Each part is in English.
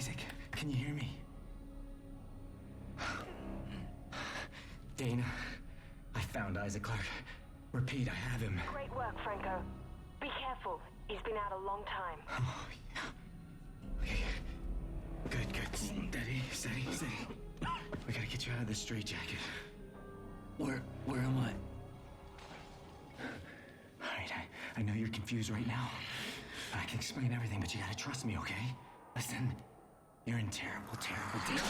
Isaac, can you hear me? Dana, I found Isaac Clarke. Repeat, I have him. Great work, Franco. Be careful. He's been out a long time. Oh, yeah. Okay. Good. Steady. We gotta get you out of this straitjacket. Where am I? Alright, I know you're confused right now. I can explain everything, but you gotta trust me, okay? Listen, you're in terrible danger.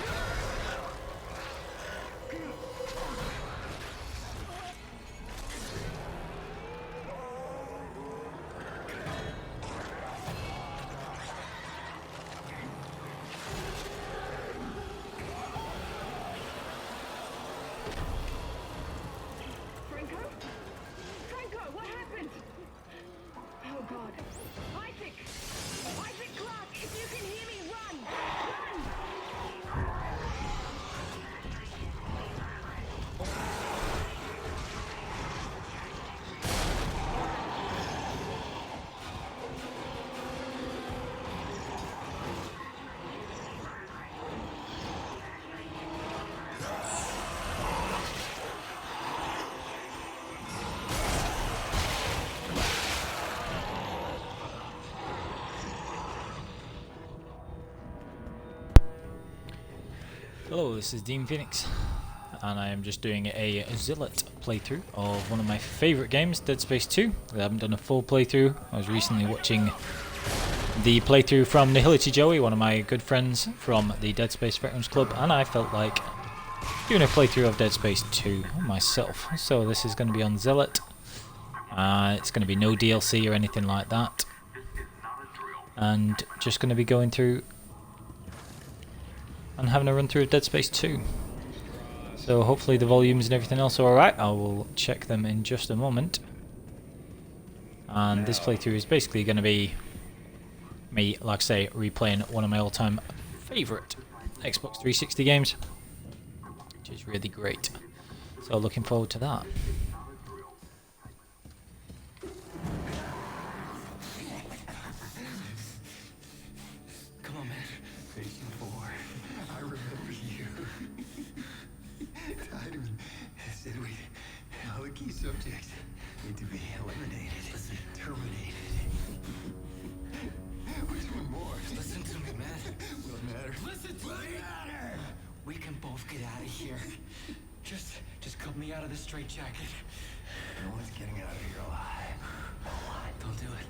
Franco, what happened? Oh God. Isaac Clarke, if you can hear me, run! Hello, this is Dean Phoenix, and I am just doing a Zealot playthrough of one of my favourite games, Dead Space 2. I haven't done a full playthrough. I was recently watching the playthrough from Nihility Joey, one of my good friends from the Dead Space Veterans Club, and I felt like doing a playthrough of Dead Space 2 myself. So this is going to be on Zealot. It's going to be no DLC or anything like that, and just going to be going through and having a run through of Dead Space 2. So hopefully the volumes and everything else are alright. I will check them in just a moment. And this playthrough is basically going to be me, like I say, replaying one of my all-time favourite Xbox 360 games, which is really great. So looking forward to that. Come on, man. Patient 4. I remember you. Tideman said all the key subjects need to be eliminated. Listen, terminated. Which one more? Listen to me, man. What matter? Listen to me. Matter. We can both get out of here. Just cut me out of this straitjacket. No one's getting out of here alive. Don't do it.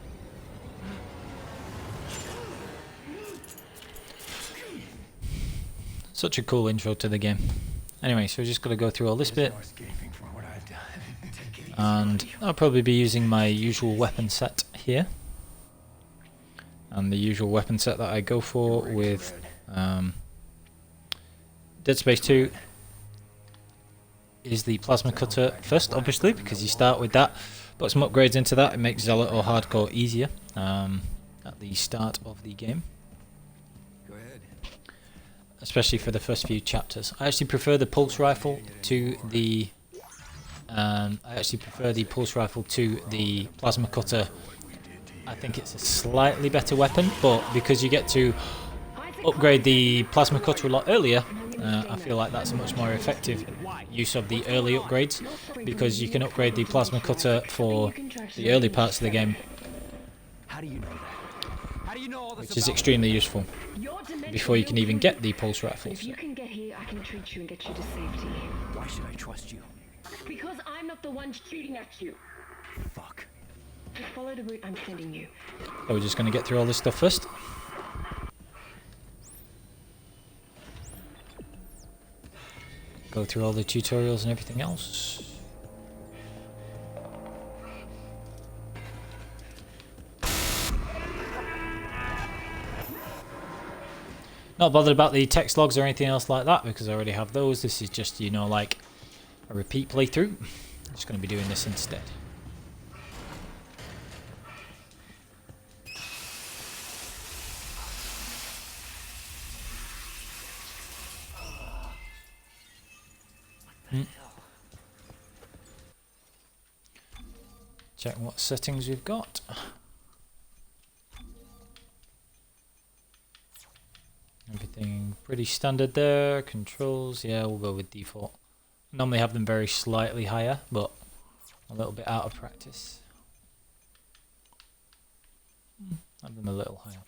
Such a cool intro to the game. Anyway, so we're just going to go through all this bit, and I'll probably be using my usual weapon set here, and the usual weapon set that I go for with Dead Space 2 is the plasma cutter first, obviously, because you start with that, but some upgrades into that. It makes Zealot or hardcore easier at the start of the game, especially for the first few chapters. I actually prefer the pulse rifle to the plasma cutter. I think it's a slightly better weapon, but because you get to upgrade the plasma cutter a lot earlier, I feel like that's a much more effective use of the early upgrades, because you can upgrade the plasma cutter for the early parts of the game, which is extremely useful before you can even get the pulse rifle. If you can get here, I can treat you and get you to safety. Why should I trust you? Because I'm not the one shooting at you. Fuck. Just follow the route I'm sending you. So we're just going to get through all this stuff first. Go through all the tutorials and everything else. Not bothered about the text logs or anything else like that, because I already have those. This is just, you know, like a repeat playthrough. I'm just going to be doing this instead. Check what settings we've got. Everything pretty standard there. Controls, yeah, we'll go with default. Normally have them very slightly higher, but a little bit out of practice. Have them a little higher.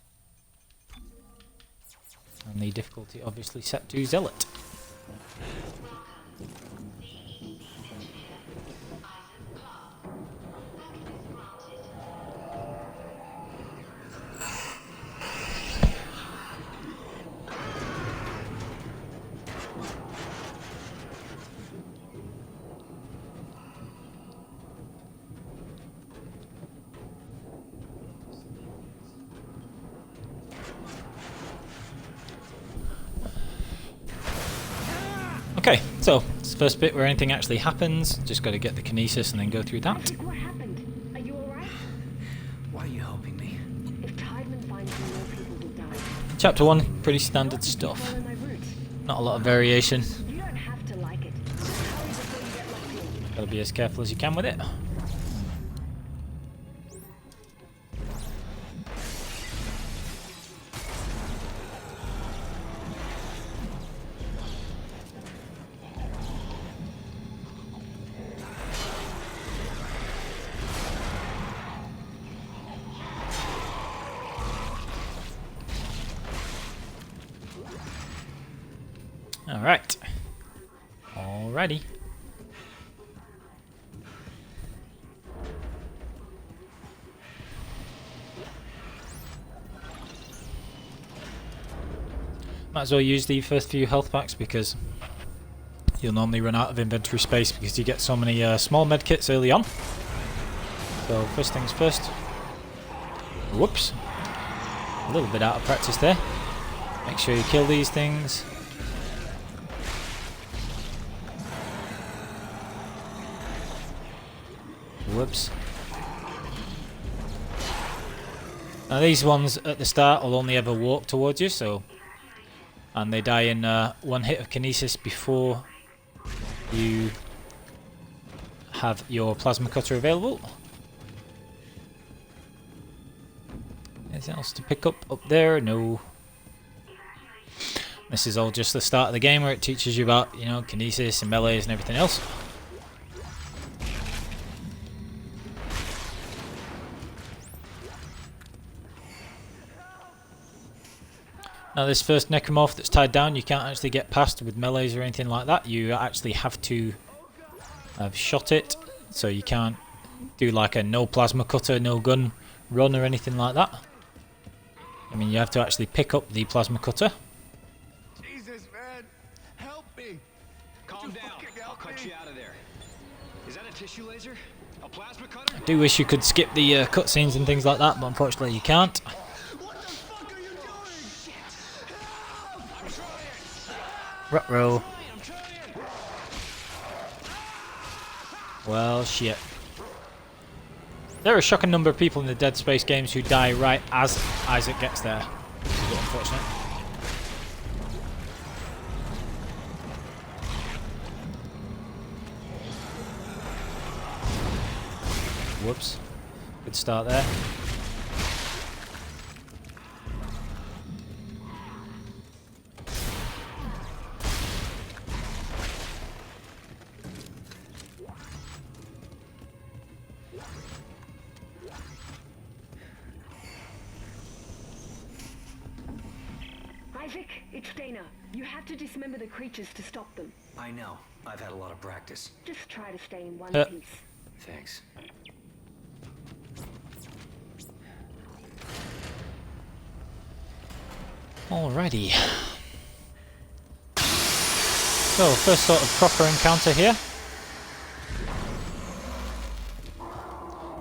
And the difficulty obviously set to Zealot. Okay, so it's the first bit where anything actually happens. Just got to get the kinesis and then go through that. What happened? Are you alright? Why are you helping me? If Tideman finds you, more people will die. Chapter 1, pretty standard stuff. Follow my route. Not a lot of variation. You don't have to like it. Just hurry before you get locked in. Got to be as careful as you can with it. Alright. Alrighty. Might as well use the first few health packs because you'll normally run out of inventory space because you get so many small medkits early on. So first things first. Whoops. A little bit out of practice there. Make sure you kill these things. Whoops. Now these ones at the start will only ever walk towards you, so, and they die in one hit of kinesis before you have your plasma cutter available. Anything else to pick up there? No. This is all just the start of the game where it teaches you about, you know, kinesis and melees and everything else. Now this first necromorph that's tied down, you can't actually get past with melees or anything like that. You actually have to have shot it, so you can't do like a no plasma cutter, no gun run or anything like that. I mean, you have to actually pick up the plasma cutter. Jesus, man, help me! Calm down. I'll cut you out of there. Is that a tissue laser? A plasma cutter? I do wish you could skip the cutscenes and things like that, but unfortunately you can't. Ruh-roh. Well, shit. There are a shocking number of people in the Dead Space games who die right as Isaac gets there. Which is a bit unfortunate. Whoops. Good start there. Isaac, it's Dana. You have to dismember the creatures to stop them. I know. I've had a lot of practice. Just try to stay in one piece. Thanks. Alrighty. So, first sort of proper encounter here.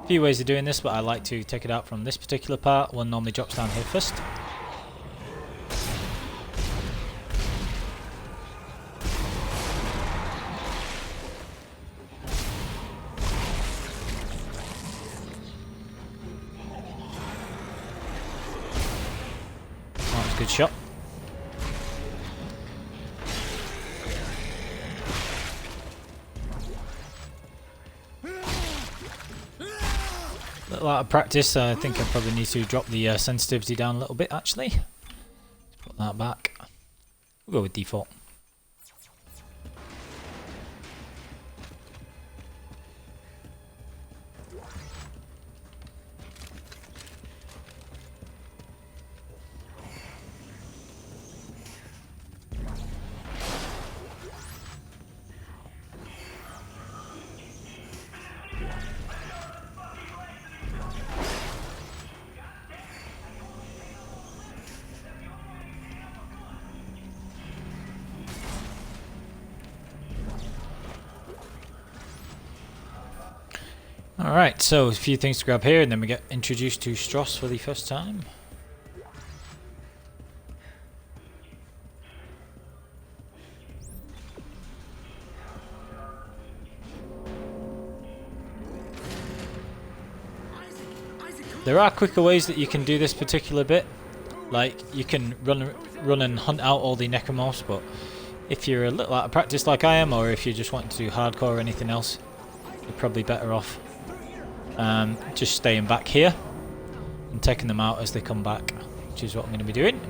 A few ways of doing this, but I like to take it out from this particular part. One normally drops down here first. That was a good shot. A little out of practice, I think I probably need to drop the sensitivity down a little bit actually. It's Put that back. We'll go with default. Alright, so a few things to grab here and then we get introduced to Stross for the first time. There are quicker ways that you can do this particular bit. Like, you can run and hunt out all the necromorphs, but if you're a little out of practice like I am, or if you just want to do hardcore or anything else, you're probably better off just staying back here and taking them out as they come back, which is what I'm going to be doing.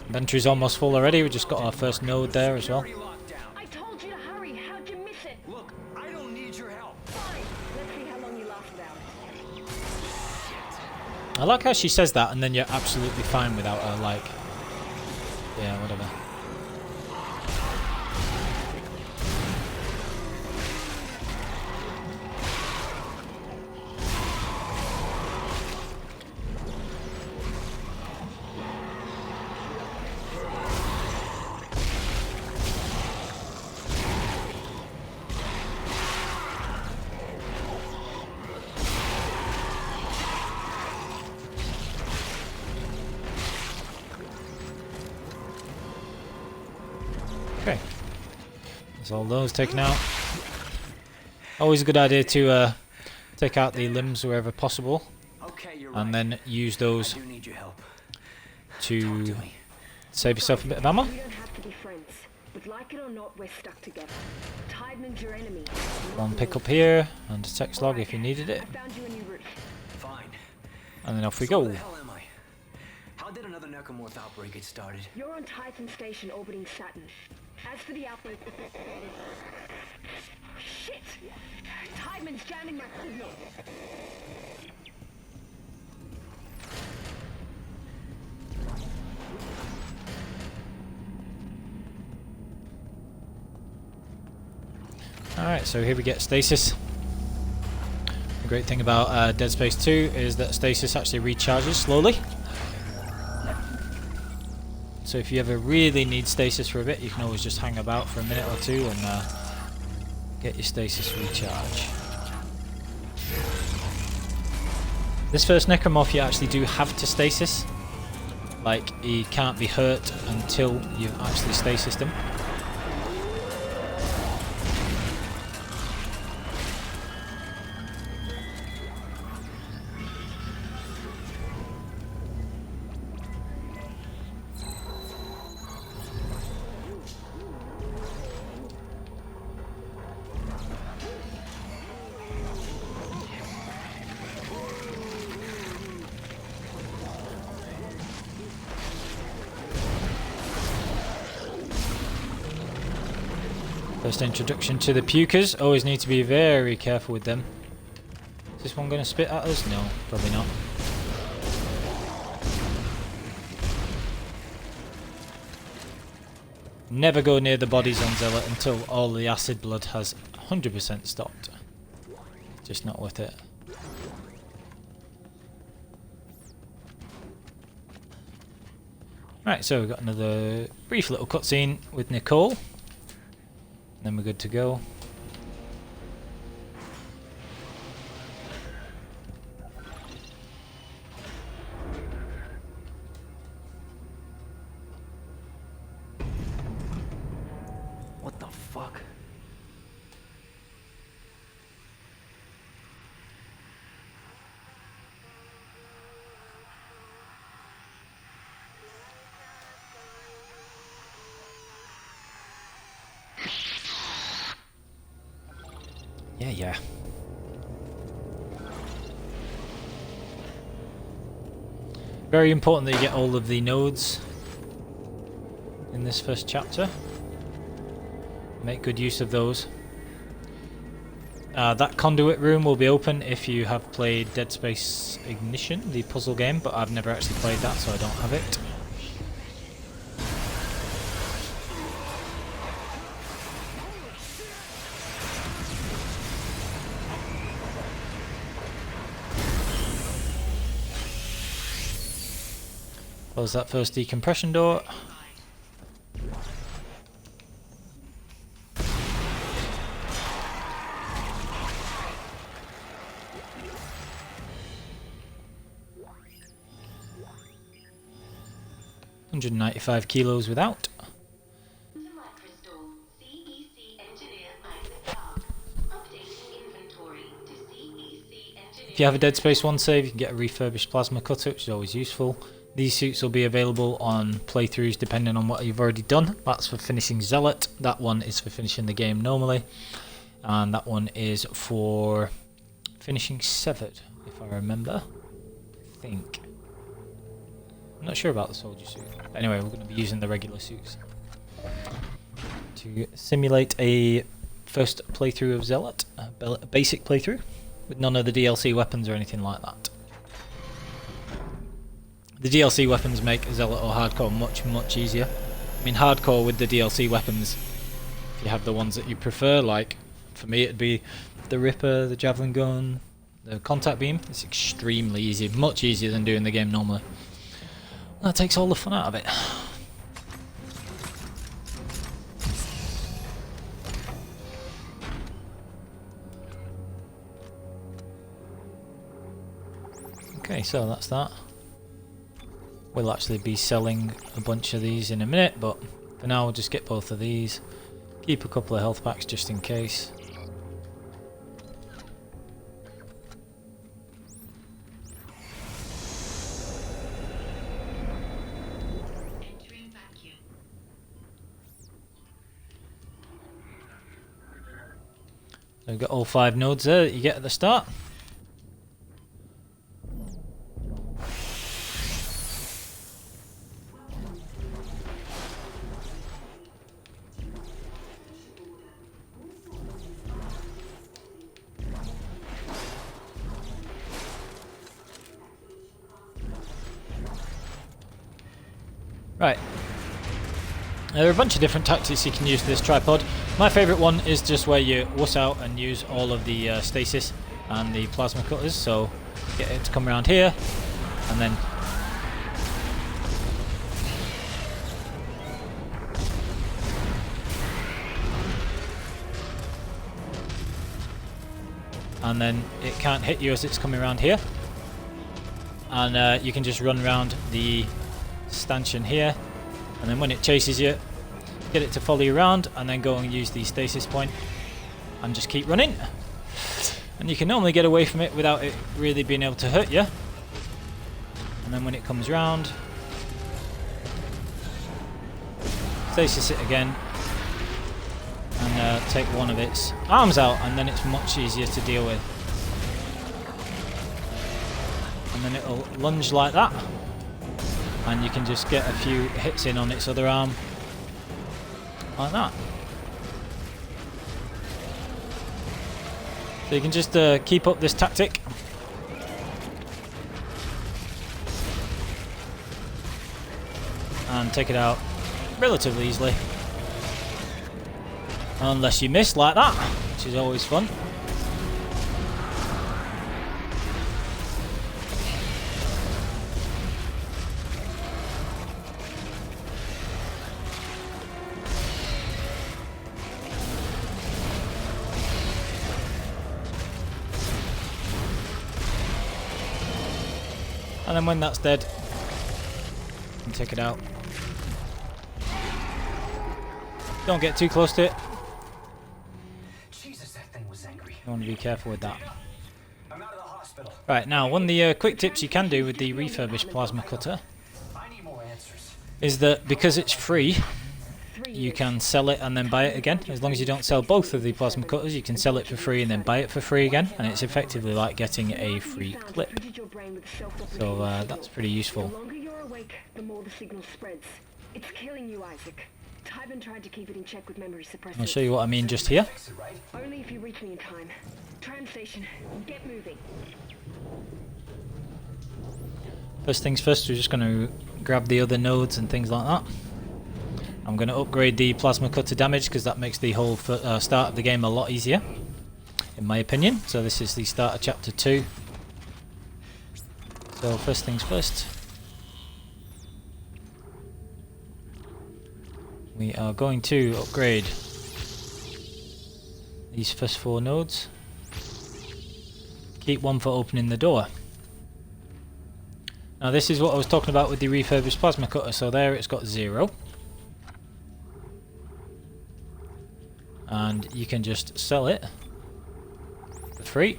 Inventory's almost full already. We just got our first node there as well. I told you to hurry. How'd you miss it? Look, I don't need your help. Fine. Let's see how long you last without it. I like how she says that and then you're absolutely fine without her, like, yeah, whatever. Okay, that's all those taken out. Always a good idea to take out the limbs wherever possible, Okay, you're and right. then use those I do need your help. to Talk to me. save yourself a bit of ammo. We don't have to be friends, but like it or not, we're stuck together. Tideman's your enemy. One pick up here and a text log if you needed it, I found you a new route. Fine. and then off we So where go. the hell am I? How did another necromorph outbreak get started? You're on Titan Station orbiting Saturn. As for the outbreak... Shit! Tideman's jamming my signal. Alright, so here we get Stasis. The great thing about Dead Space 2 is that Stasis actually recharges slowly. So if you ever really need Stasis for a bit, you can always just hang about for a minute or two and get your Stasis recharge. This first necromorph you actually do have to Stasis. Like, he can't be hurt until you've actually Stasised him. First introduction to the pukers. Always need to be very careful with them. Is this one going to spit at us? No, probably not. Never go near the bodies on Zealot until all the acid blood has 100% stopped. Just not worth it. Right, so we've got another brief little cutscene with Nicole. Then we're good to go. What the fuck? Yeah. Very important that you get all of the nodes in this first chapter. Make good use of those. That Conduit room will be open if you have played Dead Space Ignition, the puzzle game, but I've never actually played that, so I don't have it. Close that first decompression door. $195 kilos without. If you have a Dead Space 1 save, you can get a refurbished plasma cutter, which is always useful. These suits will be available on playthroughs depending on what you've already done. That's for finishing Zealot. That one is for finishing the game normally. And that one is for finishing Severed, if I remember. I think. I'm not sure about the soldier suit. Anyway, we're going to be using the regular suits to simulate a first playthrough of Zealot, a basic playthrough, with none of the DLC weapons or anything like that. The DLC weapons make Zealot or Hardcore much easier. I mean, Hardcore with the DLC weapons, if you have the ones that you prefer, like, for me it'd be the Ripper, the Javelin gun, the Contact Beam. It's extremely easy, much easier than doing the game normally. That takes all the fun out of it. Okay, so that's that. We'll actually be selling a bunch of these in a minute, but for now we'll just get both of these. Keep a couple of health packs just in case. So we've got all 5 nodes there that you get at the start. Right. There are a bunch of different tactics you can use for this tripod. My favourite one is just where you wuss out and use all of the stasis and the plasma cutters. So get it to come around here, and then it can't hit you as it's coming around here. And you can just run around the stanchion here, and then when it chases you, get it to follow you around, and then go and use the stasis point and just keep running, and you can normally get away from it without it really being able to hurt you. And then when it comes round, stasis it again and take one of its arms out, and then it's much easier to deal with. And then it'll lunge like that, and you can just get a few hits in on its other arm, like that. So you can just keep up this tactic. And take it out relatively easily. Unless you miss like that, which is always fun. And then when that's dead, you can take it out. Don't get too close to it. Jesus, that thing was angry. You want to be careful with that. I'm out of the hospital. Right, now one of the quick tips you can do with the refurbished plasma cutter I need more answers. is that because it's free, you can sell it and then buy it again. As long as you don't sell both of the plasma cutters, you can sell it for free and then buy it for free again, and it's effectively like getting a free clip. So that's pretty useful. The longer you're awake, the more the signal spreads. It's killing you, Isaac. Tyven tried to keep it in check with memory suppressors. I'll show you what I mean just here. Only if you reach me in time. Tram station, get moving. First things first, we're just going to grab the other nodes and things like that. I'm going to upgrade the plasma cutter damage because that makes the whole start of the game a lot easier, in my opinion. So this is the start of chapter 2. So first things first, we are going to upgrade these first 4 nodes. Keep one for opening the door. Now this is what I was talking about with the refurbished plasma cutter. So there it's got 0. And you can just sell it for free.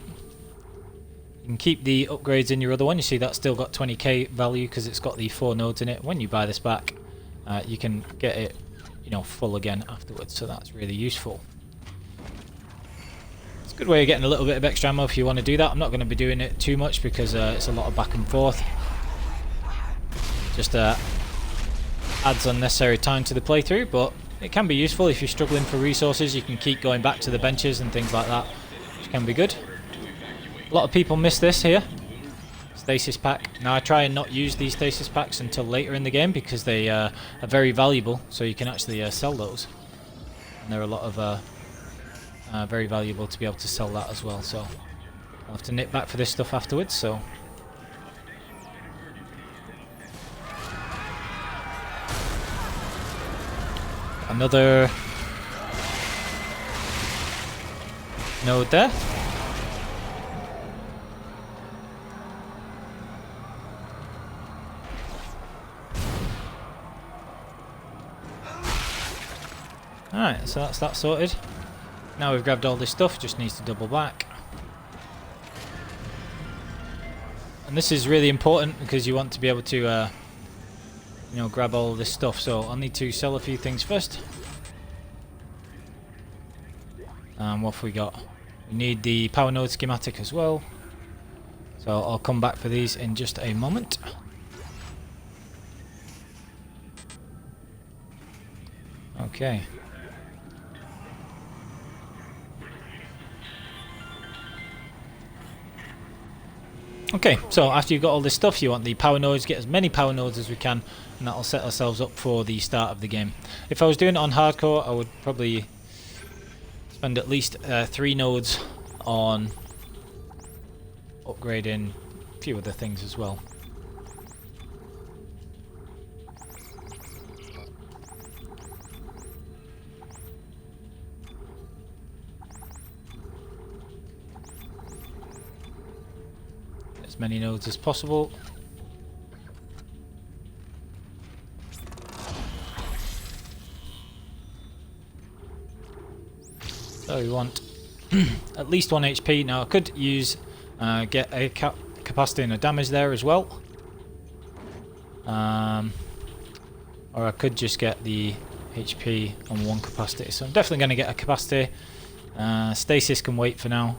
You can keep the upgrades in your other one. You see that's still got 20k value because it's got the 4 nodes in it. When you buy this back, you can get it, you know, full again afterwards. So that's really useful. It's a good way of getting a little bit of extra ammo if you want to do that. I'm not going to be doing it too much because it's a lot of back and forth. Just adds unnecessary time to the playthrough, but it can be useful if you're struggling for resources. You can keep going back to the benches and things like that, which can be good. A lot of people miss this here, stasis pack. Now I try and not use these stasis packs until later in the game because they are very valuable, so you can actually sell those. And there are a lot of very valuable to be able to sell that as well, so I'll have to nip back for this stuff afterwards. So another node there. Alright, so that's that sorted. Now we've grabbed all this stuff, just needs to double back. And this is really important because you want to be able to you know, grab all this stuff. So I'll need to sell a few things first. What have we got? We need the power node schematic as well. So I'll come back for these in just a moment. Okay. Okay, so after you've got all this stuff, you want the power nodes, get as many power nodes as we can, and that'll set ourselves up for the start of the game. If I was doing it on hardcore, I would probably spend at least 3 nodes on upgrading a few other things as well. As many nodes as possible. So we want at least 1 HP. Now I could use get a capacity and a damage there as well, or I could just get the HP and 1 capacity. So I'm definitely going to get a capacity. Stasis can wait for now.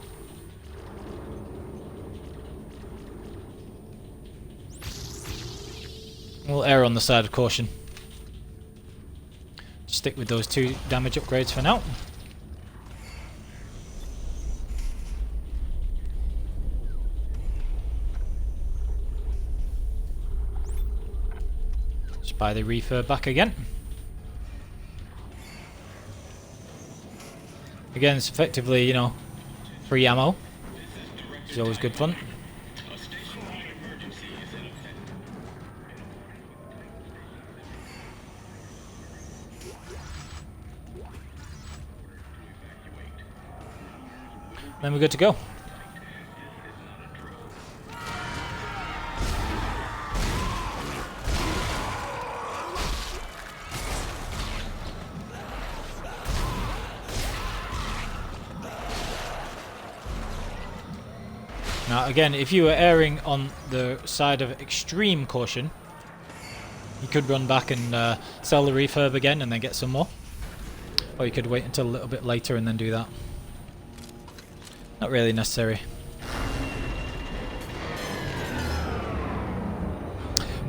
We'll err on the side of caution. Just stick with those 2 damage upgrades for now. Just buy the refurb back again. Again, it's effectively, you know, free ammo, which is always good fun. Then we're good to go. Now again, if you were erring on the side of extreme caution, You could run back and sell the refurb again and then get some more. Or you could wait until a little bit later and then do that. Not really necessary.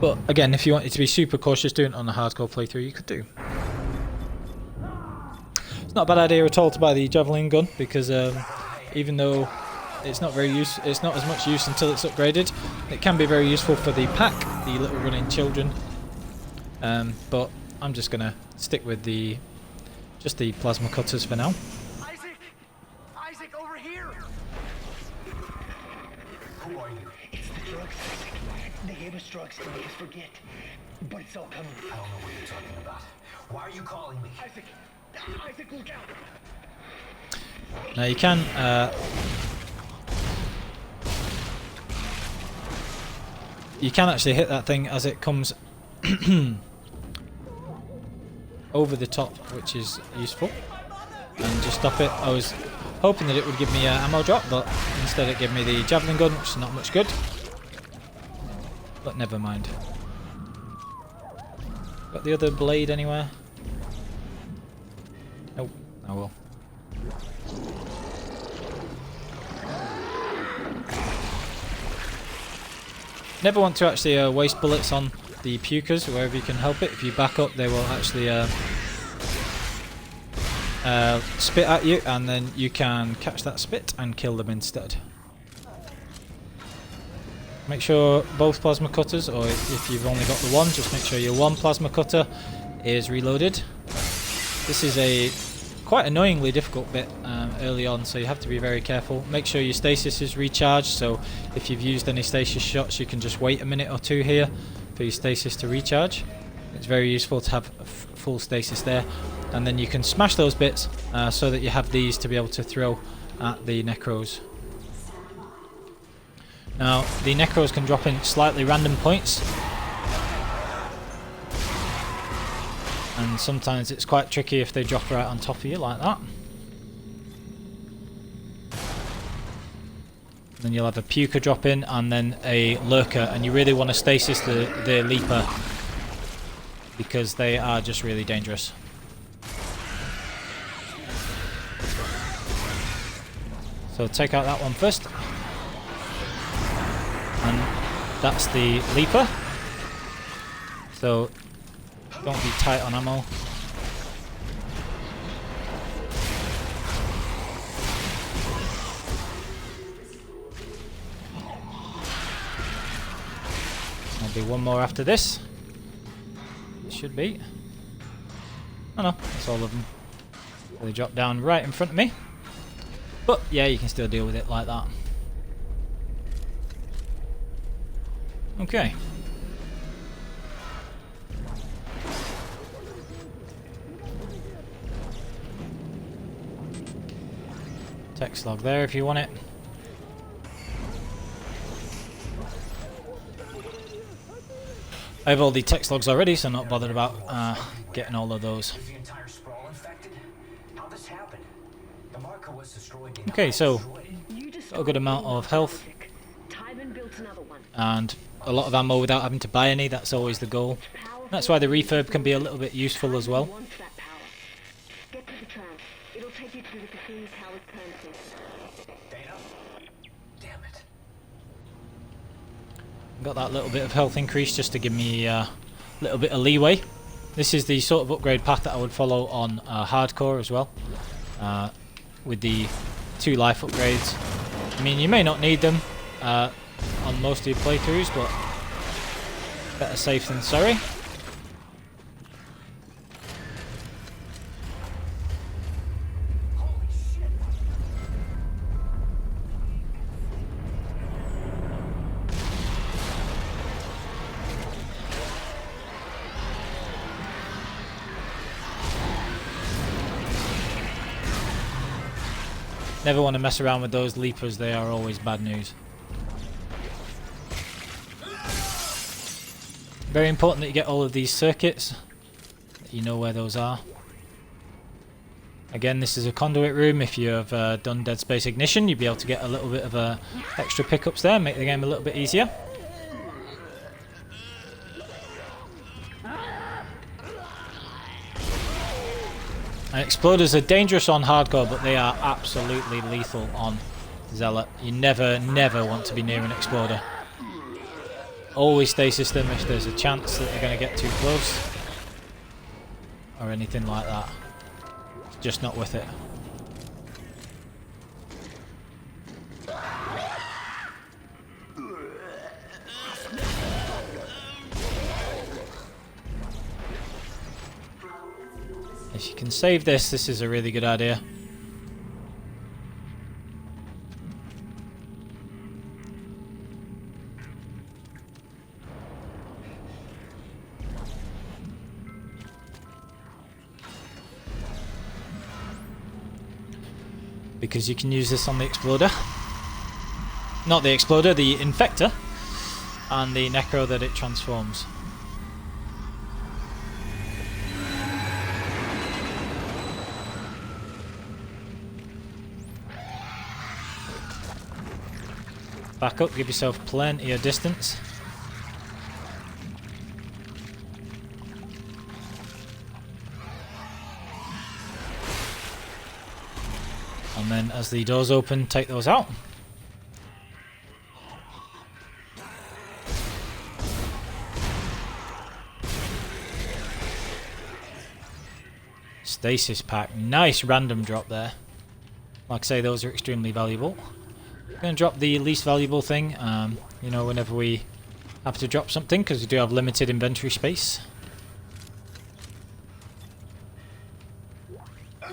But again, if you wanted to be super cautious doing it on a hardcore playthrough, you could do. It's not a bad idea at all to buy the Javelin gun, because even though it's not as much use until it's upgraded, it can be very useful for the pack, the little running children. But I'm just gonna stick with just the plasma cutters for now. Isaac, over here! Who are you? It's the drugs. They gave us drugs to make us forget. But it's all coming. I don't know what you're talking about. Why are you calling me? Isaac, look out! Now you can actually hit that thing as it comes over the top, which is useful, and just stop it. I was hoping that it would give me an ammo drop, but instead it gave me the Javelin gun, which is not much good. But never mind. Got the other blade anywhere? Nope. Oh well. Never want to actually waste bullets on the pukers wherever you can help it. If you back up, they will actually spit at you, and then you can catch that spit and kill them instead. Make sure both plasma cutters, or if you've only got the one, just make sure your one plasma cutter is reloaded. This is a quite annoyingly difficult bit early on, so you have to be very careful. Make sure your stasis is recharged, so if you've used any stasis shots, you can just wait a minute or two here for your stasis to recharge. It's very useful to have full stasis there, and then you can smash those bits so that you have these to be able to throw at the necros. Now, the necros can drop in slightly random points, and sometimes it's quite tricky if they drop right on top of you like that. Then you'll have a puker drop in, and then a lurker, and you really want to stasis the leaper, because they are just really dangerous. So take out that one first. And that's the leaper. So don't be tight on ammo. There'll be one more after this. It should be. Oh no, that's all of them. They drop down right in front of me. But yeah, you can still deal with it like that. Okay. Text log there if you want it. I have all the text logs already, so I'm not bothered about getting all of those. Is the entire sprawl infected? How this happened? The marker was destroyed. Okay, so got a good amount of health and a lot of ammo without having to buy any. That's always the goal. That's why the refurb can be a little bit useful as well. Get to the tram. It'll take you to the Cassini Tower's premises. Dana? Damn it. Got that little bit of health increase just to give me a little bit of leeway. This is the sort of upgrade path that I would follow on hardcore as well, with the 2 life upgrades. I mean, you may not need them on most of your playthroughs, but better safe than sorry. Never want to mess around with those leapers, they are always bad news. Very important that you get all of these circuits, that you know where those are. Again, this is a conduit room. If you have done Dead Space Ignition, you'll be able to get a little bit of extra pickups there, make the game a little bit easier. And exploders are dangerous on hardcore, but they are absolutely lethal on Zealot. You never want to be near an exploder. Always stasis them if there's a chance that they're going to get too close. Or anything like that. It's just not worth it. If you can save this, this is a really good idea. Because you can use this on the exploder. Not the exploder, the Infector. And the Necro that it transforms. Back up, give yourself plenty of distance. And then as the doors open, take those out. Stasis pack, nice random drop there. Like I say, those are extremely valuable. I'm going to drop the least valuable thing, you know, whenever we have to drop something, because we do have limited inventory space. I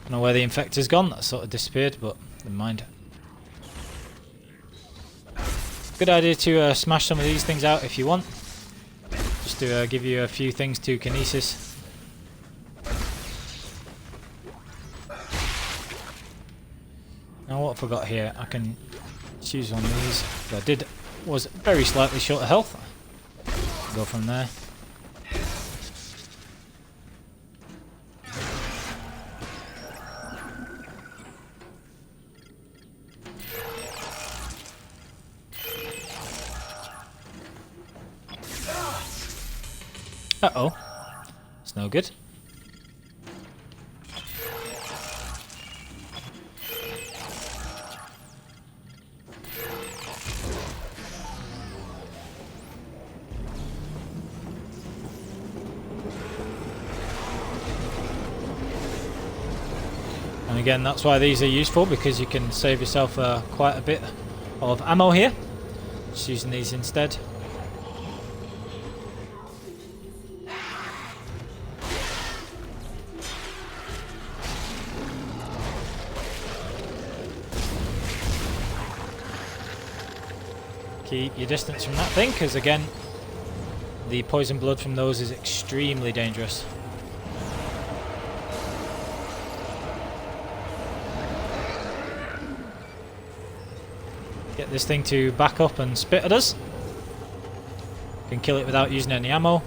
don't know where the Infector's gone, that sort of disappeared, but never mind. Good idea to smash some of these things out if you want, just to give you a few things to kinesis. Now what have I got here? I can choose one of these. Was very slightly short of health. Go from there. Uh-oh. It's no good. And again, that's why these are useful, because you can save yourself quite a bit of ammo here. Just using these instead. Keep your distance from that thing, because again, the poison blood from those is extremely dangerous. Get this thing to back up and spit at us. Can kill it without using any ammo.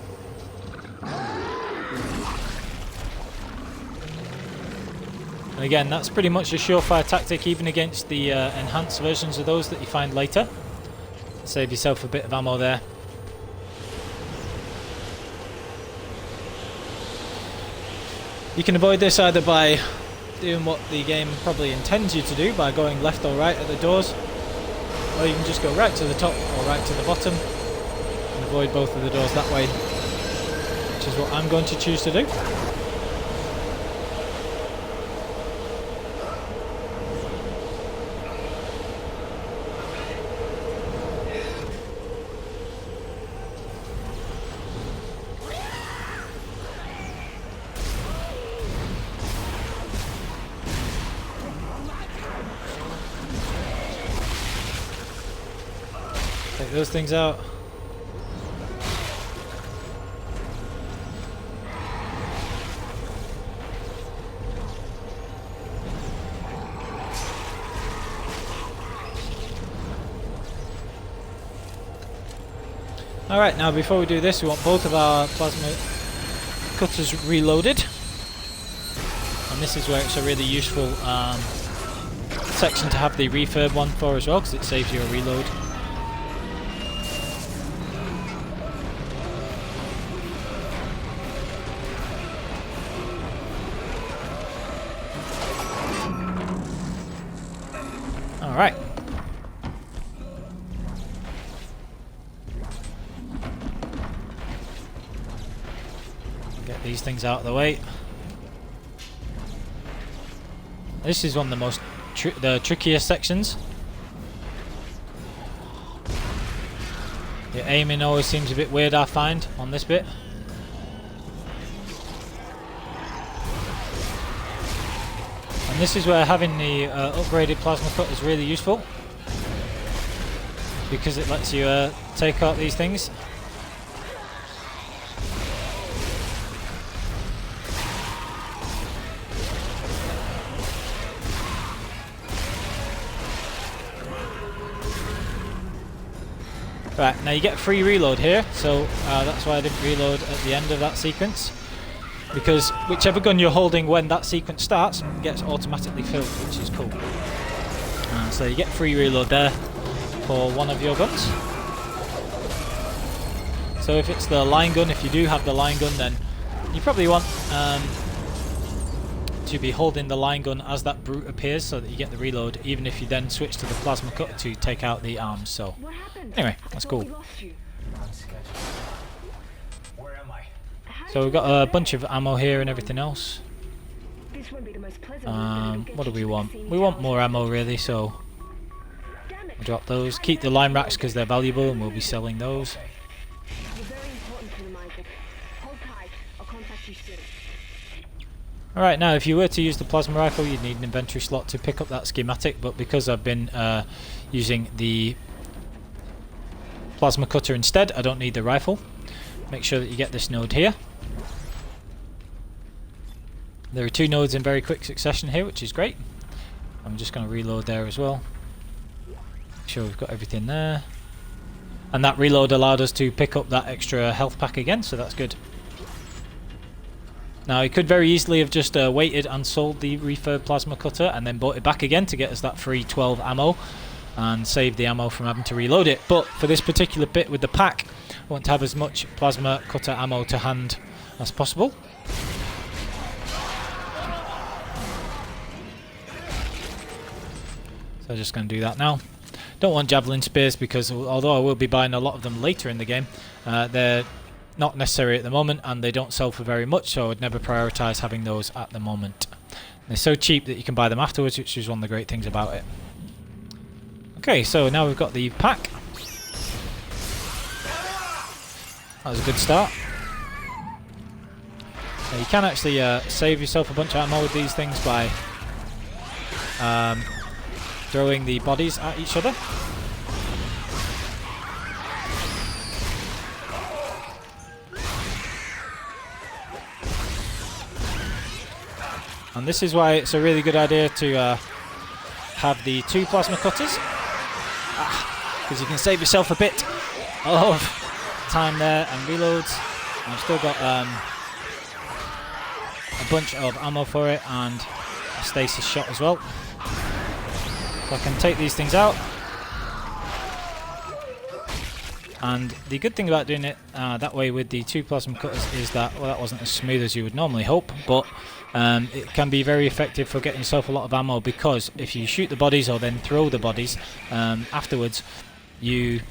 And again, that's pretty much a surefire tactic even against the enhanced versions of those that you find later. Save yourself a bit of ammo there. You can avoid this either by doing what the game probably intends you to do, by going left or right at the doors, or you can just go right to the top or right to the bottom and avoid both of the doors that way, which is what I'm going to choose to do. Take those things out. Alright, now before we do this, we want both of our plasma cutters reloaded. And this is where it's a really useful section to have the refurb one for as well, because it saves you a reload. Alright. Get these things out of the way. This is one of the most the trickiest sections. Your aiming always seems a bit weird, I find, on this bit. And this is where having the upgraded plasma cut is really useful, because it lets you take out these things. Right, now you get a free reload here, so that's why I didn't reload at the end of that sequence, because whichever gun you're holding when that sequence starts gets automatically filled, which is cool. So you get free reload there for one of your guns. So if it's the line gun, if you do have the line gun, then you probably want to be holding the line gun as that brute appears, so that you get the reload, even if you then switch to the plasma cut to take out the arms. So anyway, that's cool. Where am I? So we've got a bunch of ammo here and everything else. What do we want? We want more ammo really, so we'll drop those. Keep the lime racks because they're valuable and we'll be selling those. Alright, now if you were to use the plasma rifle, you'd need an inventory slot to pick up that schematic, but because I've been using the plasma cutter instead, I don't need the rifle. Make sure that you get this node here. There are 2 nodes in very quick succession here, which is great. I'm just going to reload there as well. Make sure we've got everything there. And that reload allowed us to pick up that extra health pack again, so that's good. Now, you could very easily have just waited and sold the refurb plasma cutter and then bought it back again to get us that free 12 ammo and save the ammo from having to reload it. But for this particular bit with the pack, I want to have as much plasma cutter ammo to hand as possible. So I'm just going to do that now. Don't want Javelin spears because although I will be buying a lot of them later in the game, they're not necessary at the moment and they don't sell for very much, so I would never prioritise having those at the moment. They're so cheap that you can buy them afterwards, which is one of the great things about it. Okay, so now we've got the pack. That was a good start. Now you can actually save yourself a bunch of ammo with these things by throwing the bodies at each other. And this is why it's a really good idea to have the 2 plasma cutters, because you can save yourself a bit of time there and reloads. I've still got a bunch of ammo for it and a stasis shot as well. So I can take these things out. And the good thing about doing it that way with the 2 plasma cutters is that, well, that wasn't as smooth as you would normally hope, but it can be very effective for getting yourself a lot of ammo, because if you shoot the bodies or then throw the bodies afterwards, you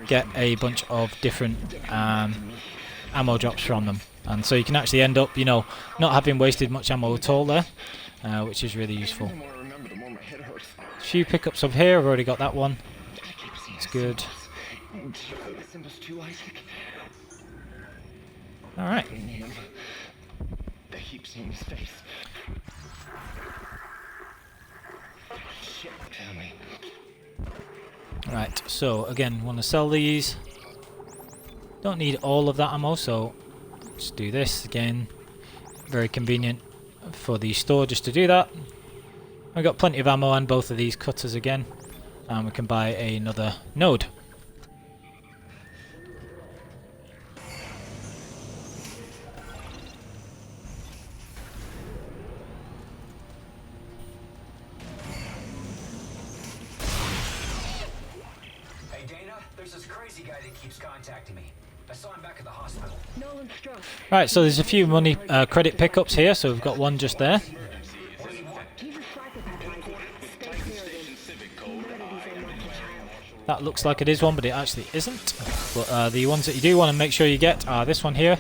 get a bunch of different ammo drops from them. And so you can actually end up, you know, not having wasted much ammo at all there, which is really useful. A few pickups up here, I've already got that one. It's good. Alright. They keep seeing his face. Shit, family. Right, so again, want to sell these. Don't need all of that ammo, so just do this again. Very convenient for the store just to do that. We've got plenty of ammo and both of these cutters again, and we can buy another node. Hey Dana, there's this crazy guy that keeps contacting me. I saw him back at the hospital. Right, so there's a few money credit pickups here, so we've got one just there. That looks like it is one, but it actually isn't. But the ones that you do want to make sure you get are this one here,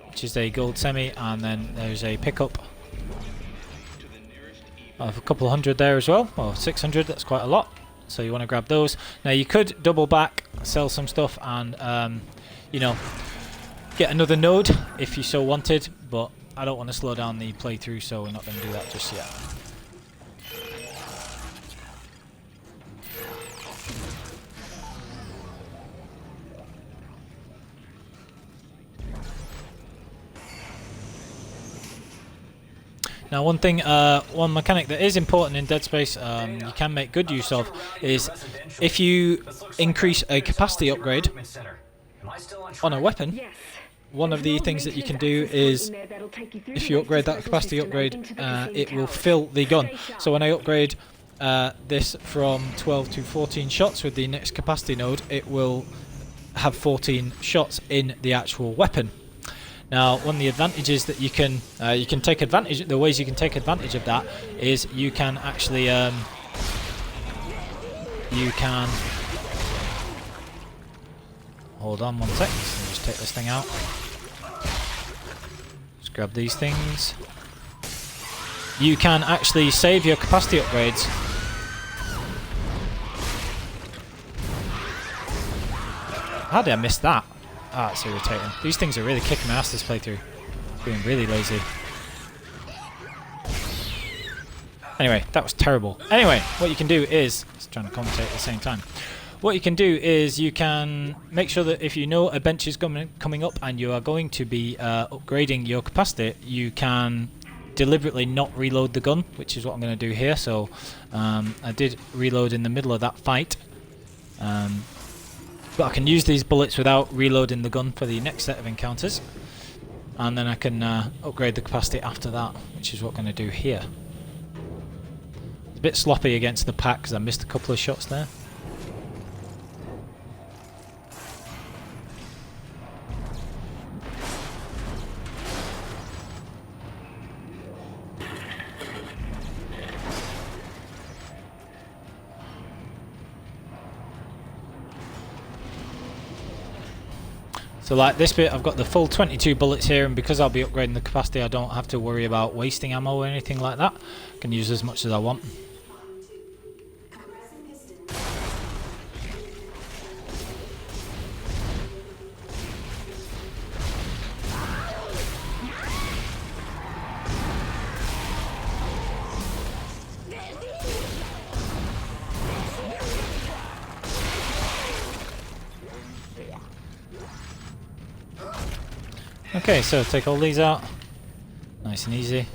which is a gold semi, and then there's a pickup of a couple of hundred there as well, or 600, that's quite a lot. So you want to grab those. Now you could double back, sell some stuff, and you know, get another node if you so wanted, but I don't want to slow down the playthrough, so we're not going to do that just yet. Now one thing, one mechanic that is important in Dead Space, you can make good use of, is if you increase a capacity upgrade on a weapon, one of the things that you can do is, if you upgrade that capacity upgrade, it will fill the gun. So when I upgrade this from 12 to 14 shots with the next capacity node, it will have 14 shots in the actual weapon. Now, one of the advantages that you can take advantage, the ways you can take advantage of that is you can actually hold on one sec. Let me just take this thing out. Just grab these things. You can actually save your capacity upgrades. How did I miss that? Ah, it's irritating. These things are really kicking my ass this playthrough. Being really lazy. Anyway, that was terrible. Anyway, what you can do is... I was trying to commentate at the same time. What you can do is you can make sure that if you know a bench is coming up and you are going to be upgrading your capacity, you can deliberately not reload the gun, which is what I'm going to do here. So I did reload in the middle of that fight. But I can use these bullets without reloading the gun for the next set of encounters, and then I can upgrade the capacity after that, which is what I'm going to do here. It's a bit sloppy against the pack because I missed a couple of shots there. So like this bit, I've got the full 22 bullets here, and because I'll be upgrading the capacity, I don't have to worry about wasting ammo or anything like that. I can use as much as I want. Okay, so take all these out, nice and easy.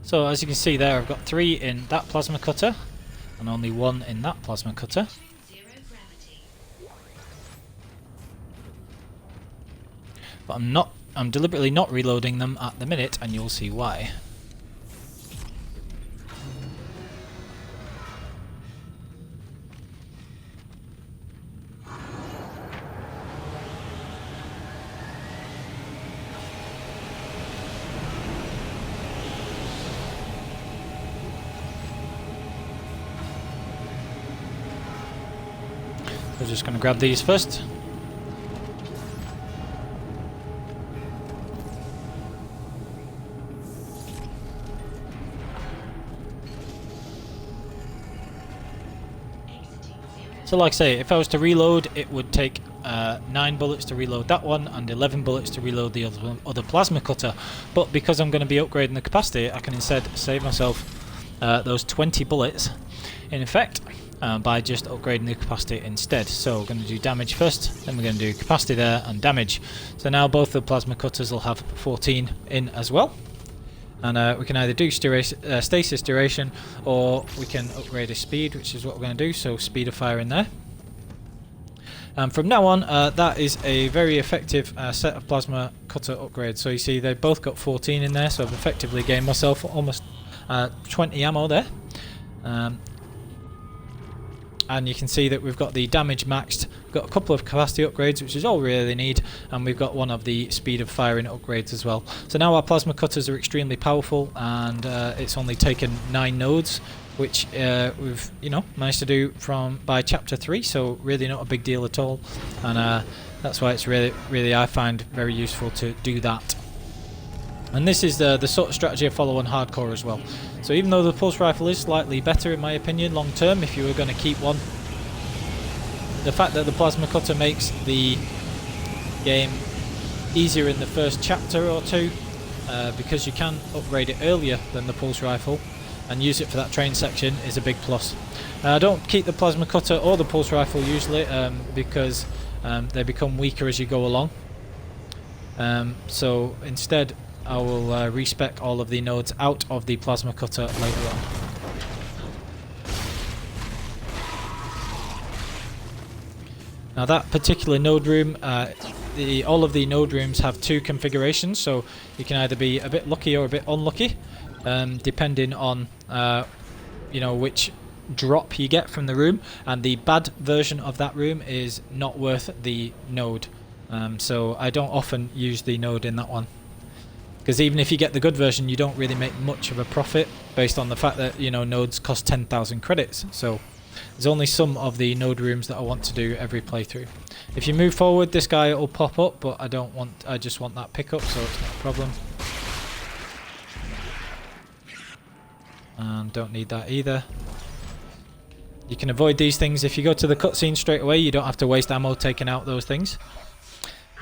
So as you can see there, I've got 3 in that plasma cutter and only 1 in that plasma cutter. But I'm deliberately not reloading them at the minute, and you'll see why. We're just going to grab these first. So like I say, if I was to reload, it would take 9 bullets to reload that one and 11 bullets to reload the other plasma cutter. But because I'm going to be upgrading the capacity, I can instead save myself those 20 bullets in effect. By just upgrading the capacity instead. So we're going to do damage first, then we're going to do capacity there and damage. So now both the plasma cutters will have 14 in as well. And we can either do stasis duration, or we can upgrade his speed, which is what we're going to do. So speed of fire in there. And from now on, that is a very effective set of plasma cutter upgrades. So you see they've both got 14 in there, so I've effectively gained myself almost 20 ammo there. And you can see that we've got the damage maxed We've got a couple of capacity upgrades, which is all we really need, and we've got one of the speed of firing upgrades as well. So now our plasma cutters are extremely powerful, and it's only taken 9 nodes, which we've managed to do by chapter 3, so really not a big deal at all, and that's why it's really I find very useful to do that. And this is the sort of strategy I follow on hardcore as well. So even though the pulse rifle is slightly better in my opinion long term, if you were going to keep one, the fact that the plasma cutter makes the game easier in the first chapter or two, because you can upgrade it earlier than the pulse rifle and use it for that train section, is a big plus. I don't keep the plasma cutter or the pulse rifle usually, because they become weaker as you go along. So instead I will respec all of the nodes out of the plasma cutter later on. Now that particular node room, all of the node rooms have 2 configurations, so you can either be a bit lucky or a bit unlucky, depending on which drop you get from the room, and the bad version of that room is not worth the node, so I don't often use the node in that one, because even if you get the good version you don't really make much of a profit based on the fact that nodes cost 10,000 credits. So there's only some of the node rooms that I want to do every playthrough. If you move forward, this guy will pop up, but I just want that pickup, so it's not a problem. And don't need that either. You can avoid these things if you go to the cutscene straight away. You don't have to waste ammo taking out those things.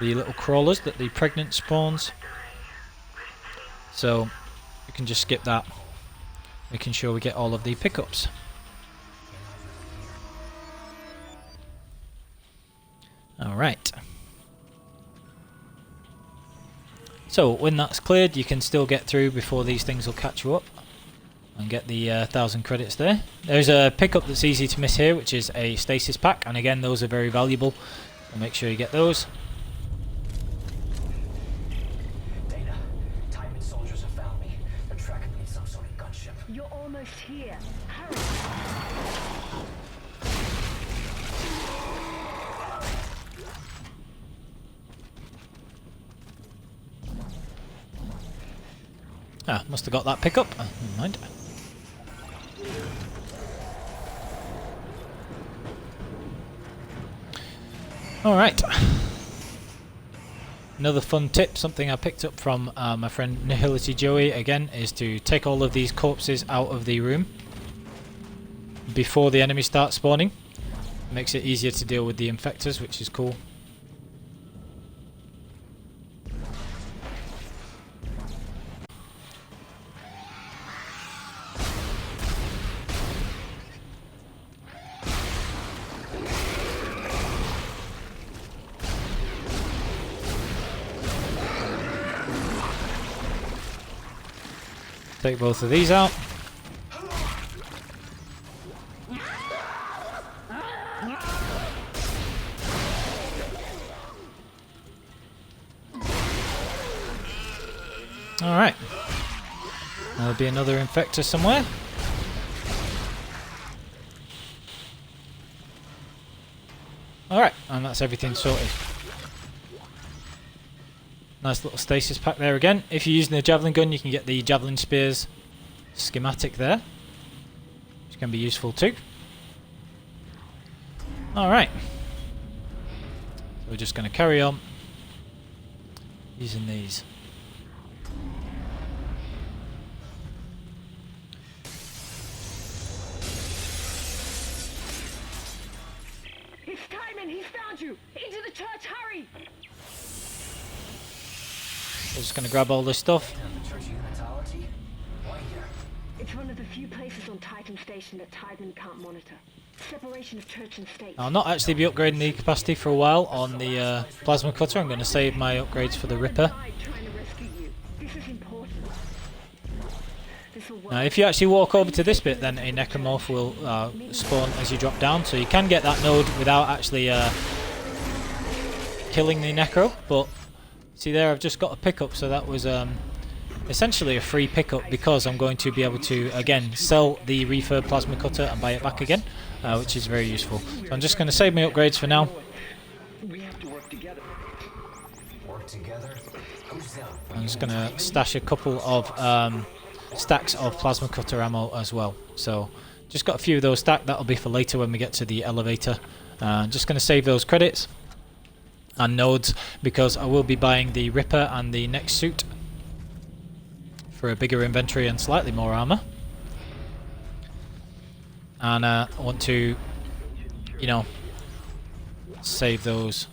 The little crawlers that the pregnant spawns. So you can just skip that, making sure we get all of the pickups. Alright. So when that's cleared, you can still get through before these things will catch you up and get the 1,000 credits there. There's a pickup that's easy to miss here, which is a Stasis pack, and again those are very valuable, so make sure you get those. Data, Titan soldiers have found me. They're tracking me in some sort of gunship. You're almost here. Hurry. Ah, must have got that pickup. Never mind. Alright. Another fun tip, something I picked up from my friend Nihility Joey again, is to take all of these corpses out of the room before the enemy starts spawning. It makes it easier to deal with the infectors, which is cool. Take both of these out. Alright. There'll be another infector somewhere. Alright, and that's everything sorted. Nice little stasis pack there again. If you're using the Javelin gun, you can get the Javelin Spears schematic there, which can be useful too. Alright. So we're just going to carry on using these. It's Timon! He's found you! Into the church, hurry! We're just going to grab all this stuff. It's one of the few places on Titan Station that Timon can't monitor. Separation of church and state. I'll not actually be upgrading the capacity for a while on the plasma cutter. I'm going to save my upgrades for the Ripper. Now if you actually walk over to this bit, then a necromorph will spawn as you drop down, so you can get that node without actually killing the necro, but see there, I've just got a pickup, so that was essentially a free pickup, because I'm going to be able to again sell the refurb plasma cutter and buy it back again, which is very useful. So I'm just going to save my upgrades for now, We have to work together. Work together? Who's Zealot? I'm just going to stash a couple of stacks of plasma cutter ammo as well. So just got a few of those stacked. That'll be for later when we get to the elevator. Just going to save those credits and nodes because I will be buying the Ripper and the next suit for a bigger inventory and slightly more armor. And I want to, you know, save those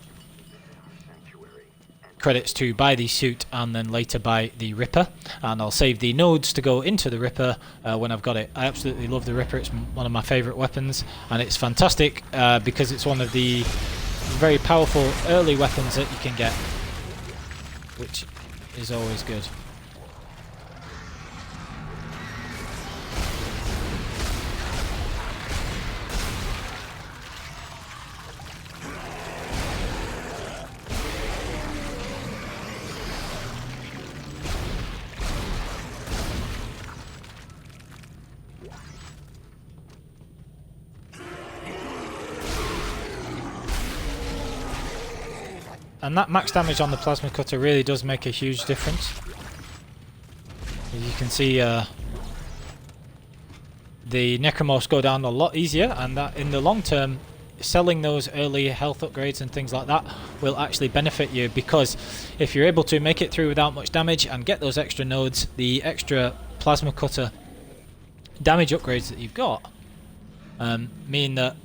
credits to buy the suit and then later buy the Ripper, and I'll save the nodes to go into the Ripper when I've got it. I absolutely love the Ripper. It's one of my favourite weapons, and it's fantastic because it's one of the very powerful early weapons that you can get, which is always good. And that max damage on the plasma cutter really does make a huge difference. As you can see, the necromorphs go down a lot easier, and that in the long term, selling those early health upgrades and things like that will actually benefit you, because if you're able to make it through without much damage and get those extra nodes, the extra plasma cutter damage upgrades that you've got mean that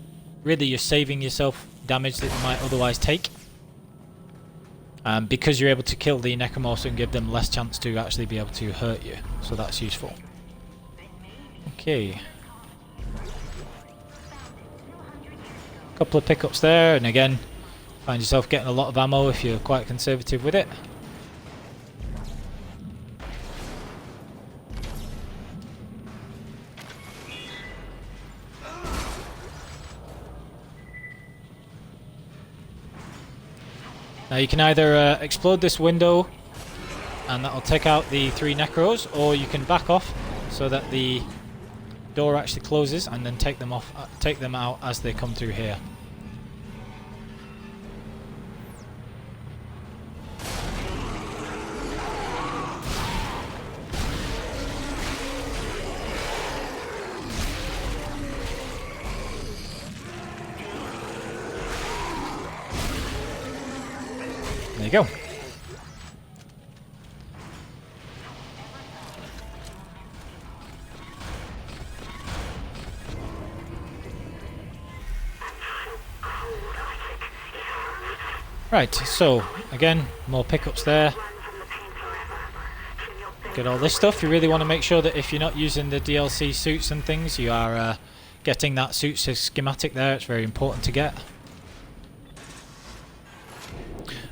really you're saving yourself damage that you might otherwise take. Because you're able to kill the necromorphs and give them less chance to actually be able to hurt you, so that's useful. Okay, couple of pickups there, and again, find yourself getting a lot of ammo if you're quite conservative with it. Now you can either explode this window and that'll take out the 3 necros, or you can back off so that the door actually closes and then take them out as they come through here. There you go. Right, so again, more pickups there. Get all this stuff. You really want to make sure that if you're not using the DLC suits and things, you are getting that suit schematic there. It's very important to get.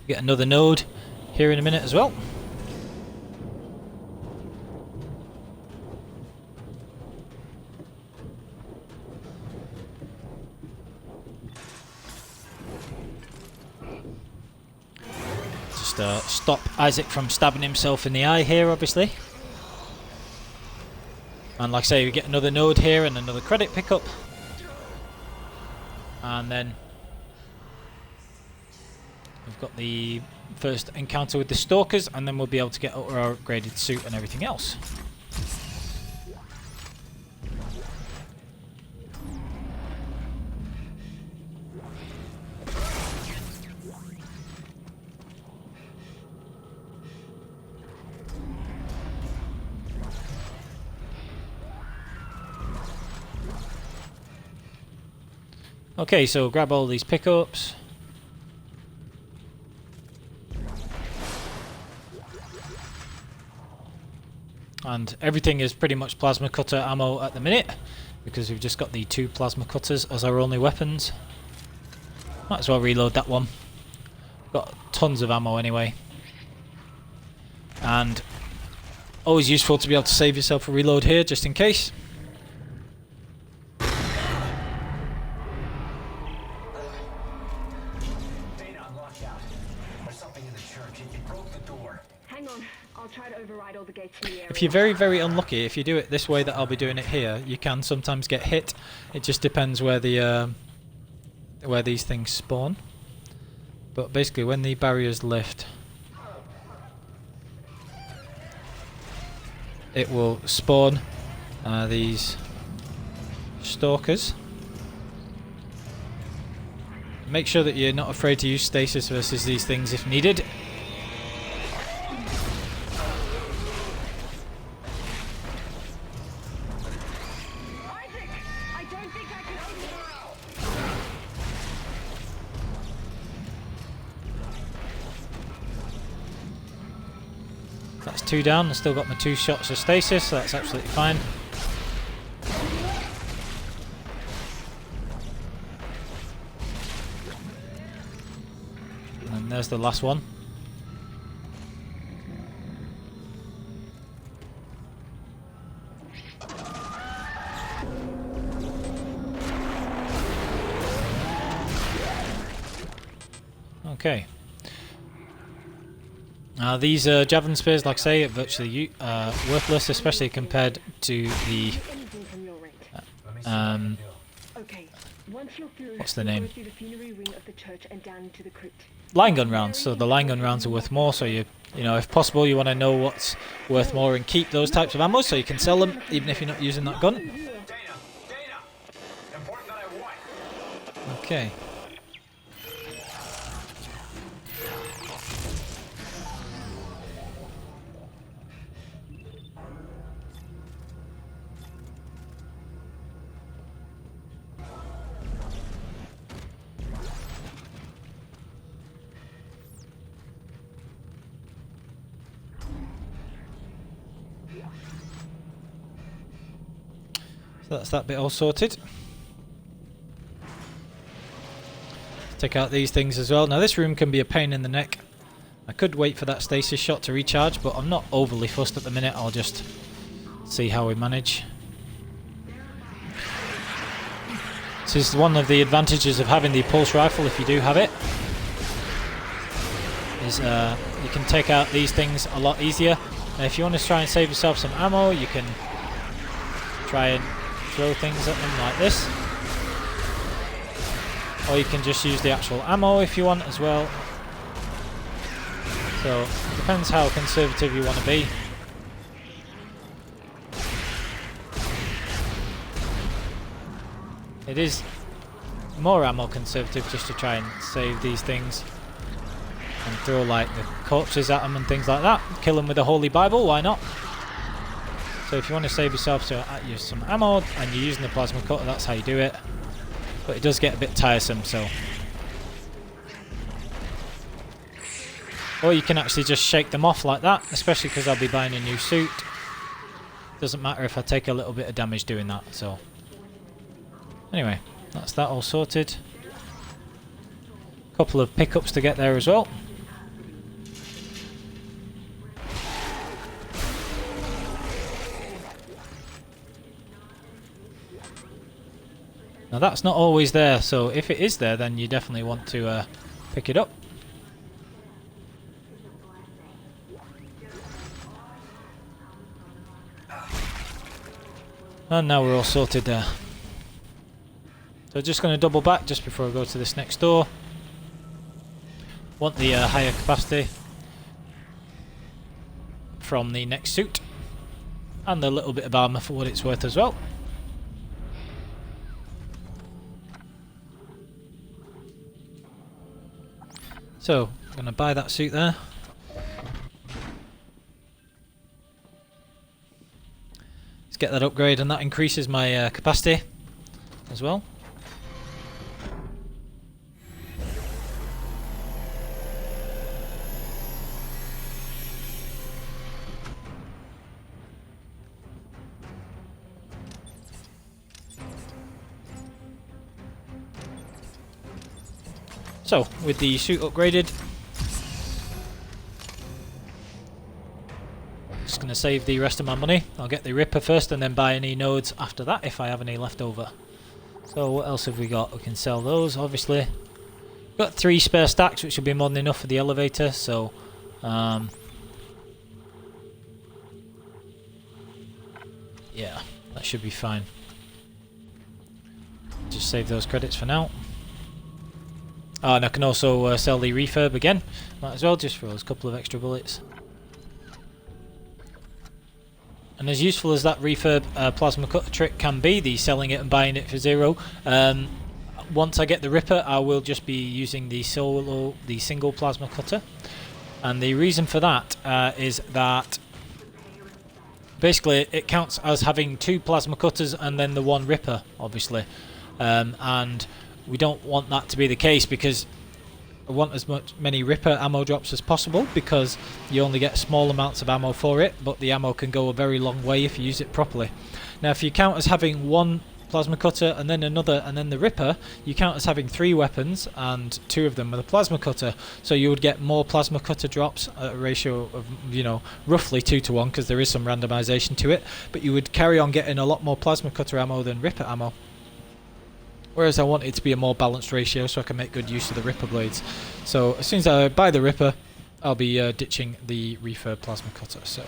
Get another node here in a minute as well. Just stop Isaac from stabbing himself in the eye here, obviously. And like I say, we get another node here and another credit pickup. And then we've got the first encounter with the Stalkers, and then we'll be able to get our upgraded suit and everything else. Okay, so grab all these pickups. And everything is pretty much plasma cutter ammo at the minute, because we've just got the 2 plasma cutters as our only weapons. Might as well reload that one. Got tons of ammo anyway. And always useful to be able to save yourself a reload here, just in case. If you're very, very unlucky, if you do it this way that I'll be doing it here, you can sometimes get hit. It just depends where the where these things spawn. But basically when the barriers lift, it will spawn these Stalkers. Make sure that you're not afraid to use Stasis versus these things if needed. That's 2 down. I've still got my 2 shots of Stasis, so that's absolutely fine. And there's the last one. Okay. These Javelin spears, like I say, are virtually worthless, especially compared to the what's the name? Line gun rounds. So the line gun rounds are worth more. So you know, if possible, you want to know what's worth more and keep those types of ammo, so you can sell them even if you're not using that gun. Okay. So that's that bit all sorted. Take out these things as well. Now this room can be a pain in the neck. I could wait for that stasis shot to recharge, but I'm not overly fussed at the minute. I'll just see how we manage. This is one of the advantages of having the pulse rifle, if you do have it, is you can take out these things a lot easier. And if you want to try and save yourself some ammo, you can try and throw things at them like this, or you can just use the actual ammo if you want as well. So it depends how conservative you want to be. It is more ammo conservative just to try and save these things and throw like the corpses at them and things like that. Kill them with a holy Bible, why not? So if you want to save yourself some ammo and you're using the plasma cutter, that's how you do it. But it does get a bit tiresome, so. Or you can actually just shake them off like that, especially because I'll be buying a new suit. Doesn't matter if I take a little bit of damage doing that, so. Anyway, that's that all sorted. Couple of pickups to get there as well. Now that's not always there, so if it is there, then you definitely want to pick it up. And now we're all sorted there. So just going to double back just before I go to this next door. Want the higher capacity from the next suit, and the little bit of armour for what it's worth as well. So, I'm going to buy that suit there. Let's get that upgrade, and that increases my capacity as well. So, with the suit upgraded, just going to save the rest of my money. I'll get the Ripper first and then buy any nodes after that if I have any left over. So what else have we got? We can sell those, obviously. Got 3 spare stacks, which will be more than enough for the elevator, so yeah, that should be fine. Just save those credits for now. Oh, and I can also sell the refurb again. Might as well, just for those couple of extra bullets. And as useful as that refurb plasma cutter trick can be, the selling it and buying it for 0, once I get the Ripper, I will just be using the single plasma cutter. And the reason for that is that basically it counts as having 2 plasma cutters and then the 1 Ripper, obviously. And we don't want that to be the case, because I want as many Ripper ammo drops as possible, because you only get small amounts of ammo for it, but the ammo can go a very long way if you use it properly. Now if you count as having 1 plasma cutter and then another and then the Ripper, you count as having 3 weapons and 2 of them with a plasma cutter, so you would get more plasma cutter drops at a ratio of, you know, roughly 2 to 1, because there is some randomization to it, but you would carry on getting a lot more plasma cutter ammo than Ripper ammo. Whereas I want it to be a more balanced ratio so I can make good use of the Ripper blades. So as soon as I buy the Ripper, I'll be ditching the refurb plasma cutter. So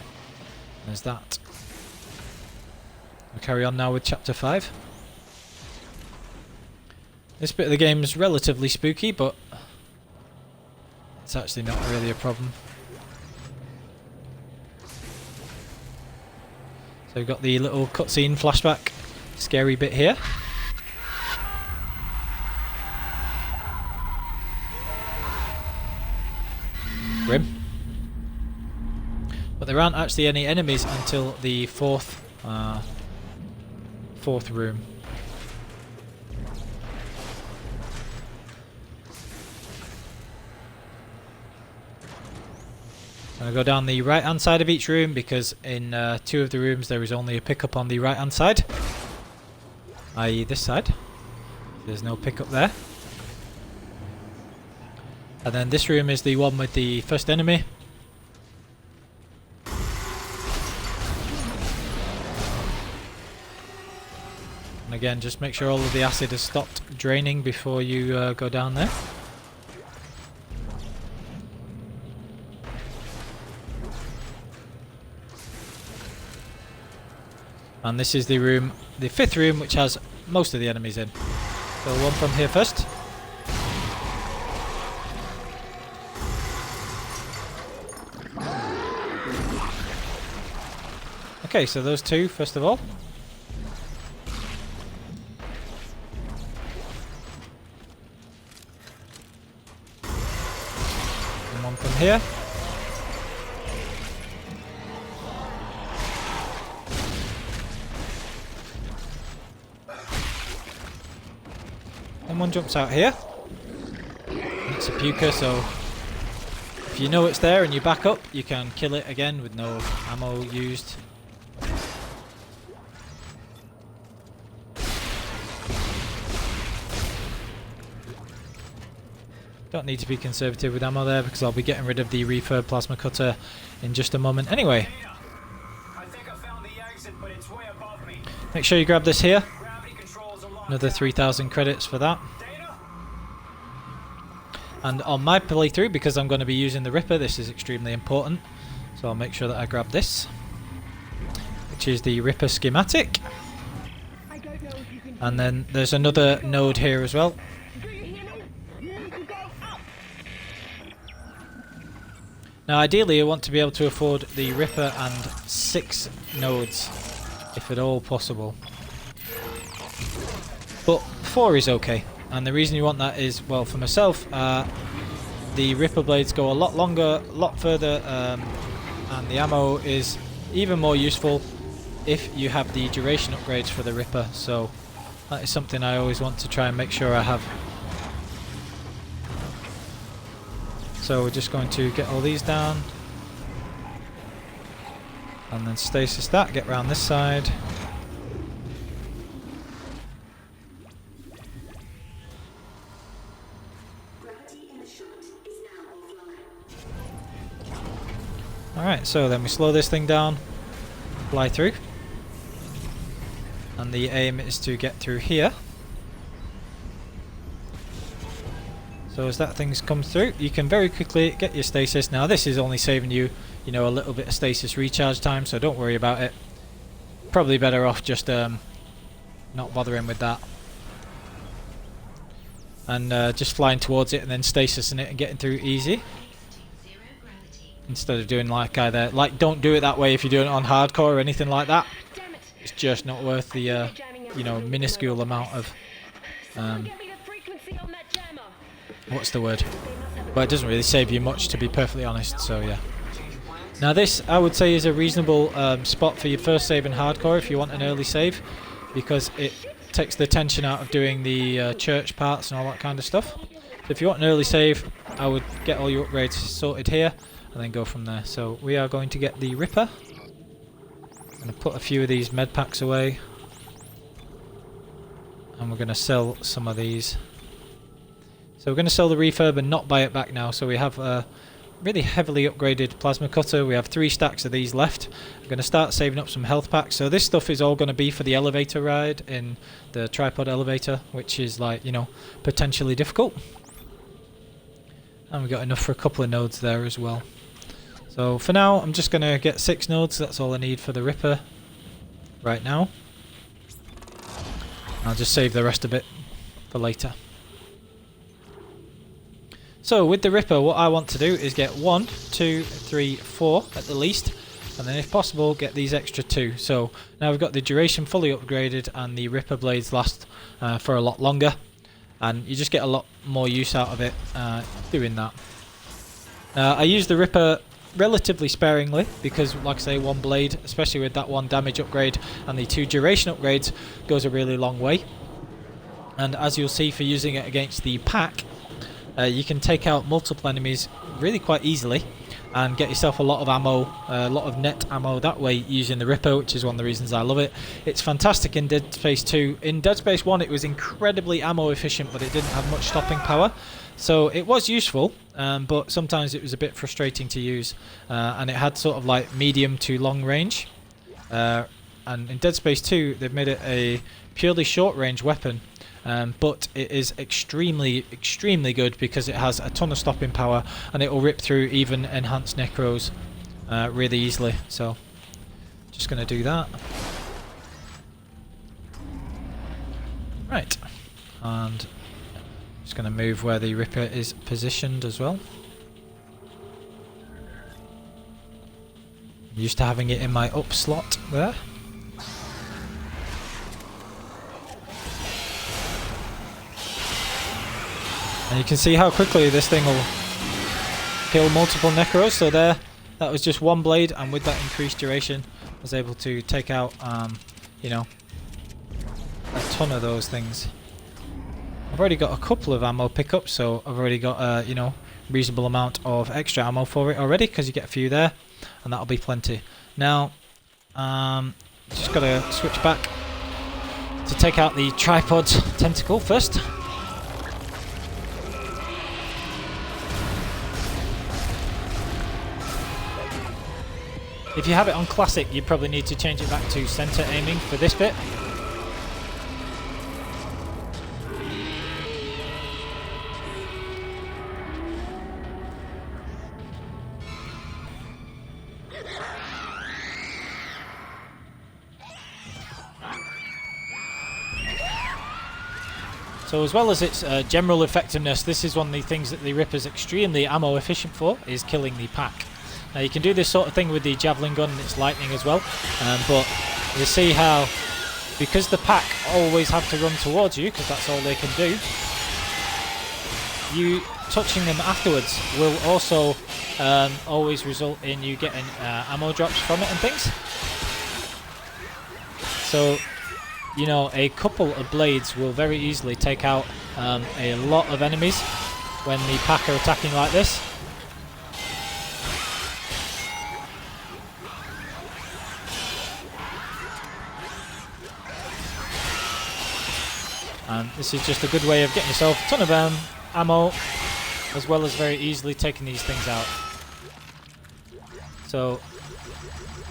there's that. We'll carry on now with chapter 5. This bit of the game is relatively spooky, but it's actually not really a problem. So we've got the little cutscene flashback scary bit here. Grim. But there aren't actually any enemies until the fourth room. I'm going to go down the right hand side of each room, because in 2 of the rooms there is only a pickup on the right hand side, i.e. this side. There's no pickup there. And then this room is the one with the first enemy. And again, just make sure all of the acid has stopped draining before you go down there. And this is the room, the 5th room, which has most of the enemies in. So one from here first. Okay, so those 2 first of all. And one from here. And one jumps out here. It's a puker, so if you know it's there and you back up, you can kill it again with no ammo used. Don't need to be conservative with ammo there, because I'll be getting rid of the refurb plasma cutter in just a moment anyway. I think I found the exit, but it's way above me. Make sure you grab this here. Gravity controls are locked Another down. 3,000 credits for that. Data? And on my playthrough, because I'm going to be using the Ripper, this is extremely important. So I'll make sure that I grab this, which is the Ripper schematic. I don't know if you can. And then there's another node here as well. Do you hear me? You need to go up. Now ideally I want to be able to afford the Ripper and 6 nodes, if at all possible. But 4 is okay, and the reason you want that is, well, for myself, the Ripper blades go a lot longer, a lot further, and the ammo is even more useful if you have the duration upgrades for the Ripper, so that is something I always want to try and make sure I have. So we're just going to get all these down, and then stasis that, get round this side. Alright, so then we slow this thing down, fly through, and the aim is to get through here. So as that thing comes through, you can very quickly get your stasis. Now this is only saving you, you know, a little bit of stasis recharge time, so don't worry about it. Probably better off just not bothering with that. and just flying towards it and then stasis in it and getting through easy. Instead of doing like either, like, don't do it that way if you're doing it on hardcore or anything like that. Damn it. It's just not worth the, you know, minuscule amount of, Get me the frequency on that jammer. what's the word? But it doesn't really save you much, to be perfectly honest, so yeah. Now this, I would say, is a reasonable spot for your first save in hardcore if you want an early save, because it takes the tension out of doing the church parts and all that kind of stuff. So if you want an early save, I would get all your upgrades sorted here and then go from there. So we are going to get the Ripper. I'm going to put a few of these med packs away, and we're going to sell some of these. So we're going to sell the refurb and not buy it back now. So we have a really heavily upgraded plasma cutter. We have 3 stacks of these left. I'm going to start saving up some health packs. So this stuff is all going to be for the elevator ride in the tripod elevator, which is, like, you know, potentially difficult. And we've got enough for a couple of nodes there as well. So for now, I'm just going to get 6 nodes. That's all I need for the Ripper right now. I'll just save the rest of it for later. So with the Ripper, what I want to do is get 1, 2, 3, 4 at the least, and then if possible get these extra 2. So now we've got the duration fully upgraded and the Ripper blades last for a lot longer, and you just get a lot more use out of it doing that. I use the Ripper relatively sparingly because, like I say, 1 blade, especially with that 1 damage upgrade and the 2 duration upgrades, goes a really long way. And as you'll see, for using it against the pack, you can take out multiple enemies really quite easily and get yourself a lot of ammo, a lot of net ammo that way using the Ripper, which is one of the reasons I love it. It's fantastic in Dead Space 2. In Dead Space 1 it was incredibly ammo efficient, but it didn't have much stopping power. So it was useful, but sometimes it was a bit frustrating to use, and it had sort of like medium to long range. And in Dead Space 2 they've made it a purely short range weapon, but it is extremely good because it has a ton of stopping power and it will rip through even enhanced necros really easily. So just going to do that. Right, and just going to move where the Ripper is positioned as well. I'm used to having it in my up slot there. And you can see how quickly this thing will kill multiple necros. So there, that was just 1 blade, and with that increased duration I was able to take out you know, a ton of those things. I've already got a couple of ammo pickups, so I've already got you know, reasonable amount of extra ammo for it already, because you get a few there and that'll be plenty. Now just gotta switch back to take out the tripod tentacle first. If you have it on classic, you probably need to change it back to center aiming for this bit. So as well as its general effectiveness, this is one of the things that the Ripper's extremely ammo efficient for, is killing the pack. Now you can do this sort of thing with the Javelin gun and its lightning as well, but you see how, because the pack always have to run towards you, because that's all they can do, you touching them afterwards will also always result in you getting ammo drops from it and things. So, you know, a couple of blades will very easily take out a lot of enemies when the pack are attacking like this. And this is just a good way of getting yourself a ton of ammo, as well as very easily taking these things out. So,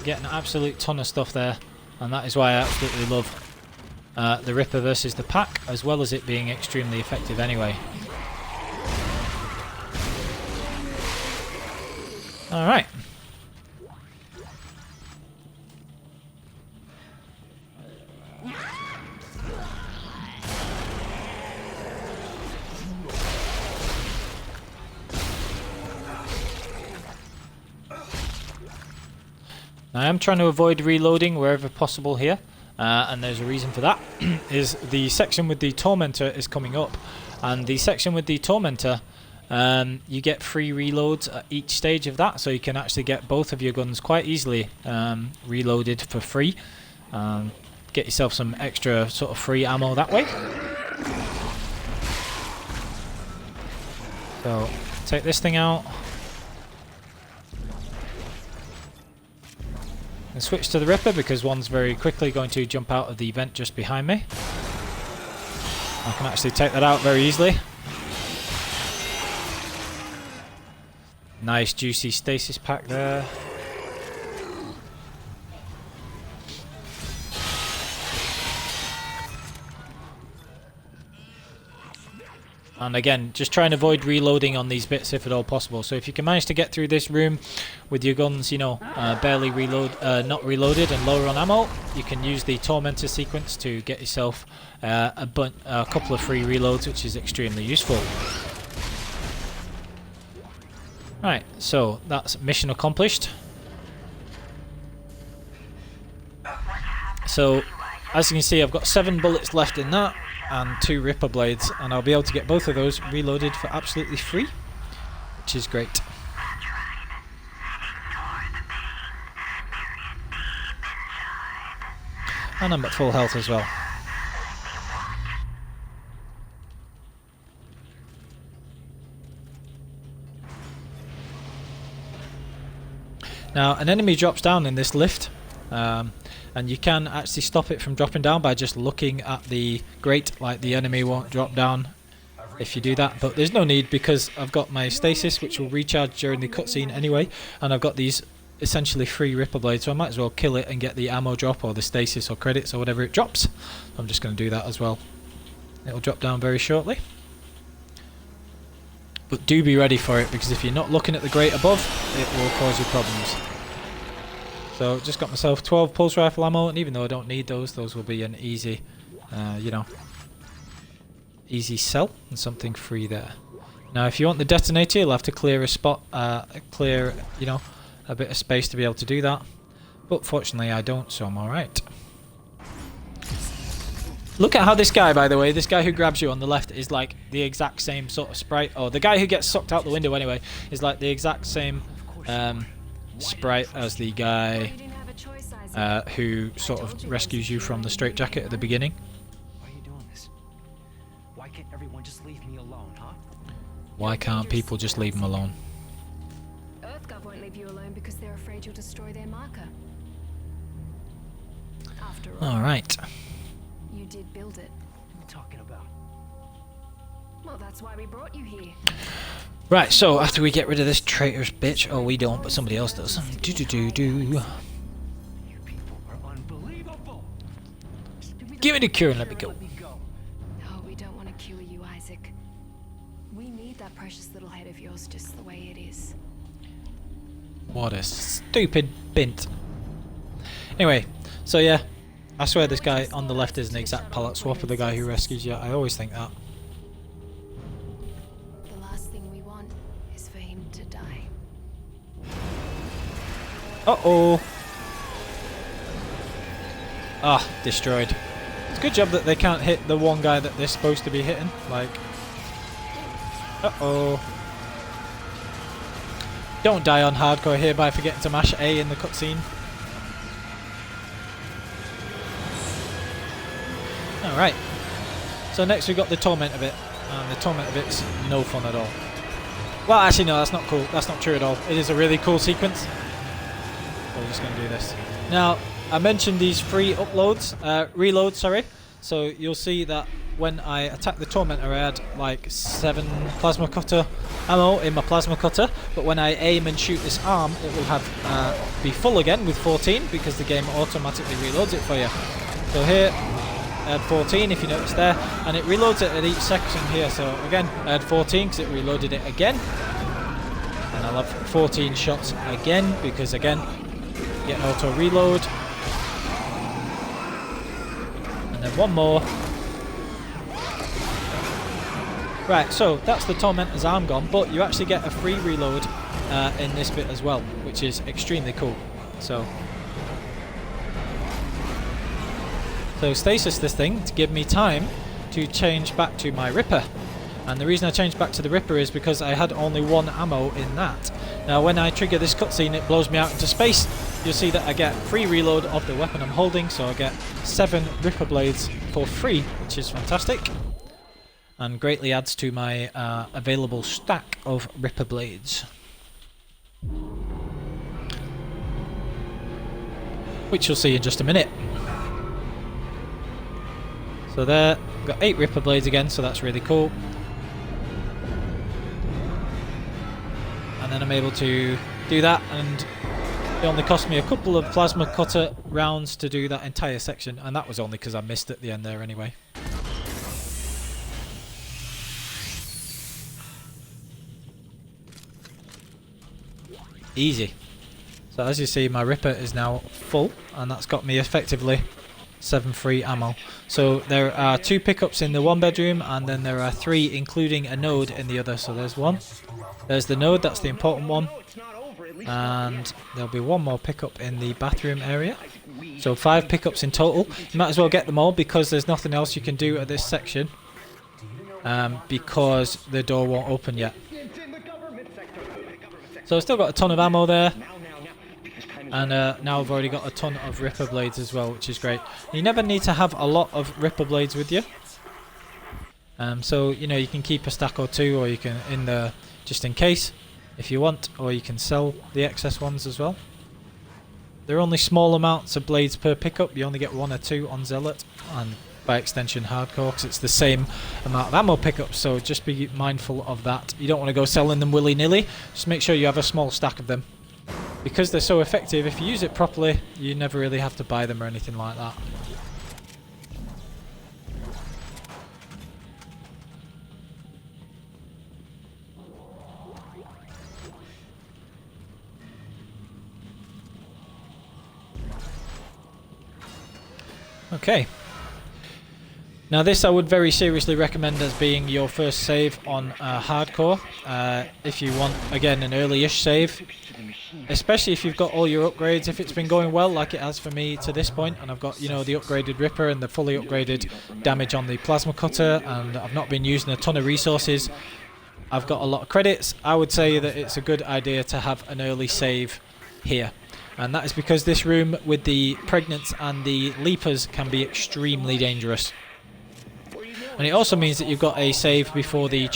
getting an absolute ton of stuff there, and that is why I absolutely love the Ripper versus the pack, as well as it being extremely effective anyway. Alright. I am trying to avoid reloading wherever possible here, and there's a reason for that. Is the section with the Tormentor is coming up, and the section with the Tormentor, you get free reloads at each stage of that, so you can actually get both of your guns quite easily reloaded for free. Get yourself some extra sort of free ammo that way. So take this thing out and switch to the Ripper because one's very quickly going to jump out of the vent just behind me. I can actually take that out very easily. Nice juicy stasis pack there. And again, just try and avoid reloading on these bits if at all possible. So if you can manage to get through this room with your guns, you know, barely not reloaded and lower on ammo, you can use the Tormentor sequence to get yourself a couple of free reloads, which is extremely useful. Right, so that's mission accomplished. So, as you can see, I've got 7 bullets left in that, and 2 Ripper blades, and I'll be able to get both of those reloaded for absolutely free, which is great. And I'm at full health as well. Now, an enemy drops down in this lift, and you can actually stop it from dropping down by just looking at the grate. Like, the enemy won't drop down if you do that, but there's no need because I've got my stasis, which will recharge during the cutscene anyway, and I've got these essentially free Ripper blades, so I might as well kill it and get the ammo drop or the stasis or credits or whatever it drops. I'm just going to do that as well. It'll drop down very shortly. But do be ready for it, because if you're not looking at the grate above, it will cause you problems. So just got myself 12 pulse rifle ammo, and even though I don't need those will be an easy, you know, easy sell and something free there. Now if you want the detonator, you'll have to clear a spot, clear, you know, a bit of space to be able to do that. But fortunately I don't, so I'm alright. Look at how this guy, by the way, this guy who grabs you on the left is like the exact same sort of sprite. Or the guy who gets sucked out the window anyway is like the exact same sprite as the guy who sort of rescues you from the straitjacket at the beginning. Why are you doing this? Why can't everyone just leave me alone, huh? Why can't people just leave him alone? EarthGov won't leave you alone because they're afraid you'll destroy their marker. After all, Alright. you did build it. What are you talking about? Well, that's why we brought you here. Right, so after we get rid of this traitorous bitch, oh we don't, but somebody else does. You people are unbelievable. Give me the cure and let me go. Oh, we don't want to cure you, Isaac. We need that precious little head of yours just the way it is. What a stupid bint. Anyway, so yeah, I swear this guy on the left is an exact palette swap of the guy who rescues you. I always think that. The last thing we want is for him to die. Uh-oh. Ah, destroyed. It's a good job that they can't hit the one guy that they're supposed to be hitting. Like, uh-oh. Don't die on hardcore here by forgetting to mash A in the cutscene. Alright. So next we got the Tormentor bit. And the Tormentor bit's no fun at all. Well, actually no, that's not cool. That's not true at all. It is a really cool sequence. So we're just going to do this. Now, I mentioned these free uploads, reloads, sorry. So you'll see that when I attacked the Tormentor, I had like 7 plasma cutter ammo in my plasma cutter, but when I aim and shoot this arm, it will have be full again with 14 because the game automatically reloads it for you. So here, I had 14 if you notice there, and it reloads it at each section here. So again, I had 14 because it reloaded it again, and I'll have 14 shots again because again, get an auto reload, and then one more. Right, so that's the Tormentor's arm gone, but you actually get a free reload in this bit as well, which is extremely cool. So So stasis this thing to give me time to change back to my Ripper. And the reason I changed back to the Ripper is because I had only 1 ammo in that. Now when I trigger this cutscene, it blows me out into space. You'll see that I get free reload of the weapon I'm holding, so I get 7 Ripper blades for free, which is fantastic. And greatly adds to my available stack of Ripper blades. Which you'll see in just a minute. So there, I've got 8 Ripper blades again, so that's really cool. And then I'm able to do that, and it only cost me a couple of plasma cutter rounds to do that entire section, and that was only because I missed at the end there anyway. Easy. So as you see, my Ripper is now full, and that's got me effectively 7 free ammo. So there are 2 pickups in the 1 bedroom, and then there are 3 including a node in the other. So there's 1. There's the node, that's the important one. And there'll be 1 more pickup in the bathroom area. So 5 pickups in total. You might as well get them all because there's nothing else you can do at this section. Because the door won't open yet. So I've still got a ton of ammo there. And now I've already got a ton of Ripper blades as well, which is great. You never need to have a lot of Ripper blades with you. So, you know, you can keep a stack or 2, or you can, just in case, if you want, or you can sell the excess ones as well. There are only small amounts of blades per pickup. You only get 1 or 2 on Zealot, and by extension Hardcore, because it's the same amount of ammo pickups, so just be mindful of that. You don't want to go selling them willy-nilly. Just make sure you have a small stack of them. Because they're so effective, if you use it properly, you never really have to buy them or anything like that. Okay. Now this I would very seriously recommend as being your first save on Hardcore. If you want, again, an early-ish save. Especially if you've got all your upgrades, if it's been going well like it has for me to this point, and I've got, you know, the upgraded Ripper and the fully upgraded damage on the plasma cutter, and I've not been using a ton of resources, I've got a lot of credits, I would say that it's a good idea to have an early save here. And that is because this room with the pregnants and the leapers can be extremely dangerous. And it also means that you've got a save before the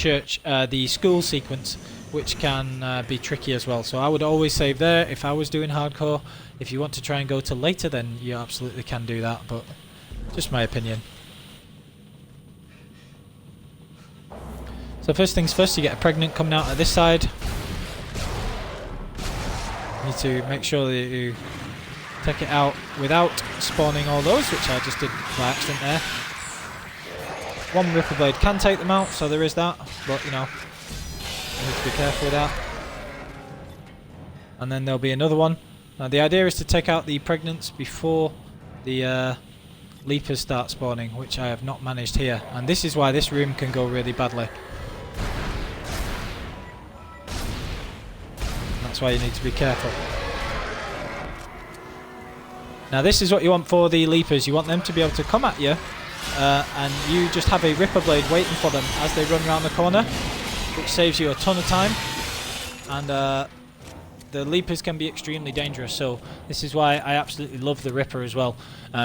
the school sequence, which can be tricky as well. So I would always save there if I was doing Hardcore. If you want to try and go to later, then you absolutely can do that, but just my opinion. So first things first, you get a pregnant coming out at this side. You need to make sure that you take it out without spawning all those, which I just did by accident there. 1 Ripper blade can take them out, so there is that, but you know, you need to be careful with that. And then there'll be another one. Now the idea is to take out the pregnants before the leapers start spawning, which I have not managed here. And this is why this room can go really badly. And that's why you need to be careful. Now this is what you want for the leapers. You want them to be able to come at you, and you just have a Ripper blade waiting for them as they run around the corner, which saves you a ton of time. And the leapers can be extremely dangerous, so this is why I absolutely love the Ripper as well,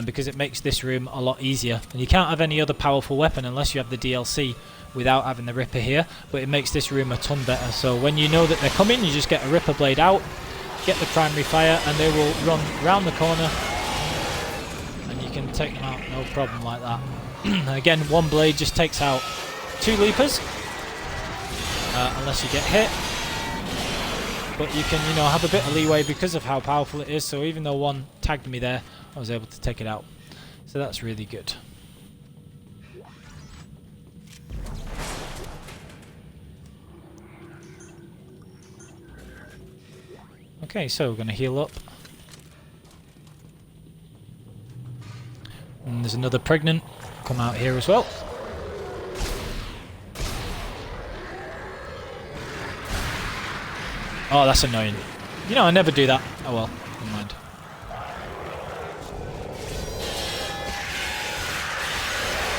because it makes this room a lot easier. And you can't have any other powerful weapon unless you have the DLC without having the Ripper here, but it makes this room a ton better. So when you know that they're coming, you just get a Ripper blade out, get the primary fire, and they will run round the corner, and you can take them out no problem like that. Again, 1 blade just takes out 2 leapers, unless you get hit. But you can, you know, have a bit of leeway because of how powerful it is. So even though 1 tagged me there, I was able to take it out. So that's really good. Okay, so we're going to heal up. And there's another pregnant come out here as well. Oh, that's annoying. You know, I never do that. Oh well, never mind.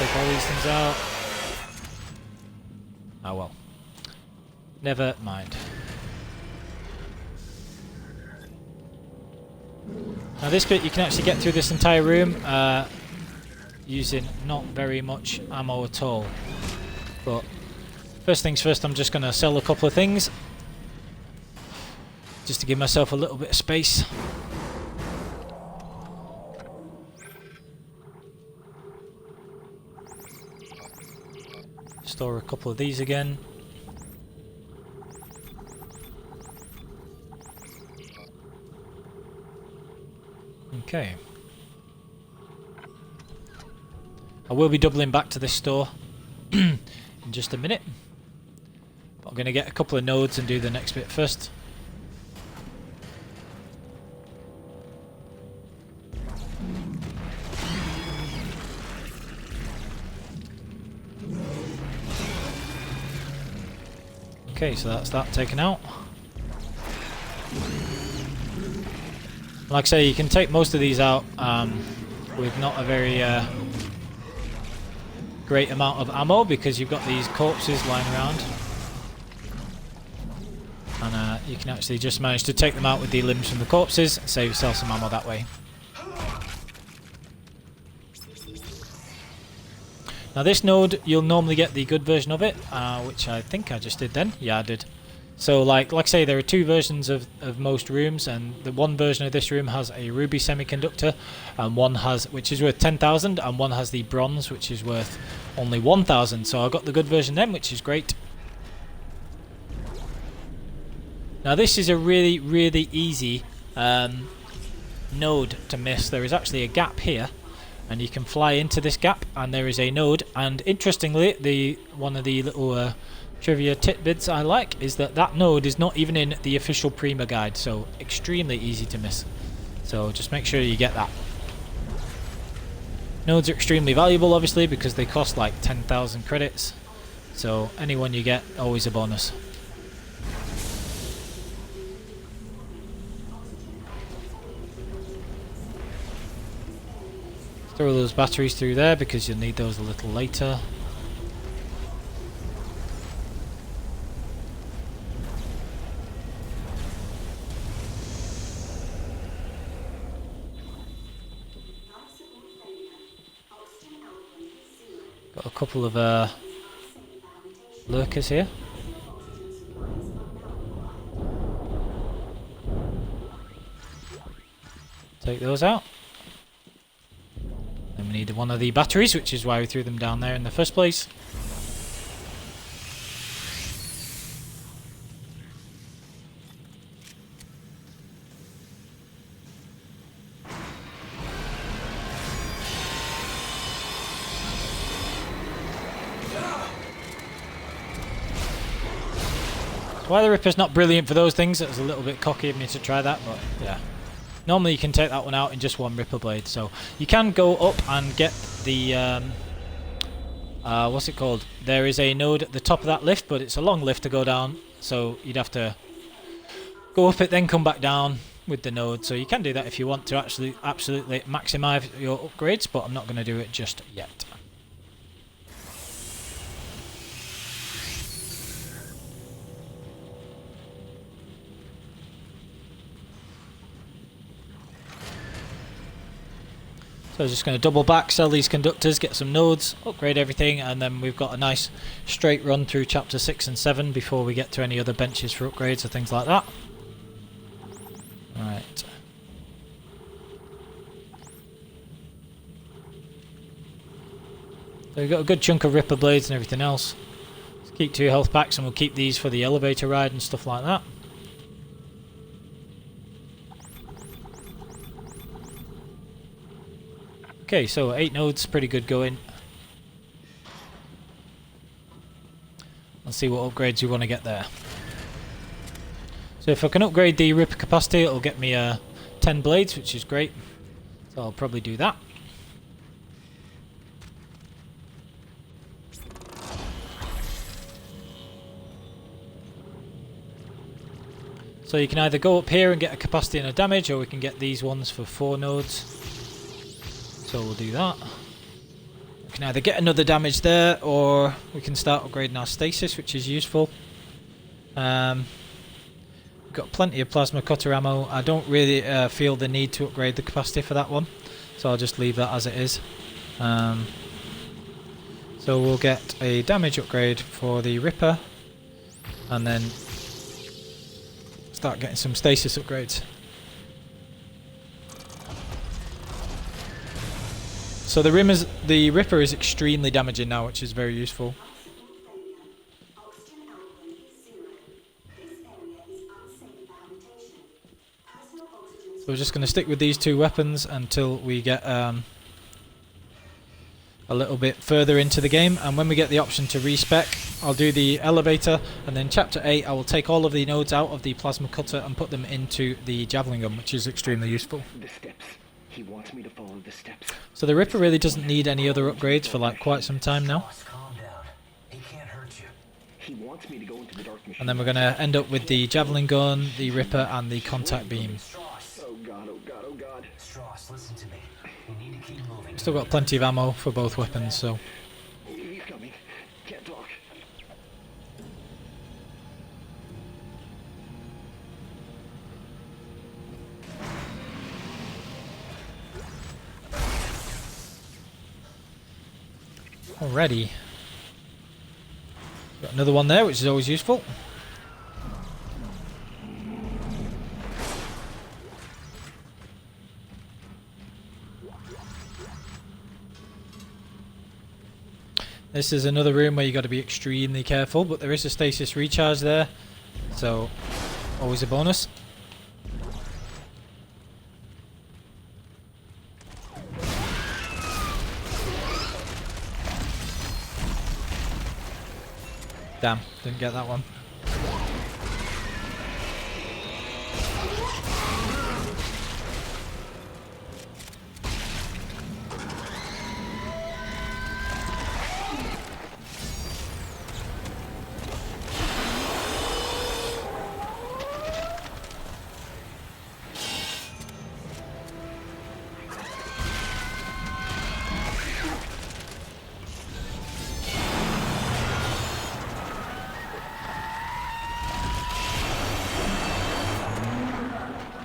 rip all these things out. Oh well. Never mind. Now this bit you can actually get through this entire room using not very much ammo at all. But first things first, I'm just going to sell a couple of things just to give myself a little bit of space. Store a couple of these again. Okay. I will be doubling back to this store in just a minute. But I'm going to get a couple of nodes and do the next bit first. Okay, so that's that taken out. Like I say, you can take most of these out with not a very great amount of ammo because you've got these corpses lying around. And you can actually just manage to take them out with the limbs from the corpses, save yourself some ammo that way. Now this node, you'll normally get the good version of it, which I think I just did then. Yeah, I did. So like I say, there are two versions of most rooms, and the one version of this room has a ruby semiconductor, and one has, which is worth 10,000, and one has the bronze, which is worth only 1,000. So I got the good version then, which is great. Now this is a really, really easy node to miss. There is actually a gap here, and you can fly into this gap, and there is a node. And interestingly, one of the little trivia tidbits I like is that that node is not even in the official Prima guide, so extremely easy to miss. So just make sure you get that. Nodes are extremely valuable, obviously, because they cost like 10,000 credits. So any one you get, always a bonus. Throw those batteries through there because you'll need those a little later. Got a couple of lurkers here. Take those out. Then we need one of the batteries, which is why we threw them down there in the first place. Why the Ripper's not brilliant for those things, it was a little bit cocky of me to try that, but yeah. Normally you can take that one out in just one Ripper blade, so you can go up and get the, what's it called? There is a node at the top of that lift, but it's a long lift to go down, so you'd have to go up it, then come back down with the node. So you can do that if you want to actually absolutely maximize your upgrades, but I'm not going to do it just yet. So I'm just going to double back, sell these conductors, get some nodes, upgrade everything, and then we've got a nice straight run through chapter 6 and 7 before we get to any other benches for upgrades or things like that. Right. So we've got a good chunk of Ripper blades and everything else. Let's keep 2 health packs, and we'll keep these for the elevator ride and stuff like that. Okay, so 8 nodes, pretty good going. Let's see what upgrades we want to get there. So if I can upgrade the Ripper capacity, it'll get me 10 blades, which is great. So I'll probably do that. So you can either go up here and get a capacity and a damage, or we can get these ones for 4 nodes. So we'll do that. can either get another damage there, or we can start upgrading our stasis, which is useful. We've got plenty of plasma cutter ammo. I don't really feel the need to upgrade the capacity for that one, so I'll just leave that as it is. So we'll get a damage upgrade for the Ripper, and then start getting some stasis upgrades. So the Ripper is extremely damaging now, which is very useful. So we're just going to stick with these two weapons until we get a little bit further into the game, and when we get the option to respec, I'll do the elevator, and then chapter 8 I will take all of the nodes out of the plasma cutter and put them into the Javelin gun, which is extremely useful. The steps. He wants me to follow the steps. So the Ripper really doesn't need any other upgrades for like quite some time now. Boss, calm down. He can't hurt you. He wants me to go into the dark machine. And then we're going to end up with the Javelin gun, the Ripper, and the contact beam. Stross. Oh god, oh god, oh god. Stross, listen to me. We need to keep moving. Still got plenty of ammo for both weapons, so... He's coming. Can't talk. Alrighty. Got another one there, which is always useful. This is another room where you got to be extremely careful, but there is a stasis recharge there, so always a bonus. Damn, didn't get that one.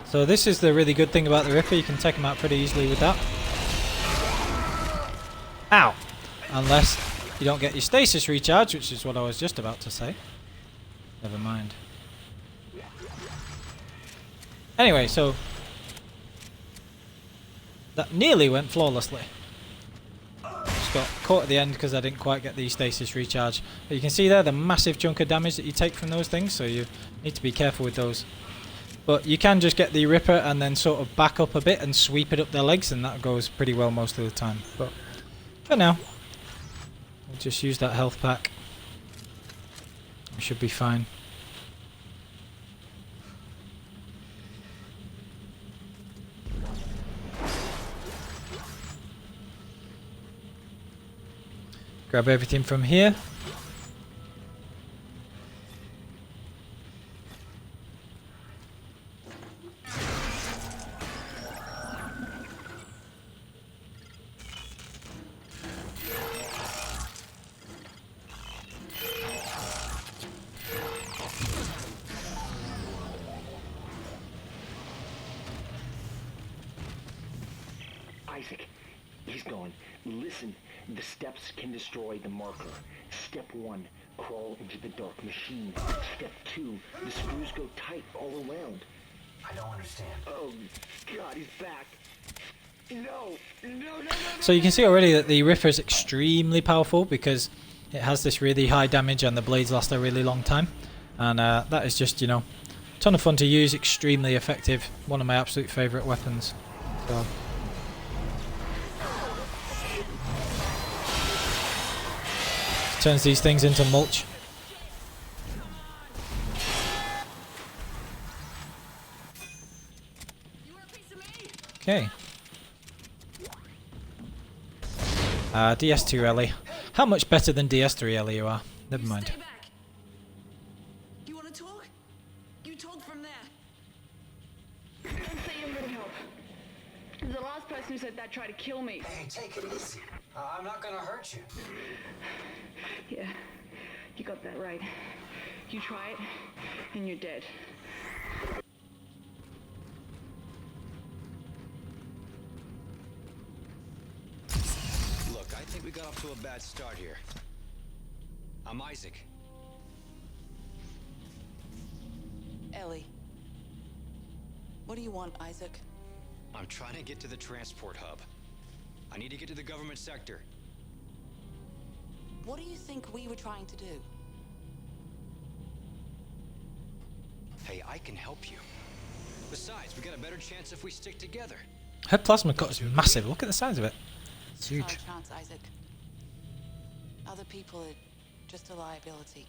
So this is the really good thing about the Ripper, you can take him out pretty easily with that. Ow! Unless you don't get your stasis recharge, which is what I was just about to say. Never mind. Anyway, so that nearly went flawlessly. Just got caught at the end because I didn't quite get the stasis recharge. But you can see there the massive chunk of damage that you take from those things, so you need to be careful with those. But you can just get the Ripper and then sort of back up a bit and sweep it up their legs, and that goes pretty well most of the time. But for now, we'll just use that health pack. We should be fine. Grab everything from here. Isaac, he's gone. Listen, the steps can destroy the marker. Step 1, crawl into the dark machine. Step 2, the screws go tight all around. I don't understand. Oh, God, he's back. No. So you can see already that the Ripper is extremely powerful because it has this really high damage and the blades last a really long time. And that is just, you know, a ton of fun to use, extremely effective. One of my absolute favourite weapons. So. Turns these things into mulch. Okay. DS2 Ellie. How much better than DS3 Ellie you are? Never mind. Stay back. You want to talk? You talk from there. Don't say you need help. The last person person who said that tried to kill me. Hey, take it easy. I'm not gonna hurt you. Yeah, you got that right. You try it, and you're dead. Look, I think we got off to a bad start here. I'm Isaac. Ellie. What do you want, Isaac? I'm trying to get to the transport hub. I need to get to the government sector. What do you think we were trying to do? Hey, I can help you. Besides, we got a better chance if we stick together. Her plasma cut is massive. Look at the size of it. It's huge. It's our chance, Isaac. Other people are just a liability.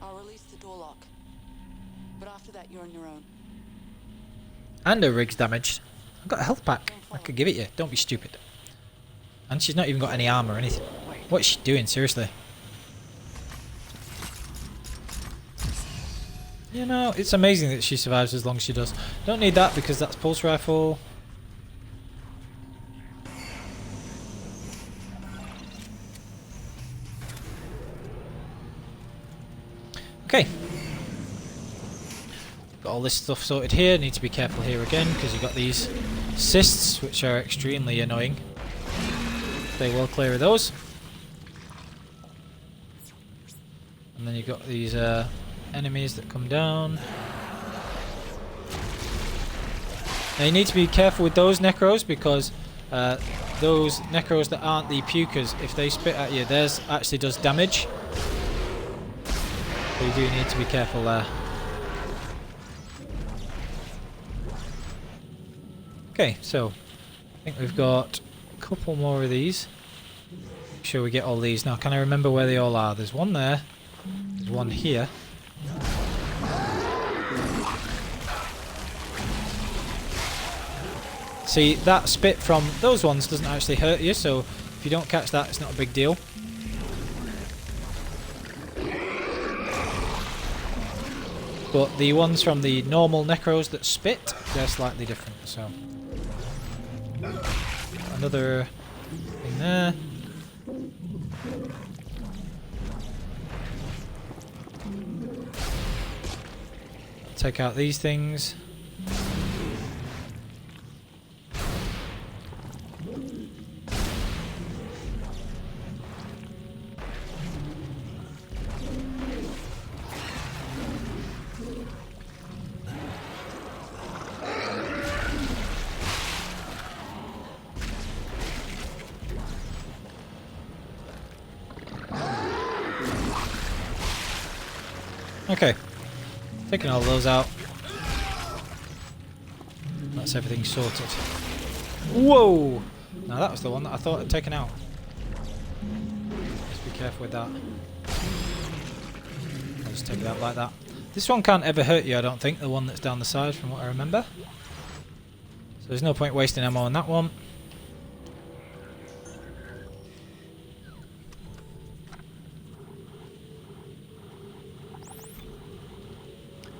I'll release the door lock. But after that, you're on your own. And her rig's damaged. I've got a health pack. I could give it you. Don't be stupid. And she's not even got any armor or anything. What is she doing? Seriously. You know, it's amazing that she survives as long as she does. Don't need that because that's pulse rifle. Okay. Got all this stuff sorted here. Need to be careful here again because you've got these cysts which are extremely annoying. Stay well clear of those. And then you've got these enemies that come down. Now you need to be careful with those necros because those necros that aren't the pukers, if they spit at you, theirs actually does damage. So you do need to be careful there. Okay, so I think we've got a couple more of these. Make sure we get all these. Now, can I remember where they all are? There's one there. There's one here. See, that spit from those ones doesn't actually hurt you, so if you don't catch that, it's not a big deal. But the ones from the normal necros that spit, they're slightly different, so. Another thing there. Take out these things. Okay, taking all those out. That's everything sorted. Whoa! Now that was the one that I thought I'd taken out. Just be careful with that. I'll just take it out like that. This one can't ever hurt you, I don't think, the one that's down the side from what I remember. So there's no point wasting ammo on that one.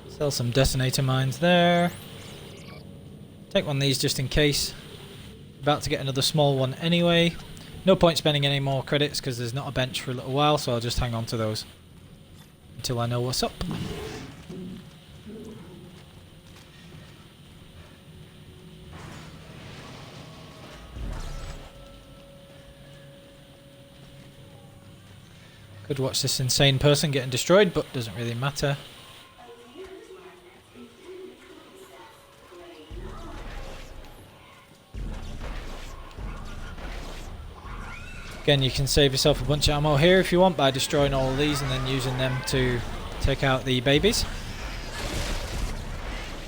Sell some detonator mines there. Take one of these just in case. About to get another small one anyway. No point spending any more credits because there's not a bench for a little while, so I'll just hang on to those until I know what's up. Could watch this insane person getting destroyed, but doesn't really matter. Again, you can save yourself a bunch of ammo here if you want by destroying all of these and then using them to take out the babies.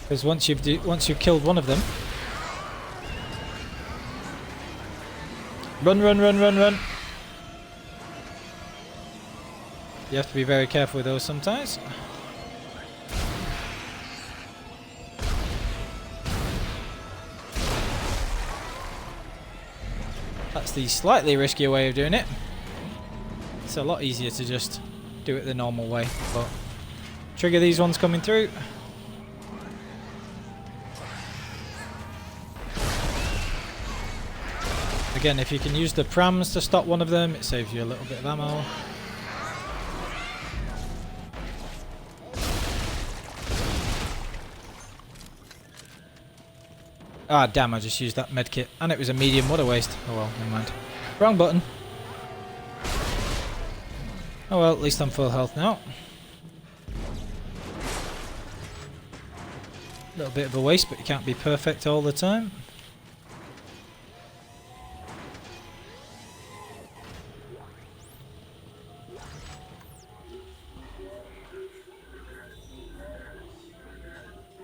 Because once you've killed one of them, run, run, run, run, run. You have to be very careful with those sometimes. That's the slightly riskier way of doing it. It's a lot easier to just do it the normal way, but trigger these ones coming through. Again, if you can use the prams to stop one of them, it saves you a little bit of ammo. Ah, damn, I just used that medkit. And it was a medium, what a waste. Oh well, never mind. Wrong button. Oh well, at least I'm full health now. A little bit of a waste, but you can't be perfect all the time.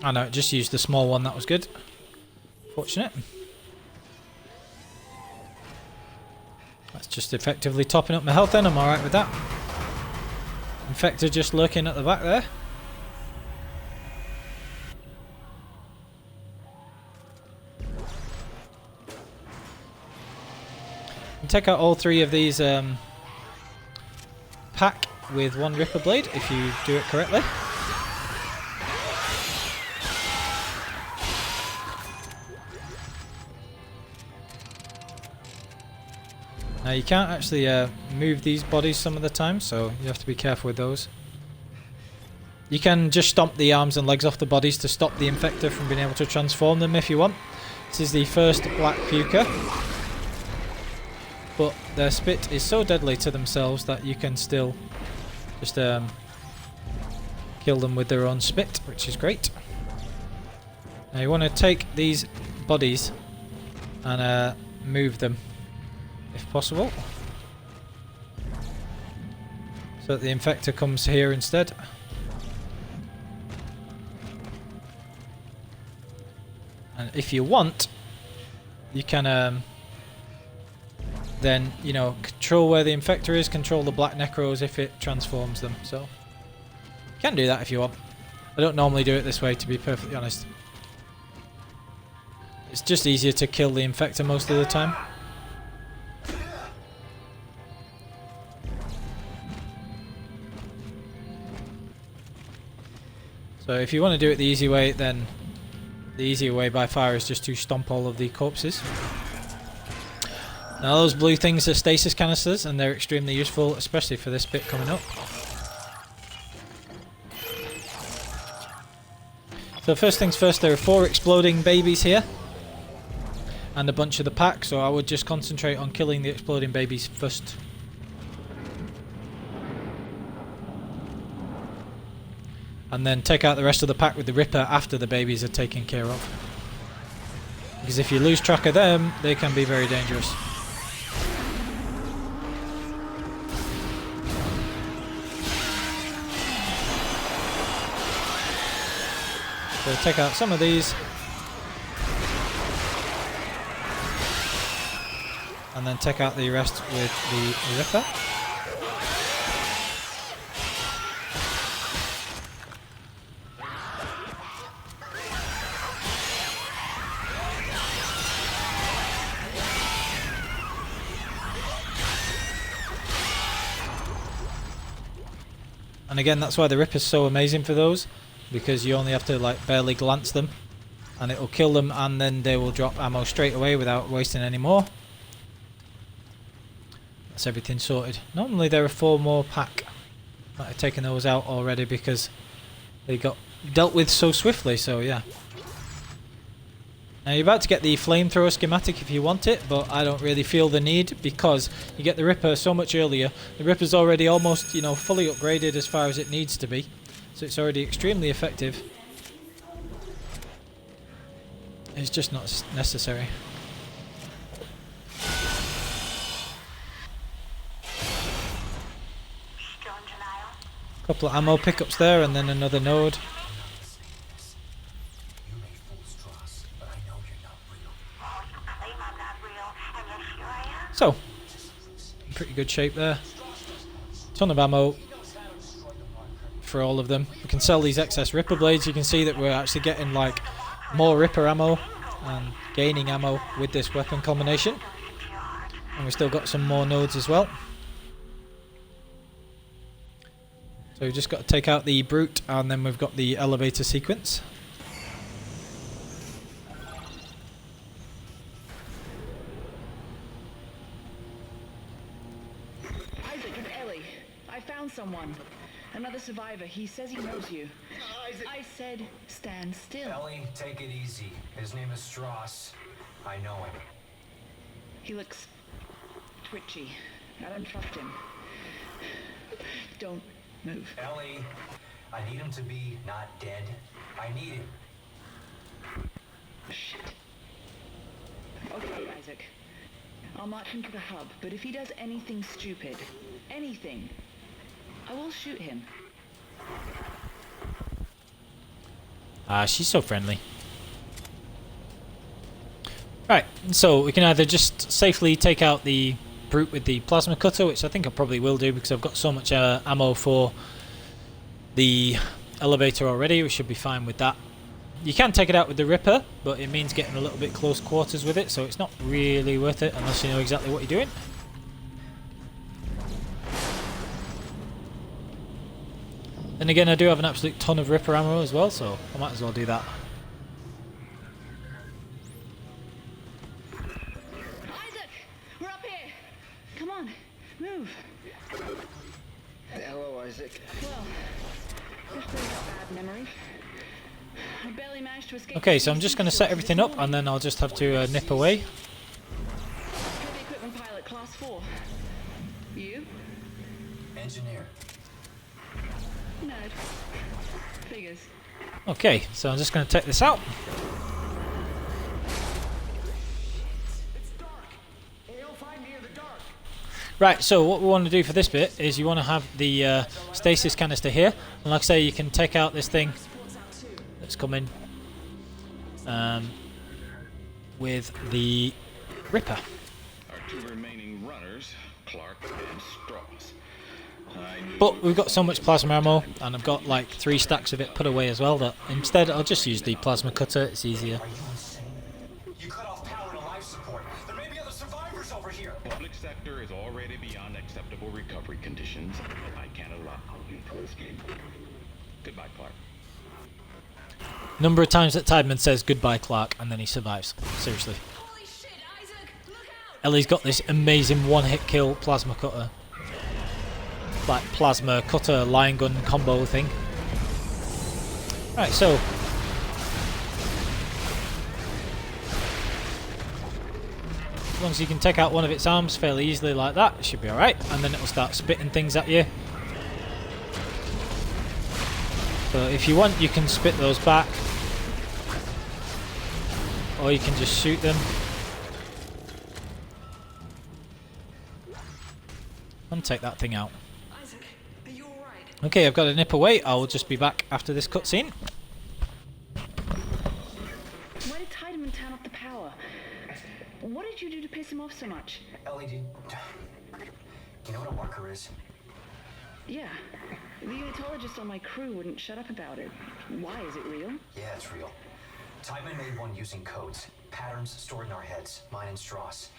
I know, just used the small one, that was good. Fortunate. That's just effectively topping up my health then, I'm alright with that. Infector just lurking at the back there. And take out all three of these pack with one Ripper Blade if you do it correctly. Now you can't actually move these bodies some of the time, so you have to be careful with those. You can just stomp the arms and legs off the bodies to stop the Infector from being able to transform them if you want. This is the first Black Puker. But their spit is so deadly to themselves that you can still just kill them with their own spit, which is great. Now you want to take these bodies and move them if possible, so that the Infector comes here instead. And if you want, you can then, you know, control where the Infector is, control the Black Necros if it transforms them. So you can do that if you want. I don't normally do it this way, to be perfectly honest. It's just easier to kill the Infector most of the time. So if you want to do it the easy way, then the easier way by far is just to stomp all of the corpses. Now those blue things are stasis canisters, and they're extremely useful, especially for this bit coming up. So first things first, there are 4 exploding babies here, and a bunch of the pack, so I would just concentrate on killing the exploding babies first. And then take out the rest of the pack with the Ripper after the babies are taken care of. Because if you lose track of them, they can be very dangerous. So take out some of these. And then take out the rest with the Ripper. And again, that's why the Ripper's so amazing for those, because you only have to like barely glance them and it will kill them, and then they will drop ammo straight away without wasting any more. That's everything sorted. Normally there are 4 more pack. Might have taken those out already because they got dealt with so swiftly, so yeah. Now you're about to get the flamethrower schematic if you want it, but I don't really feel the need because you get the Ripper so much earlier. The Ripper's already almost, you know, fully upgraded as far as it needs to be, so it's already extremely effective. It's just not necessary. Couple of ammo pickups there, and then another node. So, in pretty good shape there. Ton of ammo for all of them. We can sell these excess Ripper blades. You can see that we're actually getting like more Ripper ammo and gaining ammo with this weapon combination. And we've still got some more nodes as well. So we've just got to take out the Brute, and then we've got the elevator sequence. I found someone. Another survivor. He says he knows you. I said stand still. Ellie, take it easy. His name is Strauss. I know him. He looks twitchy. I don't trust him. Don't move. Ellie, I need him to be not dead. I need him. Shit. Okay, Isaac. I'll march him to the hub, but if he does anything stupid, anything, I will shoot him. She's so friendly. Right, so we can either just safely take out the brute with the plasma cutter, which I think I probably will do because I've got so much ammo for the elevator already. We should be fine with that. You can take it out with the Ripper, but it means getting a little bit close quarters with it, so it's not really worth it unless you know exactly what you're doing. And again, I do have an absolute ton of Ripper ammo as well, so I might as well do that. Isaac! We're up here! Come on, move. Hello, Isaac. Well, this brings up bad memories. I barely managed to escape. Okay, so I'm just going to set everything up and then I'll just have to nip away. Heavy equipment pilot, class 4. You? Engineer. Nerd. Figures. Okay, so I'm just going to take this out. Right, so what we want to do for this bit is you want to have the stasis canister here, and like I say, you can take out this thing that's coming with the Ripper. Our two remaining runners, Clark and Strauss. But we've got so much plasma ammo, and I've got like 3 stacks of it put away as well, that instead I'll just use the plasma cutter, it's easier. Are you insane? You cut off power to life support. There may be other survivors over here. Public sector is already beyond acceptable recovery conditions. I can't allow you to escape. Goodbye, Clark. Number of times that Tideman says goodbye Clark and then he survives. Seriously. Holy shit, Isaac! Look out! Ellie's got this amazing one-hit kill plasma cutter. Like plasma cutter line gun combo thing. Right, so as long as you can take out one of its arms fairly easily like that, it should be alright. And then it'll start spitting things at you. So if you want, you can spit those back. Or you can just shoot them. And take that thing out. Isaac, are you alright? Okay, I've got to nip away. I'll just be back after this cutscene. Why did Tideman turn off the power? What did you do to piss him off so much? Ellie, do you know what a marker is? Yeah. The unitologist on my crew wouldn't shut up about it. Why? Is it real? Yeah, it's real. Tideman made one using codes, patterns stored in our heads, mine and Stross.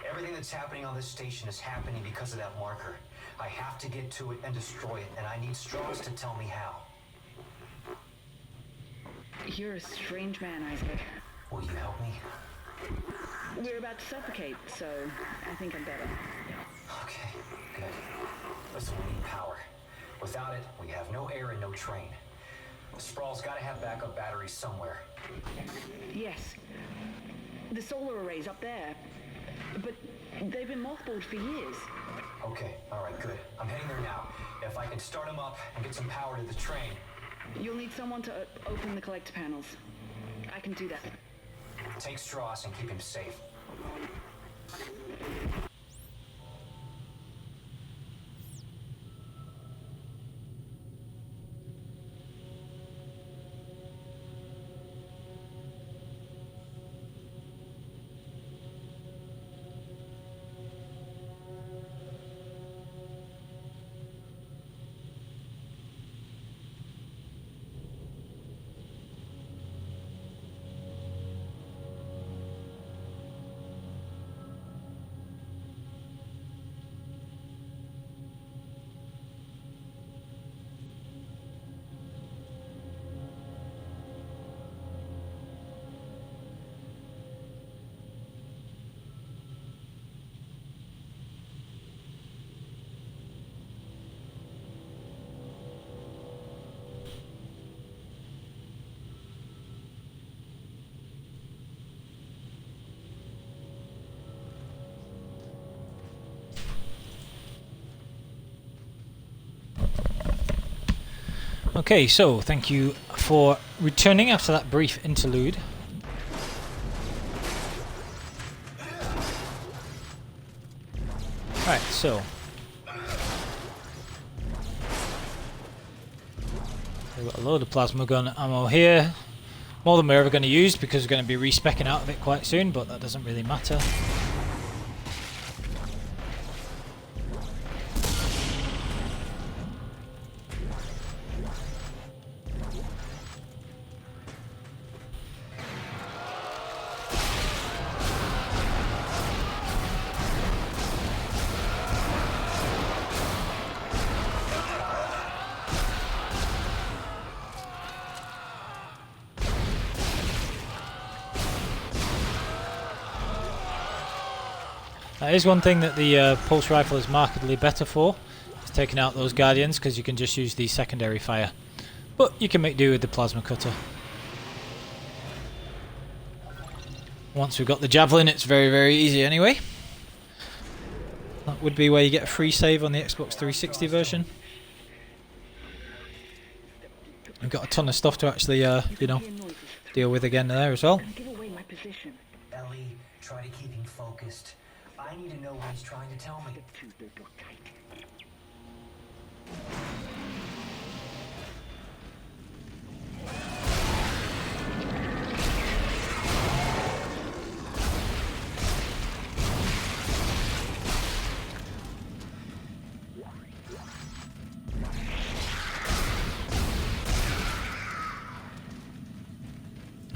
Everything that's happening on this station is happening because of that marker. I have to get to it and destroy it, and I need Stross to tell me how. You're a strange man, Isaac. Will you help me? We're about to suffocate, so I think I'm better. Okay, good. Listen, we need power. Without it, we have no air and no train. The Sprawl's gotta have backup batteries somewhere. Yes. The solar array's up there. But they've been mothballed for years. Okay, alright, good. I'm heading there now. If I can start them up and get some power to the train. You'll need someone to open the collector panels. I can do that. Take Stross and keep him safe. Okay, so thank you for returning after that brief interlude. Right, so we've got a load of plasma gun ammo here. More than we're ever going to use because we're going to be respecking out of it quite soon, but that doesn't really matter. That is one thing that the pulse rifle is markedly better for. It's taking out those guardians because you can just use the secondary fire. But you can make do with the plasma cutter. Once we've got the Javelin, it's very, very easy anyway. That would be where you get a free save on the Xbox 360 version. We've got a ton of stuff to actually, you know, deal with again there as well. Give away my position. Ellie, try to keep him focused. I need to know what he's trying to tell me.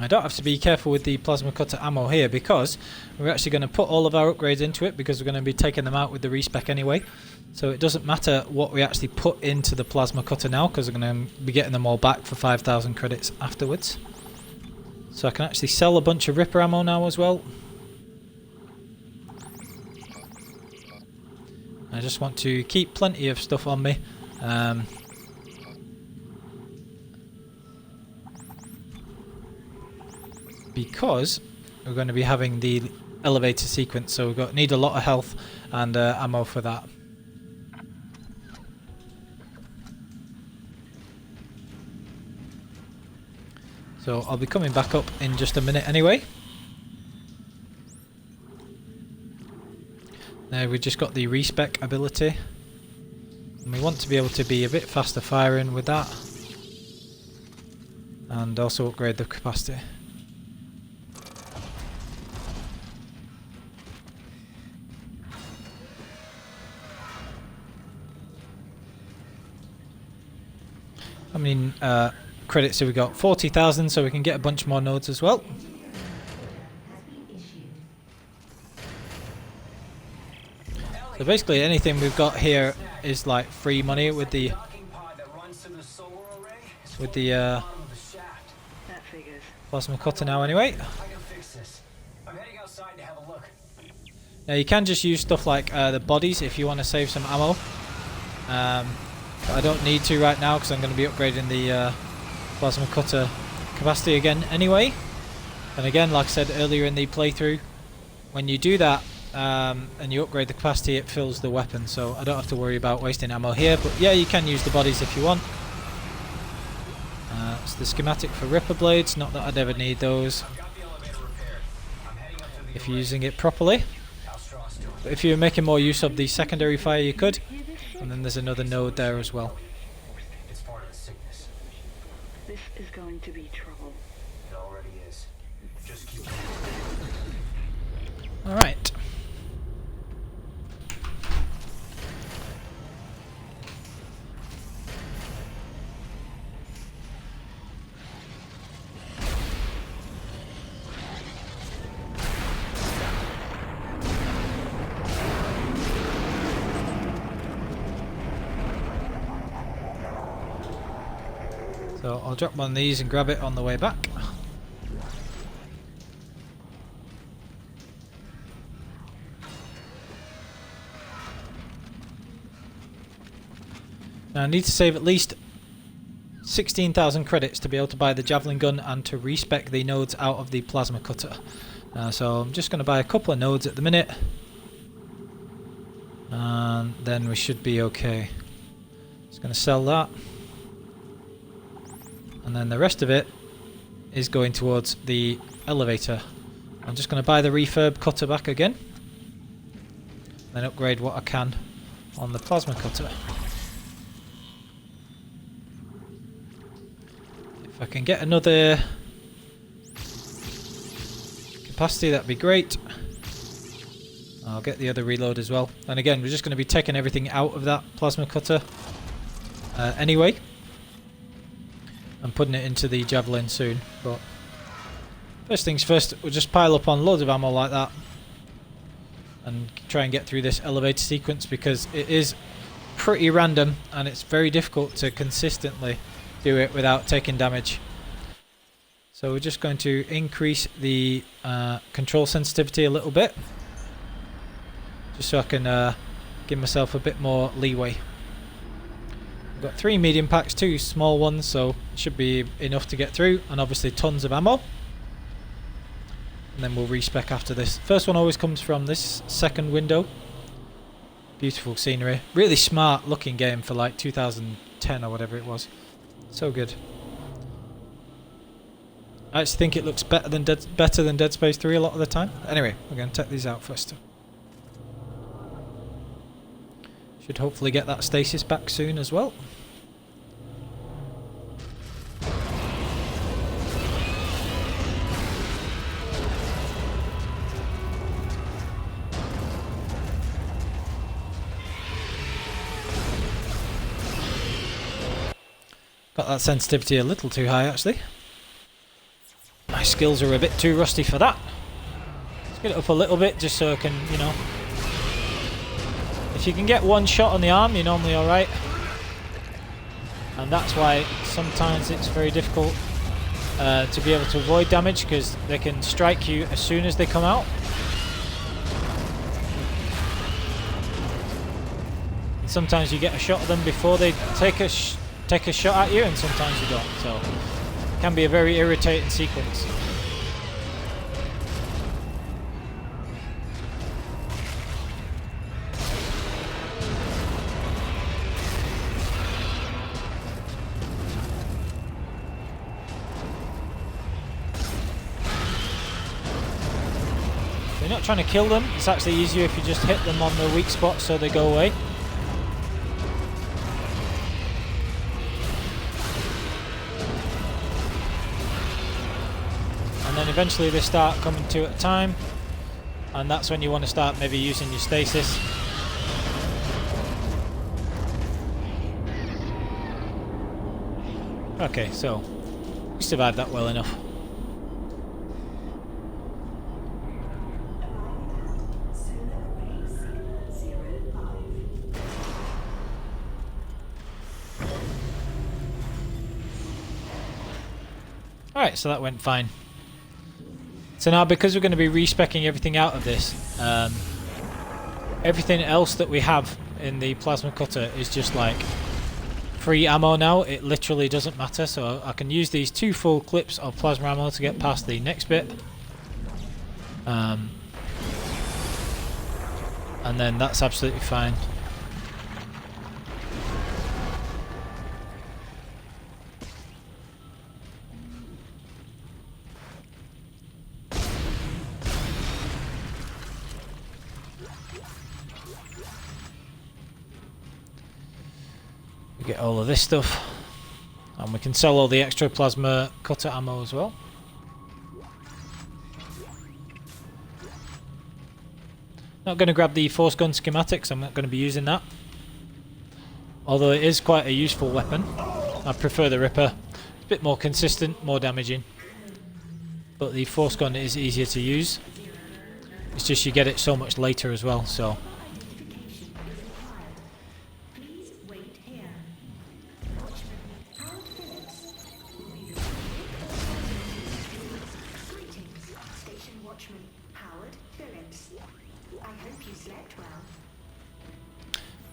I don't have to be careful with the plasma cutter ammo here because we're actually going to put all of our upgrades into it because we're going to be taking them out with the respec anyway. So it doesn't matter what we actually put into the plasma cutter now because we're going to be getting them all back for 5,000 credits afterwards. So I can actually sell a bunch of Ripper ammo now as well. I just want to keep plenty of stuff on me. Because we're going to be having the elevator sequence, so need a lot of health and ammo for that. So I'll be coming back up in just a minute anyway. Now we've just got the respec ability, and we want to be able to be a bit faster firing with that, and also upgrade the capacity. How many credits have we got? 40,000, so we can get a bunch more nodes as well. So basically anything we've got here is like free money with the plasma cutter now anyway. Now you can just use stuff like the bodies if you want to save some ammo. But I don't need to right now because I'm going to be upgrading the plasma cutter capacity again anyway. And again, like I said earlier in the playthrough, when you do that and you upgrade the capacity, it fills the weapon, so I don't have to worry about wasting ammo here. But yeah, you can use the bodies if you want. It's the schematic for Ripper blades, not that I'd ever need those if you're using it properly. But if you're making more use of the secondary fire, you could. And then there's another node there as well. It's part of the sickness. This is going to be trouble. It already is. Just keep Alright. So I'll drop one of these and grab it on the way back. Now I need to save at least 16,000 credits to be able to buy the Javelin gun and to respec the nodes out of the plasma cutter. So I'm just going to buy a couple of nodes at the minute, and then we should be okay. Just going to sell that. And then the rest of it is going towards the elevator. I'm just going to buy the refurb cutter back again. Then upgrade what I can on the plasma cutter. If I can get another capacity, that'd be great. I'll get the other reload as well. And again, we're just going to be taking everything out of that plasma cutter anyway. And putting it into the Javelin soon. But first things first, we'll just pile up on loads of ammo like that. And try and get through this elevator sequence, because it is pretty random and it's very difficult to consistently do it without taking damage. So we're just going to increase the control sensitivity a little bit, just so I can give myself a bit more leeway. I've got 3 medium packs, 2 small ones, so it should be enough to get through, and obviously tons of ammo. And then we'll respec after this. First one always comes from this second window. Beautiful scenery. Really smart looking game for like 2010 or whatever it was. So good. I actually think it looks better than Dead Space 3 a lot of the time. Anyway, we're going to take these out first. Should hopefully get that stasis back soon as well. Got that sensitivity a little too high actually. My skills are a bit too rusty for that. Let's get it up a little bit just so I can, you know. If you can get one shot on the arm, you're normally alright. And that's why sometimes it's very difficult to be able to avoid damage, because they can strike you as soon as they come out. And sometimes you get a shot at them before they take a shot at you, and sometimes you don't. So it can be a very irritating sequence. You're not trying to kill them, it's actually easier if you just hit them on the weak spot so they go away. And then eventually they start coming 2 at a time, and that's when you want to start maybe using your stasis. Okay, so we survived that well enough. Alright, so that went fine. So now, because we're going to be respecking everything out of this, everything else that we have in the plasma cutter is just like free ammo now. It literally doesn't matter, so I can use these 2 full clips of plasma ammo to get past the next bit. And then that's absolutely fine. Get all of this stuff, and we can sell all the extra plasma cutter ammo as well. Not going to grab the force gun schematics, I'm not going to be using that, although it is quite a useful weapon. I prefer the Ripper, it's a bit more consistent, more damaging, but the force gun is easier to use. It's just you get it so much later as well, so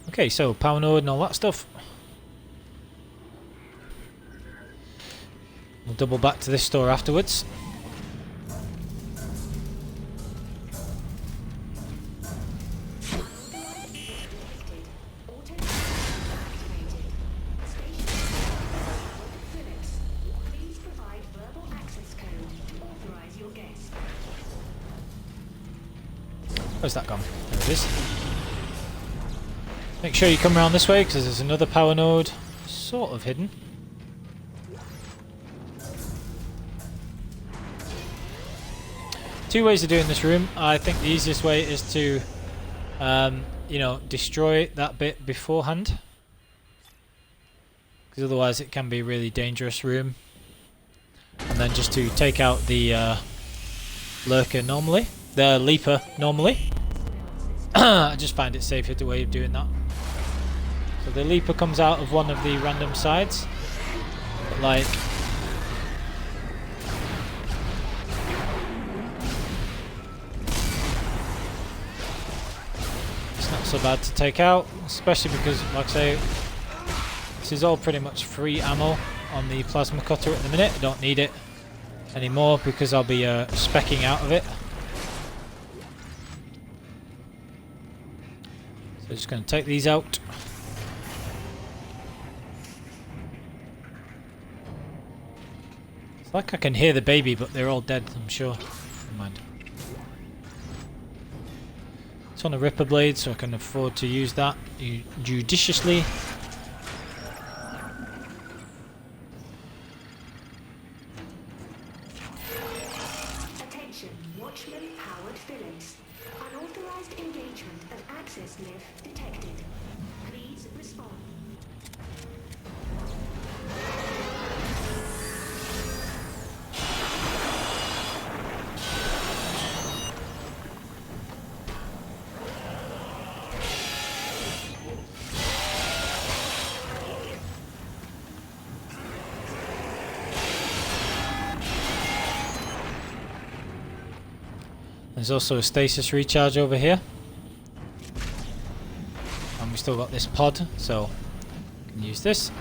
okay, so power node and all that stuff. We'll double back to this store afterwards. Where's that gone? There it is. Make sure you come around this way because there's another power node sort of hidden. Two ways of doing this room. I think the easiest way is to you know, destroy that bit beforehand, because otherwise it can be a really dangerous room. And then just to take out the lurker normally, the leaper normally. I just find it safer the way of doing that. So the leaper comes out of one of the random sides, but like it's not so bad to take out, especially because, like I say, this is all pretty much free ammo on the plasma cutter at the minute. I don't need it anymore because I'll be specking out of it. So just going to take these out. It's like I can hear the baby, but they're all dead, I'm sure. Never mind. It's on a Ripper blade, so I can afford to use that judiciously. Attention, Watchman-powered villains. Unauthorized engagement of access lift detected. Please respond. There's also a stasis recharge over here. And we still got this pod, so we can use this.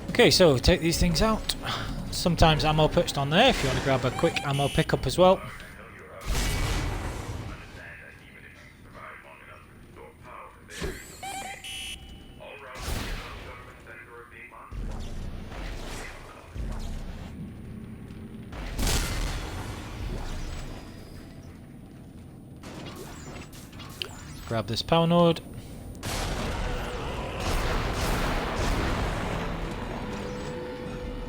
Okay, so take these things out. Sometimes ammo perched on there if you want to grab a quick ammo pickup as well. Grab this power node.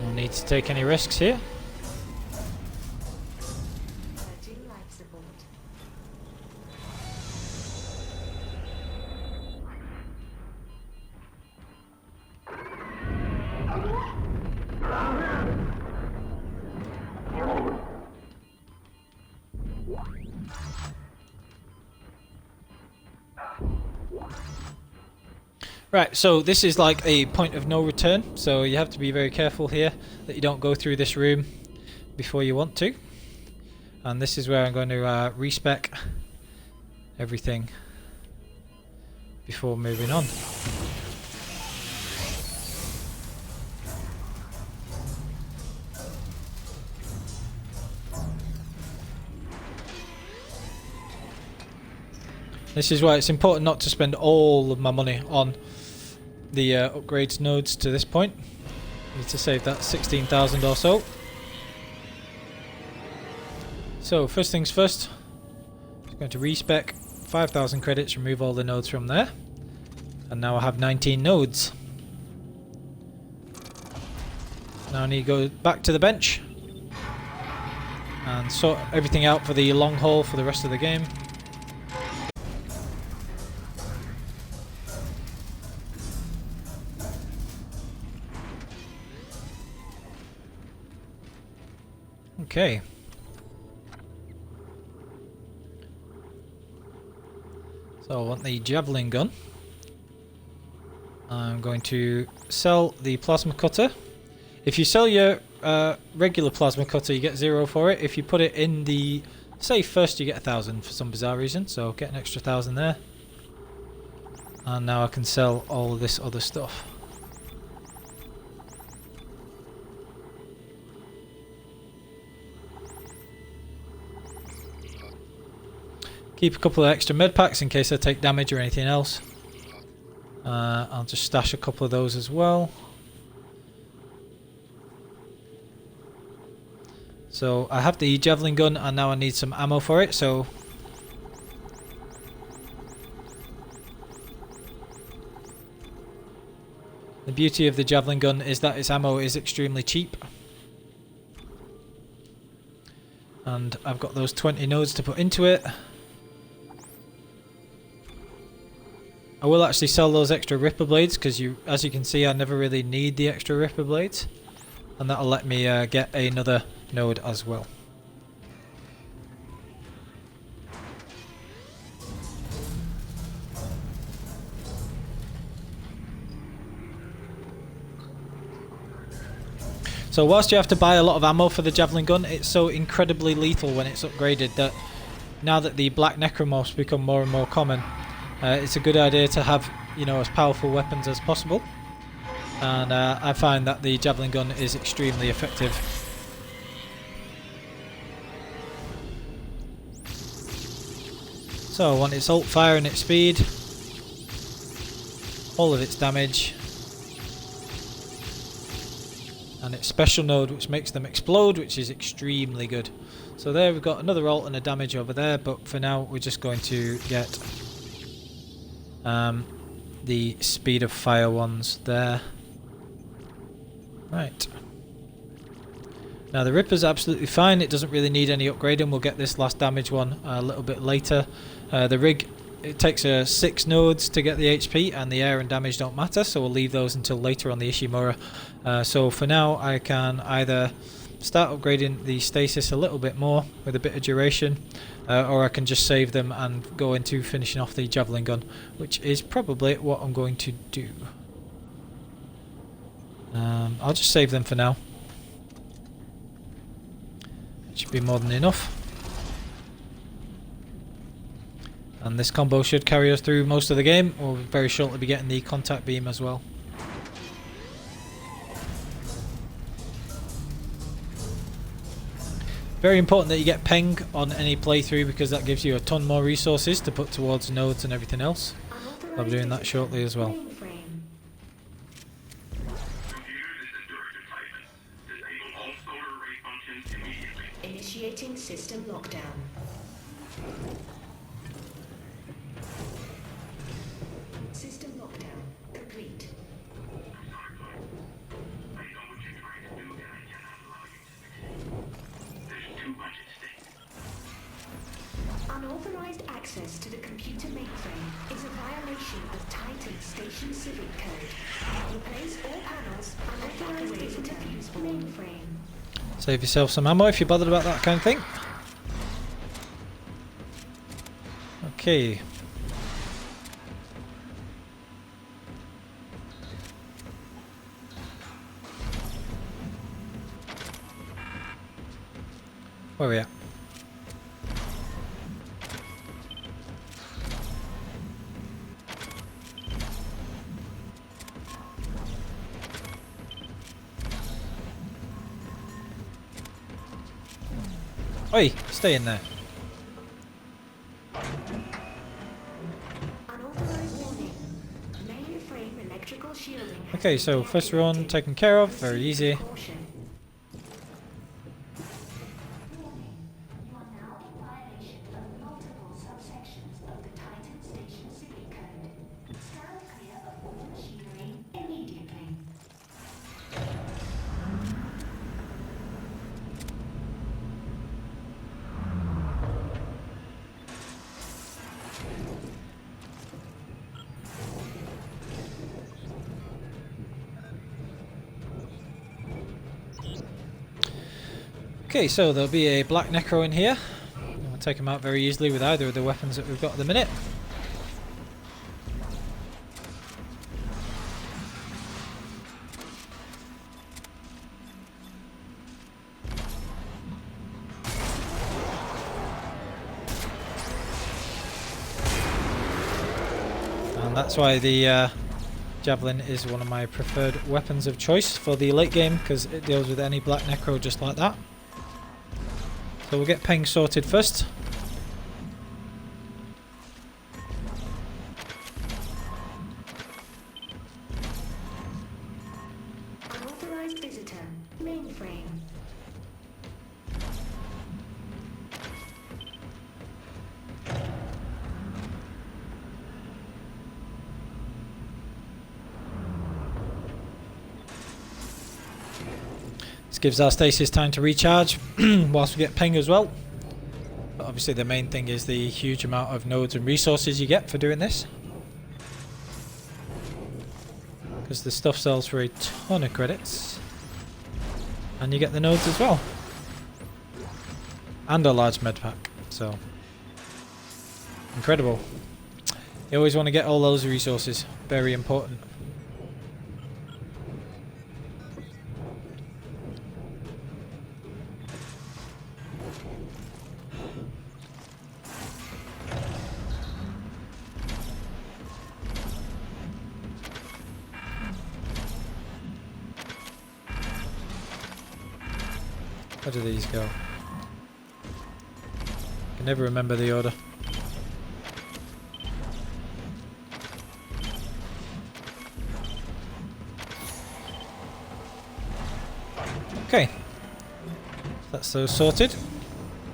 No need to take any risks here. Right, so this is like a point of no return, so you have to be very careful here that you don't go through this room before you want to. And this is where I'm going to respec everything before moving on. This is why it's important not to spend all of my money on the upgrades nodes to this point. Need to save that 16,000 or so. So first things first, I'm going to respec 5,000 credits, remove all the nodes from there, and now I have 19 nodes. Now I need to go back to the bench and sort everything out for the long haul for the rest of the game. Okay. So I want the Javelin gun. I'm going to sell the plasma cutter. If you sell your regular plasma cutter, you get 0 for it. If you put it in the say first you get 1,000 for some bizarre reason, so get an extra 1,000 there. And now I can sell all of this other stuff. Keep a couple of extra med packs in case I take damage or anything else. I'll just stash a couple of those as well. So I have the Javelin gun and now I need some ammo for it, so the beauty of the Javelin gun is that its ammo is extremely cheap. And I've got those 20 nodes to put into it. I will actually sell those extra Ripper blades because as you can see, I never really need the extra Ripper blades. And that'll let me get another node as well. So whilst you have to buy a lot of ammo for the Javelin gun, it's so incredibly lethal when it's upgraded that now that the black necromorphs become more and more common, it's a good idea to have, you know, as powerful weapons as possible. And I find that the Javelin gun is extremely effective. So I want its ult fire and its speed, all of its damage, and its special node which makes them explode, which is extremely good. So there we've got another ult and a damage over there, but for now we're just going to get the speed of fire ones there. Right. Now the Ripper's absolutely fine, it doesn't really need any upgrading. We'll get this last damage one a little bit later. The rig, it takes 6 nodes to get the HP, and the air and damage don't matter, so we'll leave those until later on the Ishimura. So for now I can either start upgrading the Stasis a little bit more with a bit of duration, or I can just save them and go into finishing off the Javelin gun, which is probably what I'm going to do. I'll just save them for now. It should be more than enough. And this combo should carry us through most of the game. We'll very shortly be getting the contact beam as well. Very important that you get peng on any playthrough because that gives you a ton more resources to put towards nodes and everything else. I'll be doing that shortly as well. Initiating system lockdown. System lockdown complete. Unauthorized access to the computer mainframe is a violation of Titan Station Civic Code. Replace all panels unauthorized visitor mainframe. Save yourself some ammo if you're bothered about that kind of thing. Okay. Where are we at? Oi, stay in there. Okay, so first run taken care of, very easy. Okay, so there'll be a black necro in here. We'll take him out very easily with either of the weapons that we've got at the minute. And that's why the Javelin is one of my preferred weapons of choice for the late game, because it deals with any black necro just like that. So we'll get Peng sorted first. Unauthorized visitor. Mainframe. This gives our Stasis time to recharge whilst we get Peng as well. But obviously the main thing is the huge amount of nodes and resources you get for doing this. Because the stuff sells for a ton of credits. And you get the nodes as well. And a large med pack. So, incredible. You always want to get all those resources. Very important. Where do these go? I can never remember the order. Okay. That's those sorted.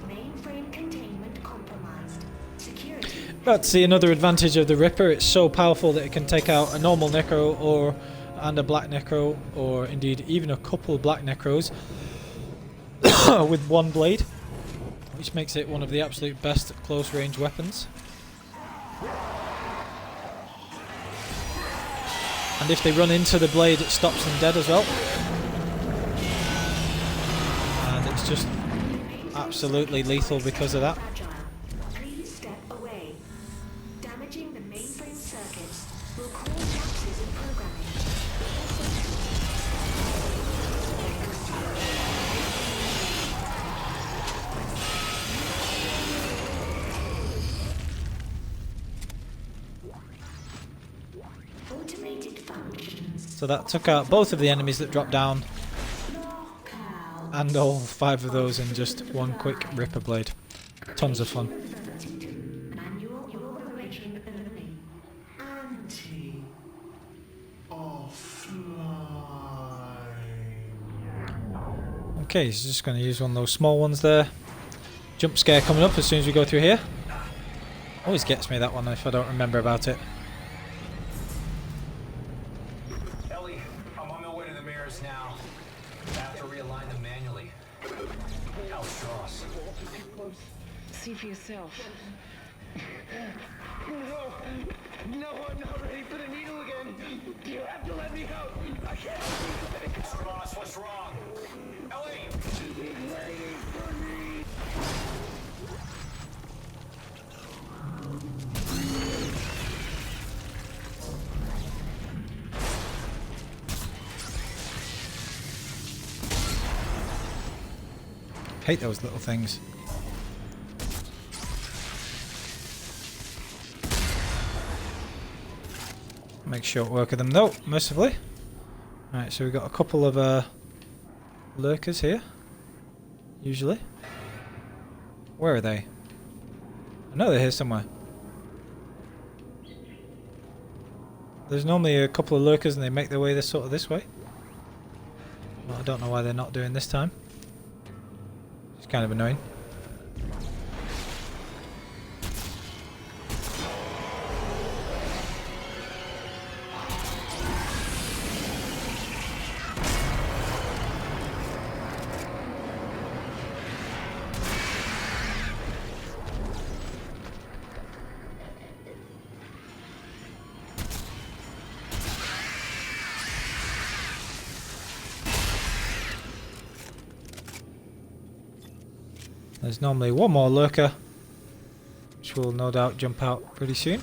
Mainframe containment compromised. Security. But see, another advantage of the Ripper, it's so powerful that it can take out a normal necro and a black necro, or indeed even a couple of black necros with one blade, which makes it one of the absolute best close range weapons. And if they run into the blade, it stops them dead as well. And it's just absolutely lethal because of that. Please step away. Damaging the mainframe circuits will cause lapses in programming. Automated functions. So that took out both of the enemies that dropped down, and all 5 of those in just one quick Ripper blade. Tons of fun. Manual operation only. Okay, so just going to use one of those small ones there. Jump scare coming up as soon as we go through here. Always gets me, that one, if I don't remember about it. Ellie, I'm on my way to the mirrors now. I have to realign them manually. How's Stross? See for yourself. No, I'm not ready for the needle again. You have to let me go. I can't. Stross, what's wrong? Ellie! He's waiting for me. Hate those little things. Make short work of them though, mercifully. Right, so we've got a couple of lurkers here. Usually. Where are they? I know they're here somewhere. There's normally a couple of lurkers and they make their way this way. Well, I don't know why they're not doing this time. It's kind of annoying. There's normally one more lurker, which will no doubt jump out pretty soon.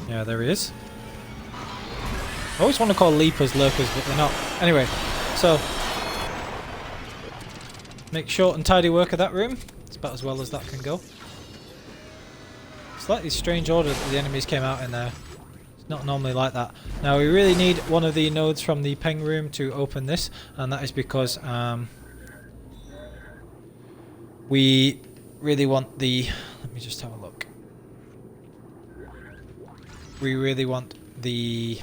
Yeah, there he is. I always want to call leapers lurkers, but they're not. Anyway, so make short and tidy work of that room. It's about as well as that can go. Slightly strange order that the enemies came out in there. It's not normally like that. Now we really need one of the nodes from the peng room to open this, and that is because we really want the... Let me just have a look. We really want the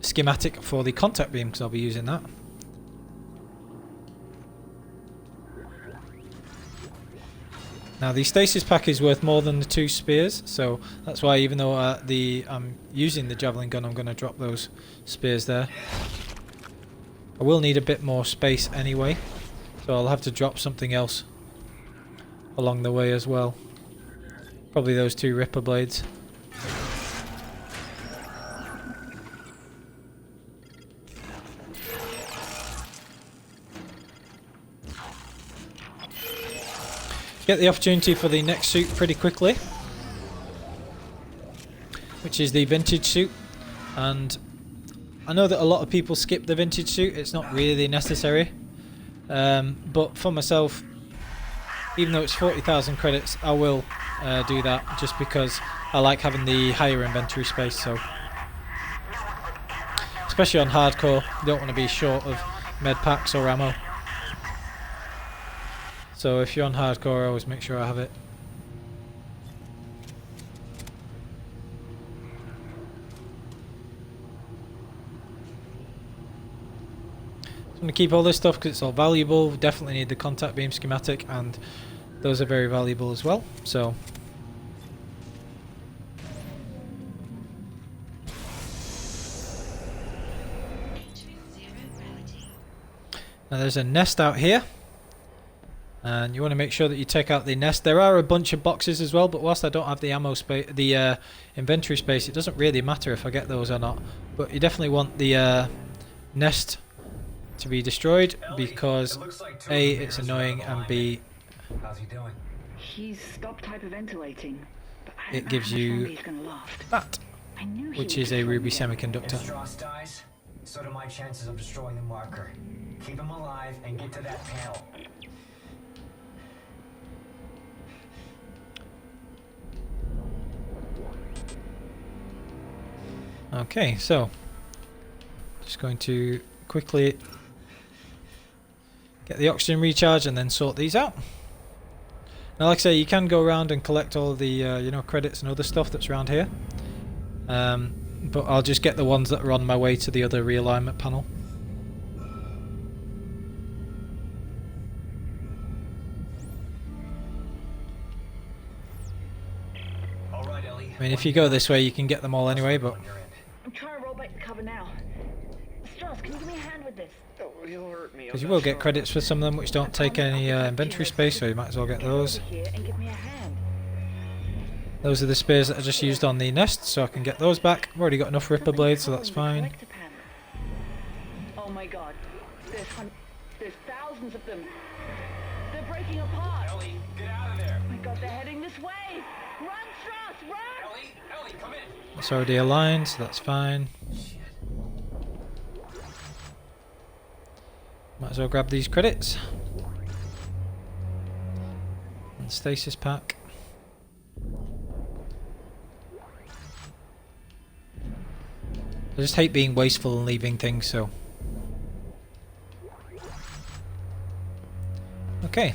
schematic for the contact beam, because I'll be using that. Now the stasis pack is worth more than the 2 spears, so that's why even though I'm using the javelin gun, I'm going to drop those spears there. I will need a bit more space anyway, so I'll have to drop something else along the way as well. Probably those 2 ripper blades. Get the opportunity for the next suit pretty quickly, which is the vintage suit, and I know that a lot of people skip the vintage suit. It's not really necessary, but for myself, even though it's 40,000 credits, I will do that just because I like having the higher inventory space. So especially on hardcore, you don't want to be short of med packs or ammo. So if you're on hardcore, I always make sure I have it. I'm going to keep all this stuff because it's all valuable. Definitely need the contact beam schematic, and those are very valuable as well. So now there's a nest out here. And you want to make sure that you take out the nest. There are a bunch of boxes as well, but whilst I don't have the ammo space, the inventory space, it doesn't really matter if I get those or not. But you definitely want the nest to be destroyed because A, it's annoying, and B, How's he doing? He's stopped hyperventilating, but I it gives you that, which is a ruby semiconductor. If Stross dies, so do my chances of destroying the marker. Keep him alive and get to that panel. Okay, so just going to quickly get the oxygen recharge and then sort these out. Now, like I say, you can go around and collect all the you know, credits and other stuff that's around here, but I'll just get the ones that are on my way to the other realignment panel. All right, Ellie. I mean, if you go this way, you can get them all anyway, but I'm trying to roll back the cover now. Strauss, can you give me a hand with this? Oh, you'll hurt me. because you will get credits for some of them which don't take any inventory space, so you might as well get those. Here and give me a hand. Those are the spears that I just used on the nest, so I can get those back. I've already got enough ripper blades, so that's fine. Oh my god, there's thousands of them. They're breaking apart. Ellie, get out of there. Oh my god, they're heading this way. Run, Stross, run! Ellie, come in. It's already aligned, so that's fine. Might as well grab these credits. And stasis pack. I just hate being wasteful and leaving things, so. Okay.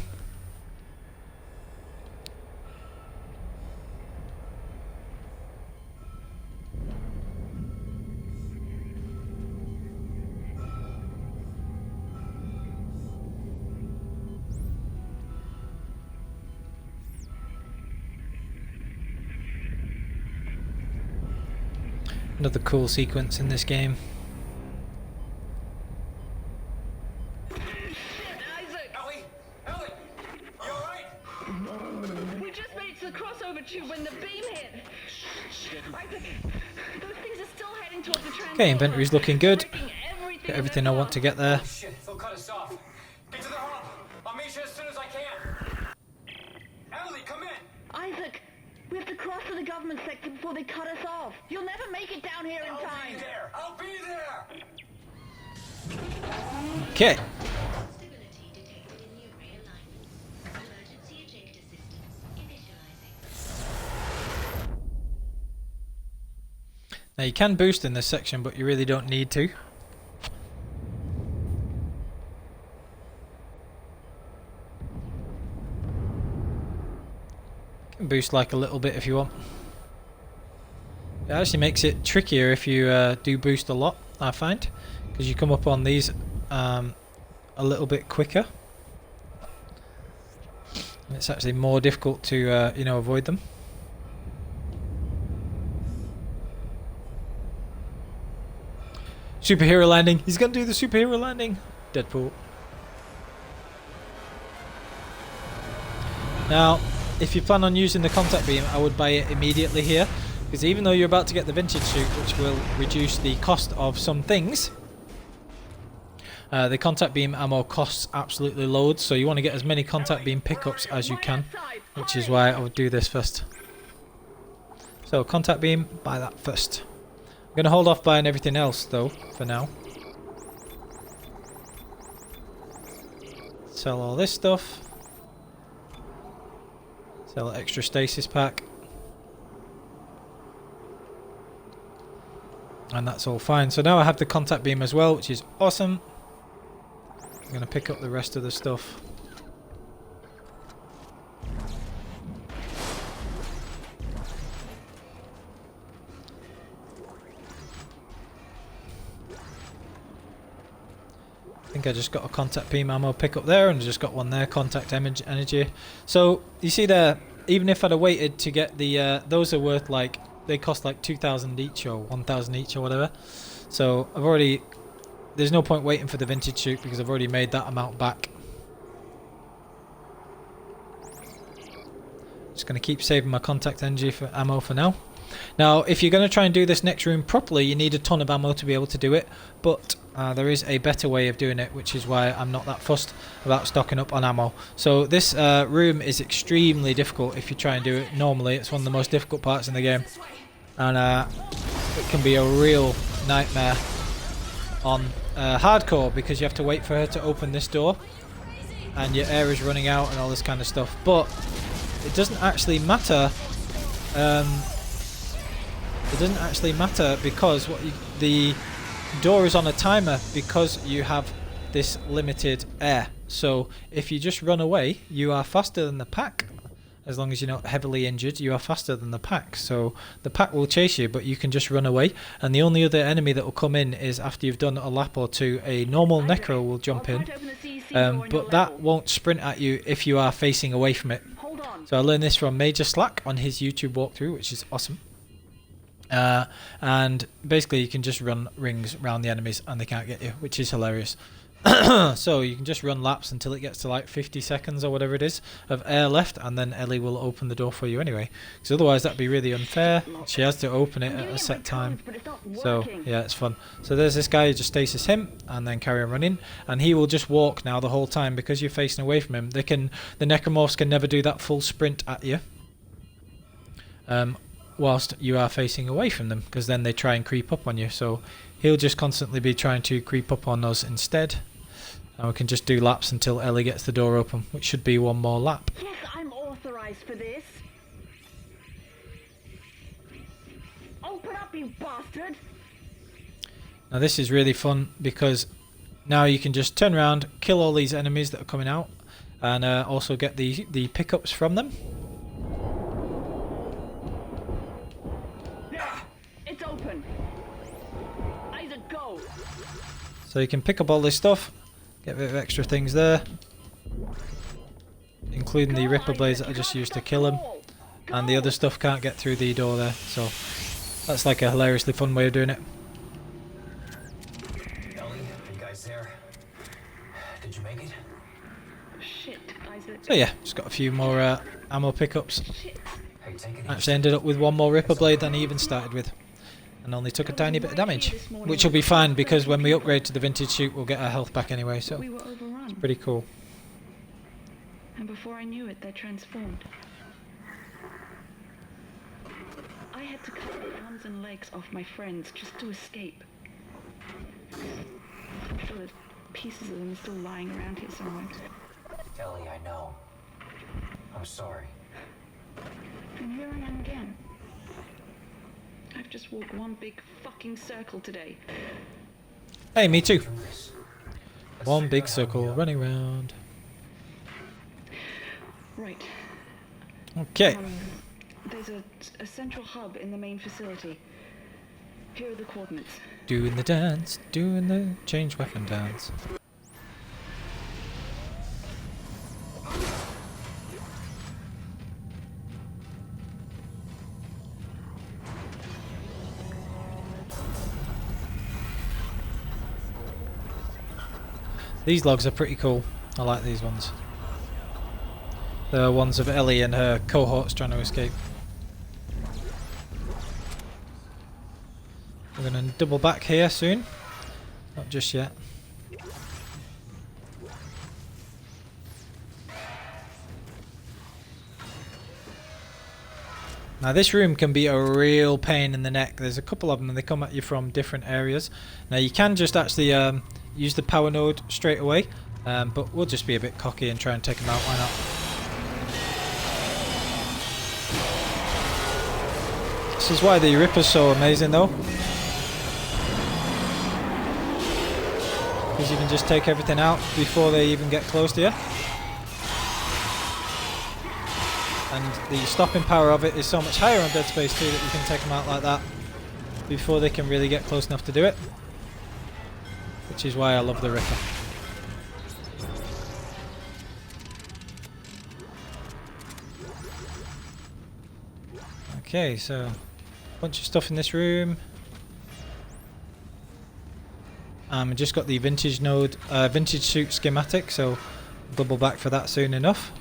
Another cool sequence in this game. Ellie, you alright? We just made it to the crossover tube when the beam hit. Isaac, those things are still heading towards the transport. Okay, inventory's looking good. Breaking Got everything I want to get there. Shit, they'll cut us off. Get to the hub. I'll meet you as soon as I can. Ellie, come in. Isaac, We have to cross to the government sector before they cut us off. You'll never make it down here in time. I'll be there! I'll be there! Okay. Stability detected in new realignment. Emergency ejector systems initializing. Now you can boost in this section, but you really don't need to. You can boost like a little bit if you want. It actually makes it trickier if you do boost a lot, I find, because you come up on these a little bit quicker. It's actually more difficult to you know, avoid them. Superhero landing. He's gonna do the superhero landing. Deadpool. Now, if you plan on using the contact beam, I would buy it immediately here, because even though you're about to get the vintage suit, which will reduce the cost of some things, the contact beam ammo costs absolutely loads, so you want to get as many contact beam pickups as you can, which is why I would do this first. So contact beam, buy that first. I'm going to hold off buying everything else though, for now. Sell all this stuff. Sell extra stasis pack. And that's all fine. So now I have the contact beam as well, which is awesome. I'm going to pick up the rest of the stuff. I think I just got a contact beam ammo pick up there, and just got one there, contact energy. So you see there, even if I'd have waited to get the those are worth like, they cost like 2,000 each or 1,000 each or whatever. So I've already, there's no point waiting for the vintage suit because I've already made that amount back. Just going to keep saving my contact energy for ammo for now. Now, if you're going to try and do this next room properly, you need a ton of ammo to be able to do it, but there is a better way of doing it, which is why I'm not that fussed about stocking up on ammo. So this room is extremely difficult if you try and do it normally. It's one of the most difficult parts in the game, and it can be a real nightmare on hardcore, because you have to wait for her to open this door and your air is running out and all this kind of stuff. But it doesn't actually matter. It doesn't actually matter because the door is on a timer, because you have this limited air. So if you just run away, you are faster than the pack. As long as you're not heavily injured, you are faster than the pack. So the pack will chase you, but you can just run away. And the only other enemy that will come in is after you've done a lap or two, a normal necro will jump in. But that won't sprint at you if you are facing away from it. So I learned this from Major Slack on his YouTube walkthrough, which is awesome. And basically you can just run rings around the enemies and they can't get you, which is hilarious. So you can just run laps until it gets to like 50 seconds or whatever it is of air left, and then Ellie will open the door for you anyway, because otherwise that'd be really unfair. She has to open it at a set time. So yeah, it's fun. So there's this guy, you just stasis him and then carry on running, and he will just walk now the whole time because you're facing away from him. The necromorphs can never do that full sprint at you whilst you are facing away from them, because then they try and creep up on you. So he'll just constantly be trying to creep up on us instead, and we can just do laps until Ellie gets the door open, which should be one more lap. Yes, I'm authorized for this. Open up, you bastard! Now this is really fun, because now you can just turn around, kill all these enemies that are coming out, and also get the pickups from them. It's open. Isaac, go. So you can pick up all this stuff, get a bit of extra things there, including the Ripper Blades that I just used to kill him, and the other stuff can't get through the door there. So that's like a hilariously fun way of doing it. Ellie, you guys there? Did you make it? Shit, Isaac. So yeah, just got a few more ammo pickups. Shit. Hey, take it easy. Actually ended up with one more Ripper Blade than he even started with, and only took a tiny bit of damage, which will be fine because when we upgrade to the vintage suit we'll get our health back anyway, so We were overrun. pretty cool. And before I knew it, they transformed. had to cut the arms and legs off my friends just to escape. I'm sure there's pieces of them still lying around here somewhere. Ellie, I know. I'm sorry. And here I am again. I've just walked one big fucking circle today. Hey, me too. Do this. Let's One figure big out how to circle meet up. running round. Right. Okay. There's a central hub in the main facility. Here are the coordinates. Doing the dance, doing the change weapon dance. These logs are pretty cool. I like these ones. The ones of Ellie and her cohorts trying to escape. We're going to double back here soon. Not just yet. Now this room can be a real pain in the neck. There's a couple of them and they come at you from different areas. Now you can just actually use the power node straight away, but we'll just be a bit cocky and try and take them out, why not? This is why the Ripper's so amazing though. Because you can just take everything out before they even get close to you. And the stopping power of it is so much higher on Dead Space 2 that you can take them out like that before they can really get close enough to do it. Which is why I love the Ripper. Okay, so a bunch of stuff in this room. I just got the vintage node, vintage suit schematic, so double back for that soon enough.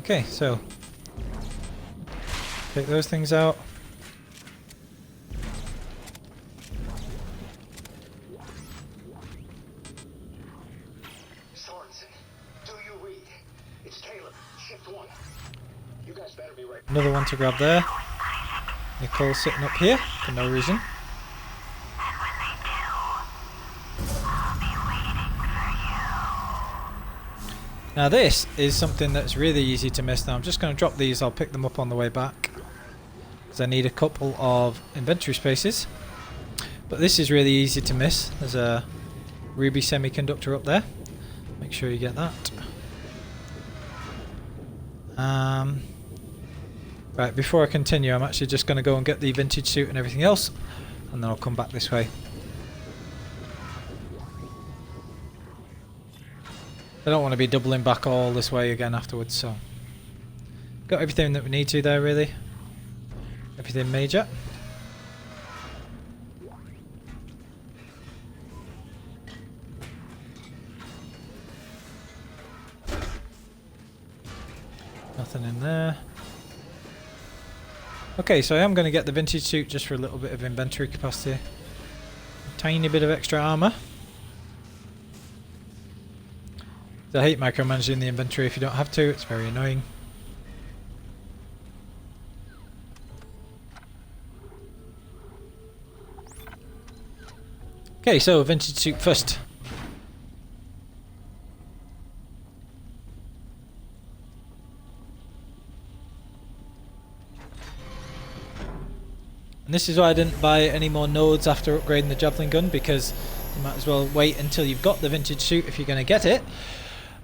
Okay, so take those things out. Another one to grab there. Nicole's sitting up here for no reason. Now this is something that's really easy to miss. Now I'm just going to drop these, I'll pick them up on the way back. Because I need a couple of inventory spaces. But this is really easy to miss. There's a ruby semiconductor up there. Make sure you get that. Right, before I continue, I'm actually just going to go and get the vintage suit and everything else, and then I'll come back this way. I don't want to be doubling back all this way again afterwards, so got everything that we need to there, really. Everything major. Nothing in there. Okay, so I am going to get the vintage suit just for a little bit of inventory capacity. A tiny bit of extra armor. I hate micromanaging the inventory if you don't have to, it's very annoying. Okay, so vintage suit first. And this is why I didn't buy any more nodes after upgrading the Javelin gun, because you might as well wait until you've got the vintage suit if you're going to get it,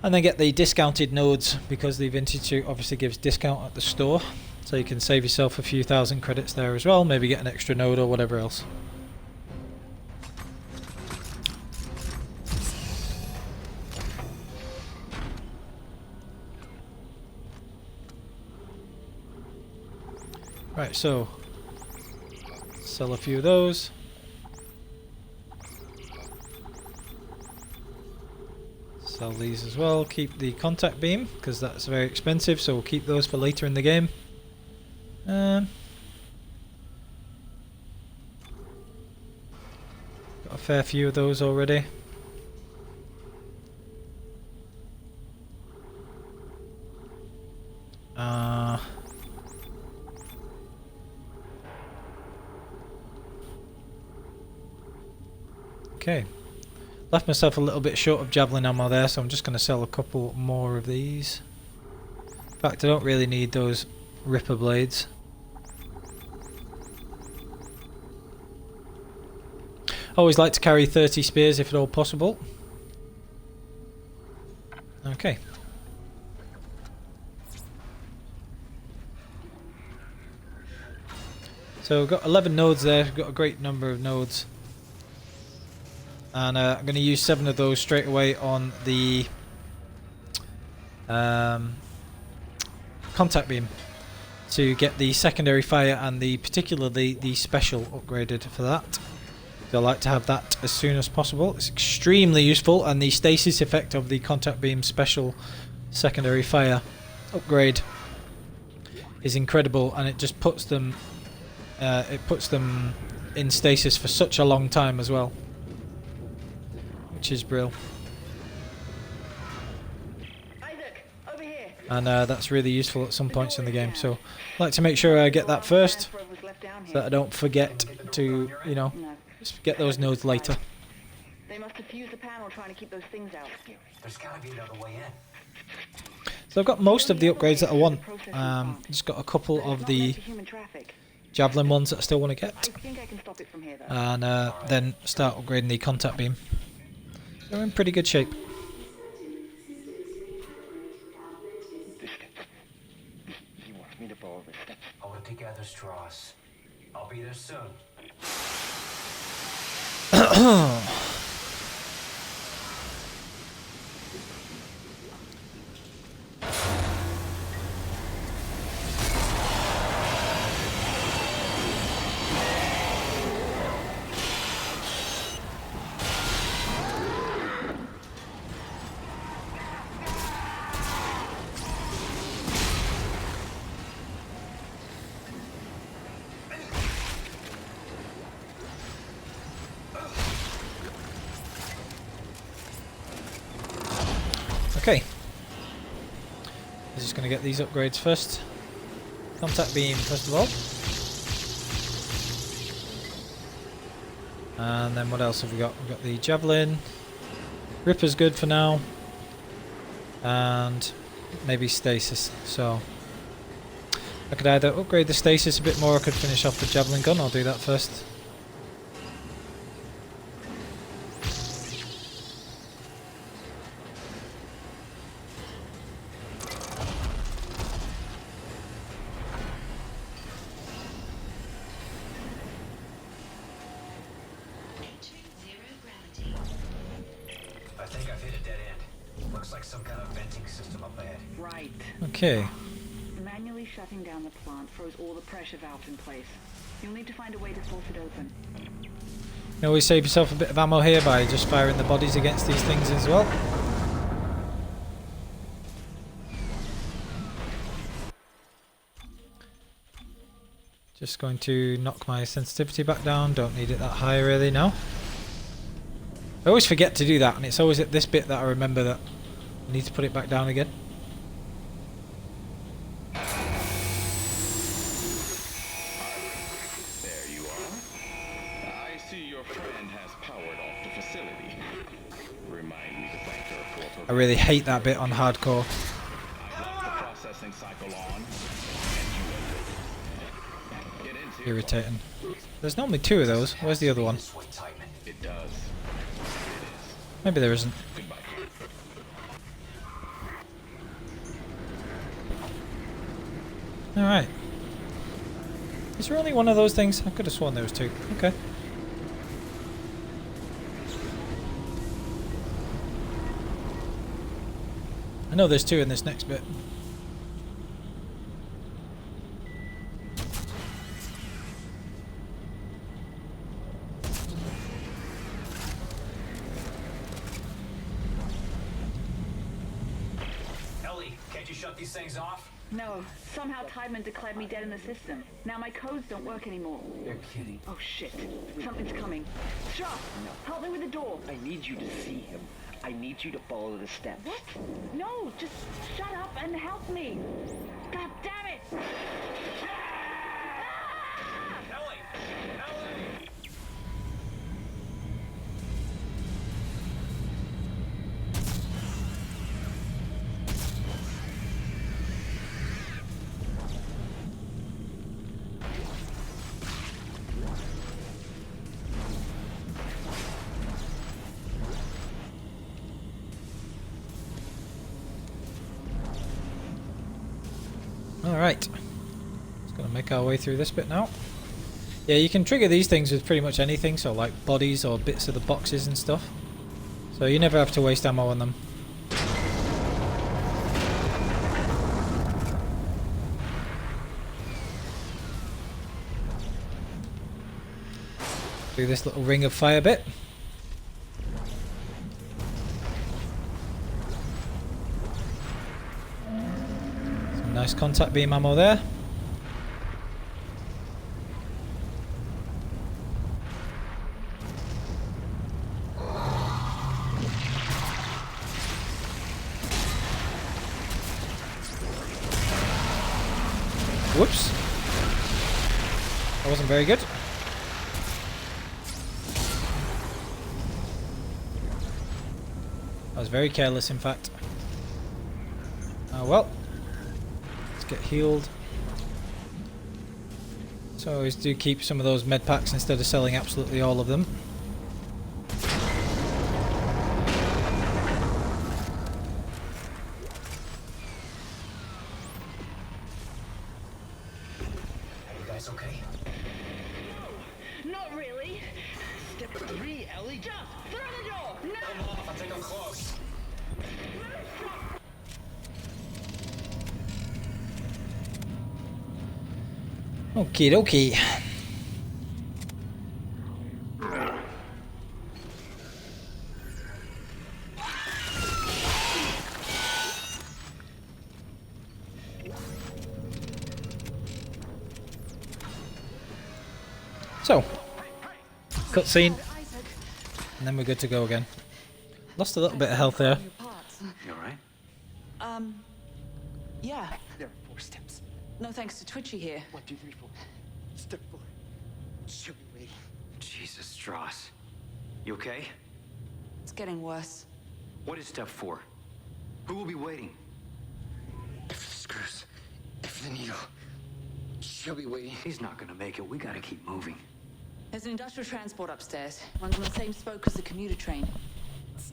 and then get the discounted nodes, because the vintage suit obviously gives discount at the store, so you can save yourself a few thousand credits there as well, maybe get an extra node or whatever else. Right, so sell a few of those. Sell these as well. Keep the contact beam because that's very expensive, so we'll keep those for later in the game. fair few of those already. Okay. Left myself a little bit short of Javelin ammo there, so I'm just going to sell a couple more of these. In fact, I don't really need those Ripper blades. Always like to carry 30 spears if at all possible. Okay. So we've got 11 nodes there, we've got a great number of nodes. And I'm going to use 7 of those straight away on the contact beam to get the secondary fire and particularly the special upgraded for that. So I like to have that as soon as possible. It's extremely useful, and the stasis effect of the contact beam special secondary fire upgrade is incredible, and it just puts them in stasis for such a long time as well, which is brilliant. Isaac, over here. And that's really useful at some points in the game, so I like to make sure I get that first so that I don't forget to, you know, just get those nodes later. They must have fused the panel trying to keep those things out. There's gotta be another way in. So I've got most of the upgrades that I want. Just got a couple of the Javelin ones that I still want to get, and then start upgrading the contact beam. They're in pretty good shape. He wants me to follow the steps. Hold it together, Stross. I'll be there soon. Okay. Just going to get these upgrades first. Contact beam first of all. And then what else have we got? We've got the Javelin. Ripper's good for now. And maybe Stasis. So I could either upgrade the Stasis a bit more, or I could finish off the Javelin gun. I'll do that first. Okay. Manually shutting down the plant froze all the pressure valves in place. You'll need to find a way to force it open. You always save yourself a bit of ammo here by just firing the bodies against these things as well. Just going to knock my sensitivity back down. Don't need it that high really now. I always forget to do that, and it's always at this bit that I remember that I need to put it back down again. I really hate that bit on hardcore. Irritating. There's normally 2 of those. Where's the other one? Maybe there isn't. Alright. Is there only one of those things? I could have sworn there was 2. Okay. I know there's 2 in this next bit. Ellie, can't you shut these things off? No, somehow Tideman declared me dead in the system. Now my codes don't work anymore. You're kidding. Oh shit, something's coming. Stross, help me with the door. I need you to see him. I need you to follow the steps. What? No, just shut up and help me. God damn it! Ellie! Ellie! Alright, just gonna make our way through this bit now. Yeah, you can trigger these things with pretty much anything, so like bodies or bits of the boxes and stuff. So you never have to waste ammo on them. Do this little ring of fire bit. Nice contact beam ammo there. Whoops. That wasn't very good. I was very careless, in fact. Oh well. Get healed. So I always do keep some of those med packs instead of selling absolutely all of them. Are you guys okay? No, not really. Step 3, Ellie. Just through the door. No. I think I'm close. Okie dokie. So, cutscene, and then we're good to go again. Lost a little bit of health there. You alright? Yeah. There are 4 steps. No thanks to Twitchy here. 1, 2, 3, 4. Step 4. Show me waiting. Jesus, Stross. You okay? It's getting worse. What is step 4? Who will be waiting? If the screws. If the needle. She'll be waiting. He's not gonna make it. We gotta keep moving. There's an industrial transport upstairs. Runs on the same spoke as the commuter train.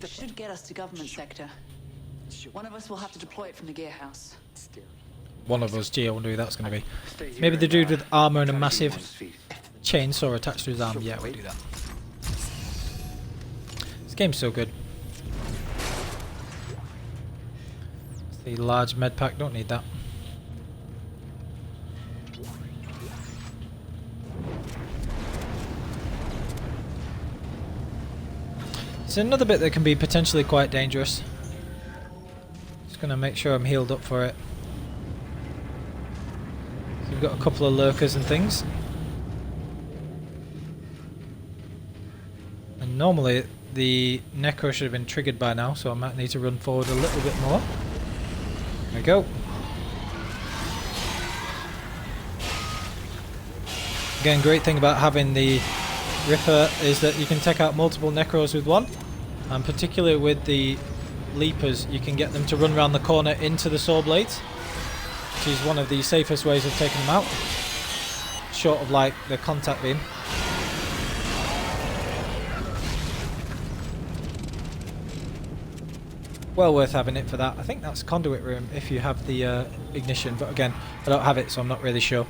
It should get us to government sector. One of us will have to deploy it from the gear house. One of us, gee, I wonder who that's going to be. Maybe the dude with armor and a massive chainsaw attached to his arm. Yeah, we'll do that. This game's so good. It's the large med pack, don't need that. It's another bit that can be potentially quite dangerous. Just gonna make sure I'm healed up for it. So we've got a couple of lurkers and things. And normally the necro should have been triggered by now, so I might need to run forward a little bit more. There we go. Again, great thing about having the Ripper is that you can take out multiple necros with one, and particularly with the leapers you can get them to run around the corner into the saw blades, which is one of the safest ways of taking them out, short of like the contact beam. Well worth having it for that. I think that's Conduit room if you have the ignition, but again I don't have it, so I'm not really sure.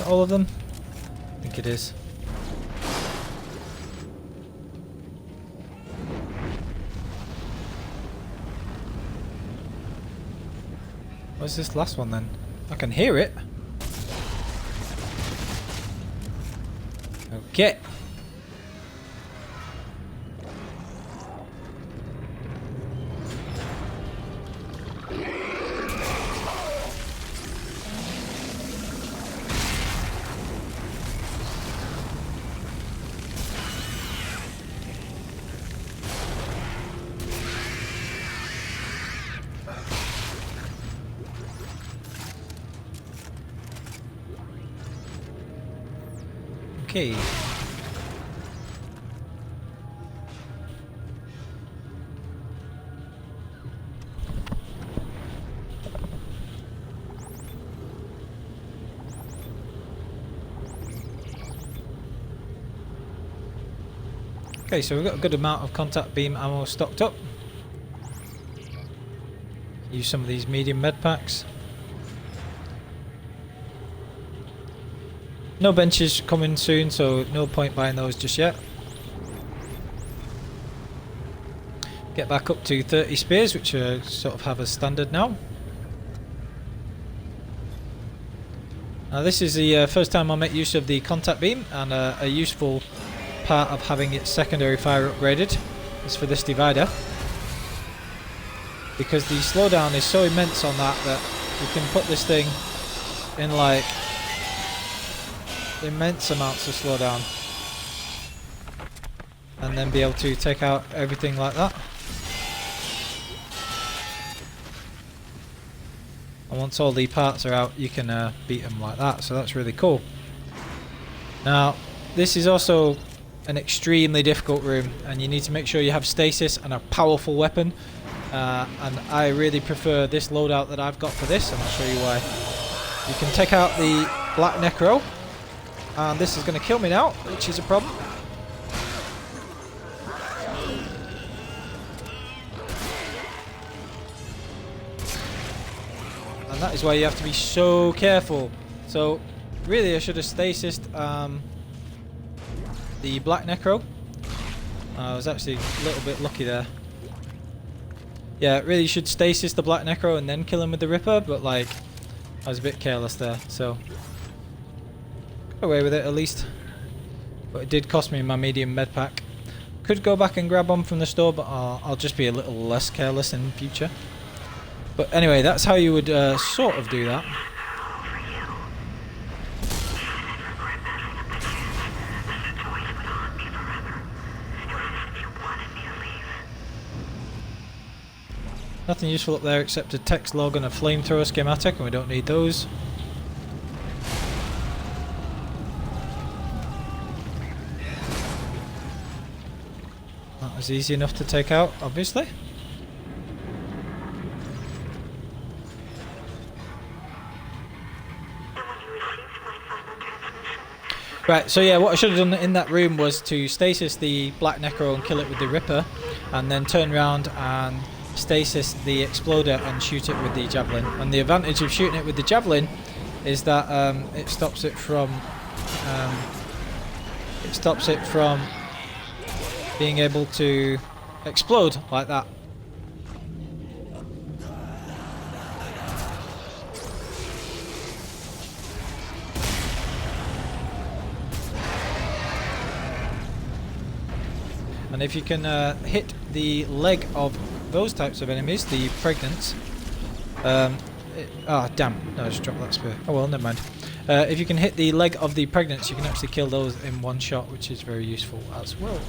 all of them? I think it is. What's this last one then? I can hear it. Okay. Okay. Okay, so we've got a good amount of contact beam ammo stocked up. Use some of these medium med packs. No benches coming soon, so no point buying those just yet. Get back up to 30 spears, which sort of have a standard now. Now this is the first time I make use of the contact beam, and a useful part of having its secondary fire upgraded is for this divider. Because the slowdown is so immense on that you can put this thing in like immense amounts of slowdown and then be able to take out everything like that. And once all the parts are out, you can beat them like that, so that's really cool. Now this is also an extremely difficult room, and you need to make sure you have stasis and a powerful weapon, and I really prefer this loadout that I've got for this, and I'll show you why. You can take out the Black Necro, and this is going to kill me now, which is a problem. And that is why you have to be so careful. So really I should have stasised the Black Necro. I was actually a little bit lucky there. Yeah, really should stasis the Black Necro and then kill him with the Ripper, but like I was a bit careless there, so got away with it at least. But it did cost me my medium med pack. Could go back and grab one from the store, but I'll just be a little less careless in the future. But anyway, that's how you would sort of do that. Nothing useful up there except a text log and a flamethrower schematic, and we don't need those. That was easy enough to take out, obviously. Right, so yeah, what I should have done in that room was to stasis the Black Necro and kill it with the Ripper, and then turn around and stasis the Exploder and shoot it with the Javelin. And the advantage of shooting it with the Javelin is that it stops it from being able to explode like that. And if you can hit the leg of those types of enemies, the pregnants, damn, no, I just dropped that spear. Oh well, never mind. If you can hit the leg of the pregnants, you can actually kill those in one shot, which is very useful as well.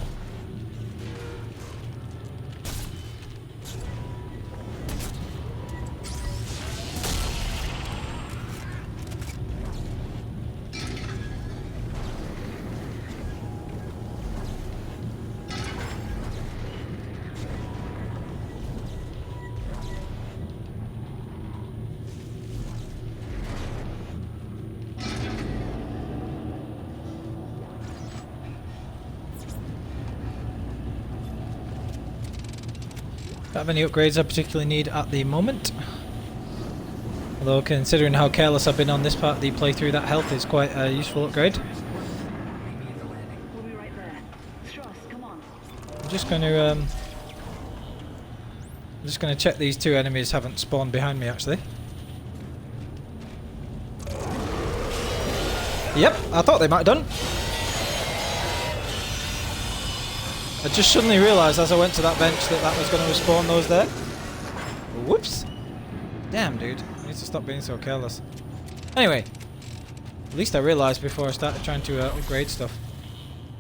Don't have any upgrades I particularly need at the moment. Although considering how careless I've been on this part of the playthrough, that health is quite a useful upgrade. We'll be right there. Stross, come on. I'm just going to check these two enemies haven't spawned behind me actually. Yep, I thought they might have done. I just suddenly realised as I went to that bench that was going to spawn those there. Whoops. Damn, dude. I need to stop being so careless. Anyway, at least I realised before I started trying to upgrade stuff.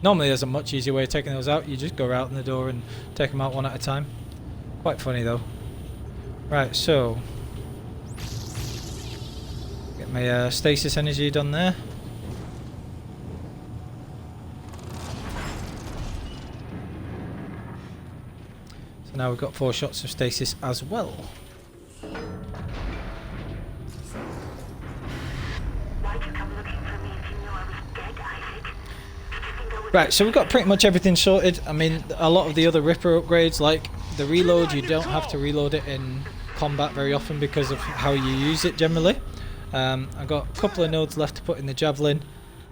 Normally there's a much easier way of taking those out. You just go out in the door and take them out one at a time. Quite funny though. Right, so get my stasis energy done there. So now we've got 4 shots of stasis as well. Right, so we've got pretty much everything sorted. I mean, a lot of the other Ripper upgrades, like the reload, you don't have to reload it in combat very often because of how you use it generally. I've got a couple of nodes left to put in the Javelin,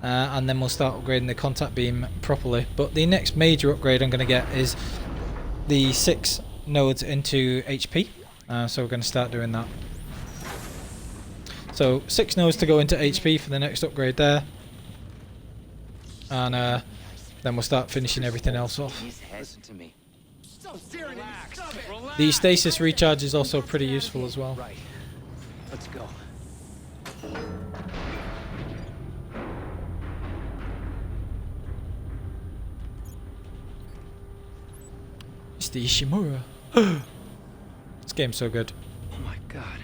and then we'll start upgrading the contact beam properly. But the next major upgrade I'm going to get is the 6 nodes into HP, so we're going to start doing that. So 6 nodes to go into HP for the next upgrade there, and then we'll start finishing everything else off. Listen to me. The stasis recharge is also pretty useful as well. Right. Let's go. It's the Ishimura. This game's so good. Oh my god.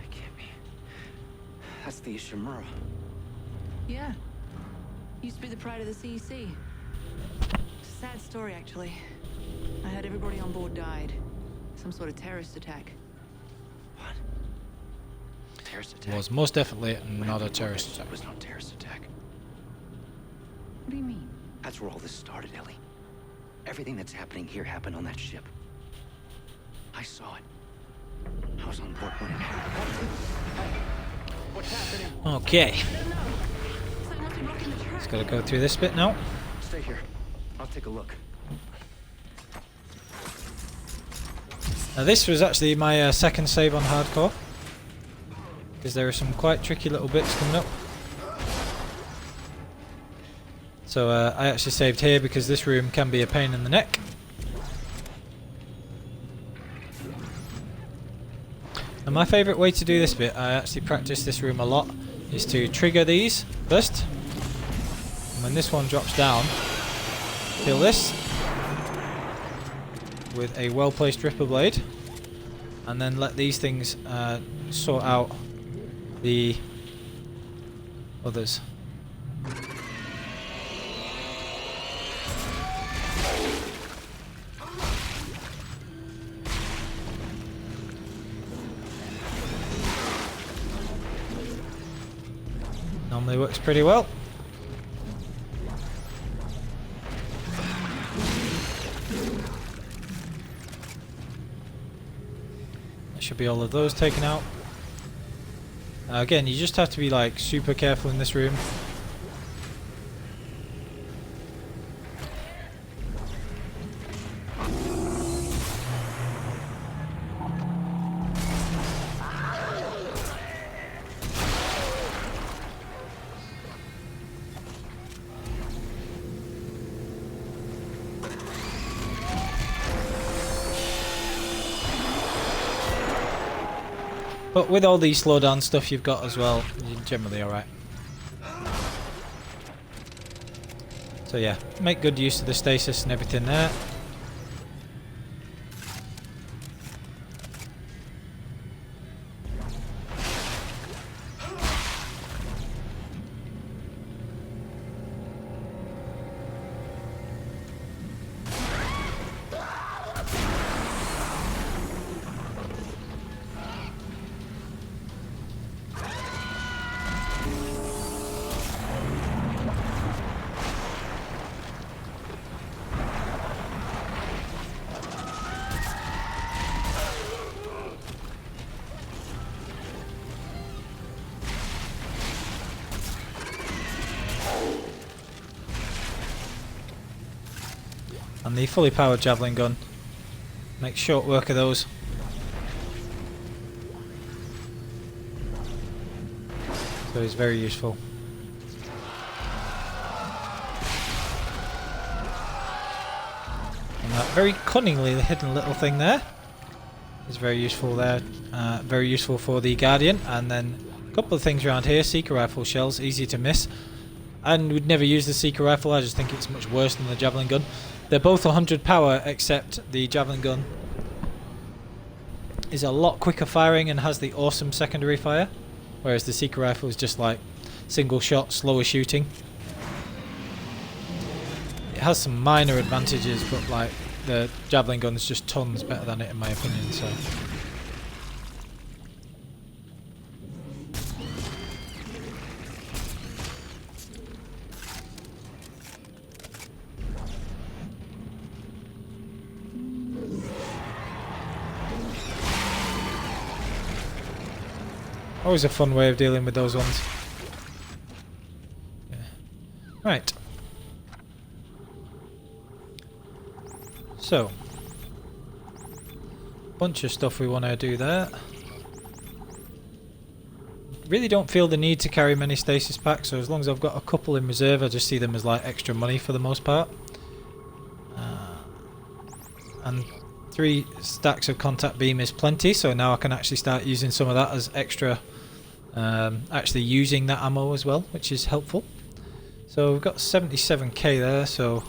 It can't be. That's the Ishimura. Yeah. Used to be the pride of the CEC. Sad story, actually. I heard everybody on board died. Some sort of terrorist attack. What? Terrorist attack? Was most definitely not a terrorist attack. It was no terrorist attack. What do you mean? That's where all this started, Ellie. Everything that's happening here happened on that ship. I saw it. I was on board when it happened. What's happening? Okay. Something must be blocking the track. Just gotta go through this bit now. Stay here. I'll take a look. Now this was actually my second save on hardcore, because there are some quite tricky little bits coming up. So I actually saved here because this room can be a pain in the neck. And my favourite way to do this bit, I actually practice this room a lot, is to trigger these first. And when this one drops down, kill this with a well-placed Ripper blade, and then let these things sort out the others. Normally works pretty well. Should be all of those taken out. Again, you just have to be like super careful in this room. But with all these slowdown stuff you've got as well, you're generally alright. So yeah, make good use of the stasis and everything there. And the fully powered Javelin gun makes short work of those. So it's very useful. And that very cunningly hidden little thing there is very useful there. Very useful for the Guardian. And then a couple of things around here. Seeker rifle shells, easy to miss. And would never use the Seeker rifle, I just think it's much worse than the Javelin gun. They're both 100 power, except the Javelin gun is a lot quicker firing and has the awesome secondary fire, whereas the Seeker rifle is just like single shot, slower shooting. It has some minor advantages, but like the Javelin gun is just tons better than it in my opinion. So. Always a fun way of dealing with those ones. Yeah. Right. So, bunch of stuff we want to do there. Really don't feel the need to carry many stasis packs, so as long as I've got a couple in reserve, I just see them as like extra money for the most part. And 3 stacks of contact beam is plenty, so now I can actually start using some of that as extra. Actually using that ammo as well, which is helpful. So we've got 77k there, so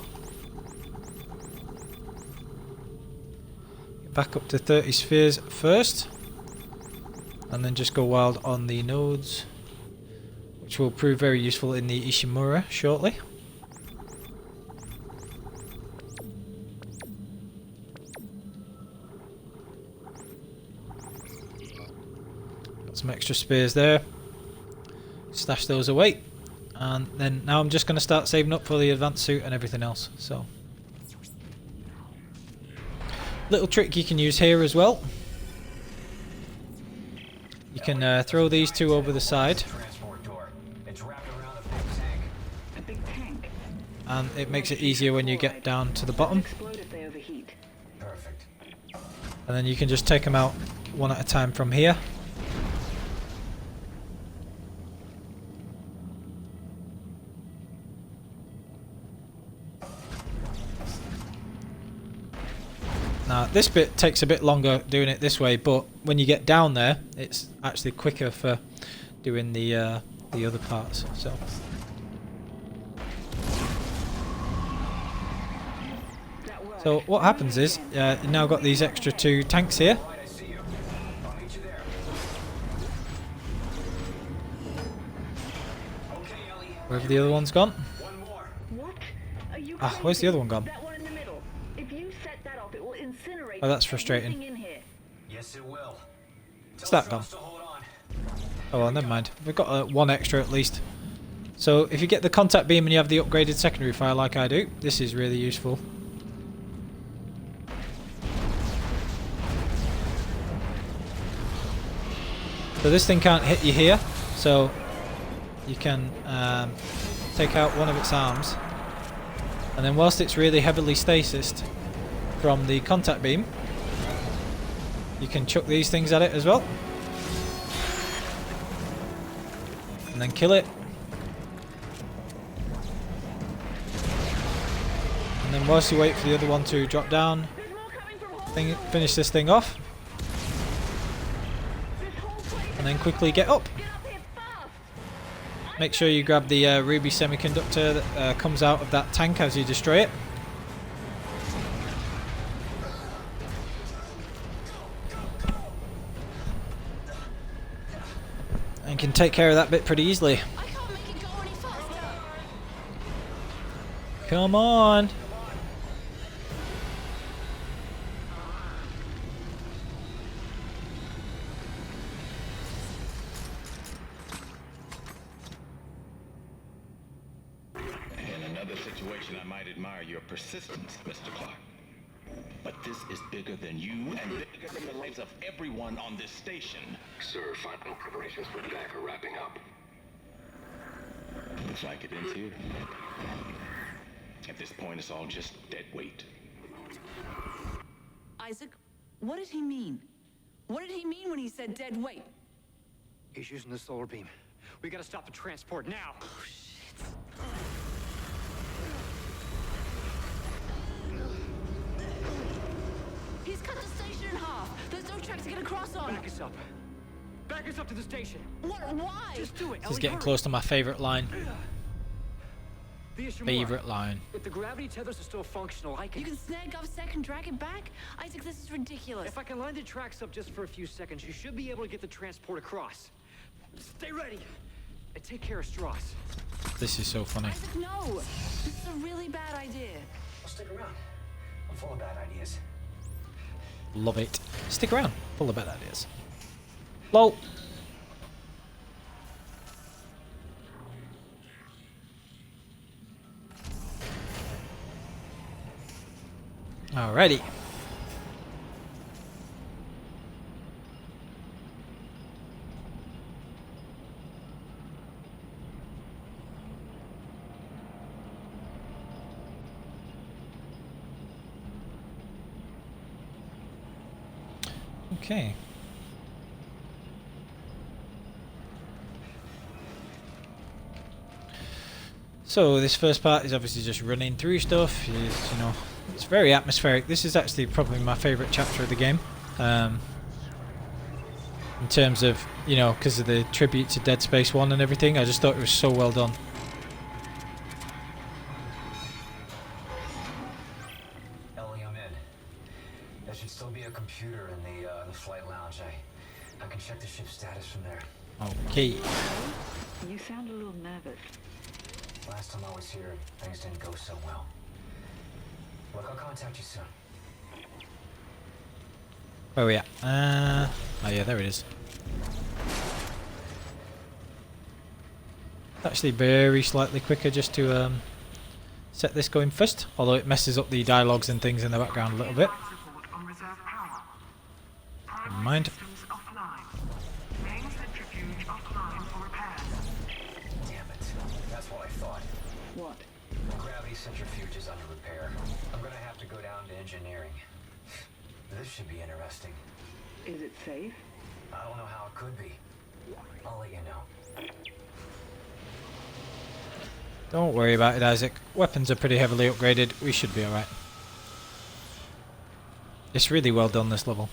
back up to 30 spheres first, and then just go wild on the nodes, which will prove very useful in the Ishimura shortly. Some extra spears there, stash those away, and then now I'm just going to start saving up for the advanced suit and everything else. So, little trick you can use here as well, you can throw these 2 over the side, and it makes it easier when you get down to the bottom, and then you can just take them out one at a time from here. Now this bit takes a bit longer doing it this way, but when you get down there, it's actually quicker for doing the other parts. So what happens is you've now got these extra 2 tanks here. Wherever the other one's gone. Ah, where's the other one gone? Oh, that's frustrating. Yes, it will. What's that gone? Oh well, never mind. We've got 1 extra at least. So if you get the contact beam and you have the upgraded secondary fire like I do, this is really useful. So this thing can't hit you here, so you can take out one of its arms, and then whilst it's really heavily stasised from the contact beam, you can chuck these things at it as well, and then kill it, and then whilst you wait for the other one to drop down, finish this thing off, and then quickly get up. Make sure you grab the ruby semiconductor that comes out of that tank as you destroy it. And can take care of that bit pretty easily. Come on! I might admire your persistence, Mr. Clark. But this is bigger than you and bigger than the lives of everyone on this station. Sir, final preparations for tonight are wrapping up. Looks like it is here. At this point, it's all just dead weight. Isaac, what did he mean? What did he mean when he said dead weight? He's using the solar beam. We gotta stop the transport now. Oh, shit. He's cut the station in half. There's no track to get across on. Back us up. Back us up to the station. What? Why? Just do it, This is Ellie, getting hurry. close to my favourite line. The Ishimura. Favourite line. If the gravity tethers are still functional, I can... You can snag Govsec and drag it back? Isaac, this is ridiculous. If I can line the tracks up just for a few seconds, you should be able to get the transport across. Stay ready. And take care of Stross. This is so funny. Isaac, no! This is a really bad idea. Well, stick around. I'm full of bad ideas. Love it. Stick around. Full of bad ideas. LOL. Alrighty. Okay. So this first part is obviously just running through stuff. You know, it's very atmospheric. This is actually probably my favourite chapter of the game, in terms of, you know, because of the tribute to Dead Space 1 and everything. I just thought it was so well done. Ellie, I'm in. There should still be a computer in the flight lounge. I can check the ship's status from there. Okay. You sound a little nervous. Last time I was here, things didn't go so well. Look, I'll contact you soon. Where are we at? Oh yeah, there it is. Actually very slightly quicker just to set this going first, although it messes up the dialogues and things in the background a little bit. Never mind. Damn it. That's what I thought. What? The gravity centrifuge is under repair. I'm gonna have to go down to engineering. This should be interesting. Is it safe? I don't know how it could be. I'll let you know. Don't worry about it, Isaac. Weapons are pretty heavily upgraded. We should be alright. It's really well done, this level.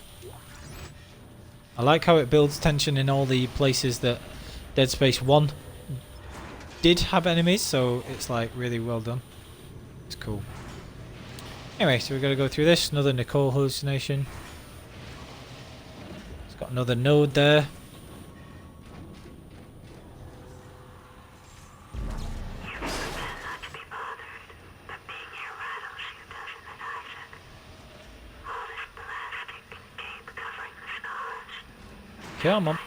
I like how it builds tension in all the places that Dead Space 1 did have enemies, so it's like really well done. It's cool. Anyway, so we've got to go through this. Another Nicole hallucination. It's got another node there. Come on.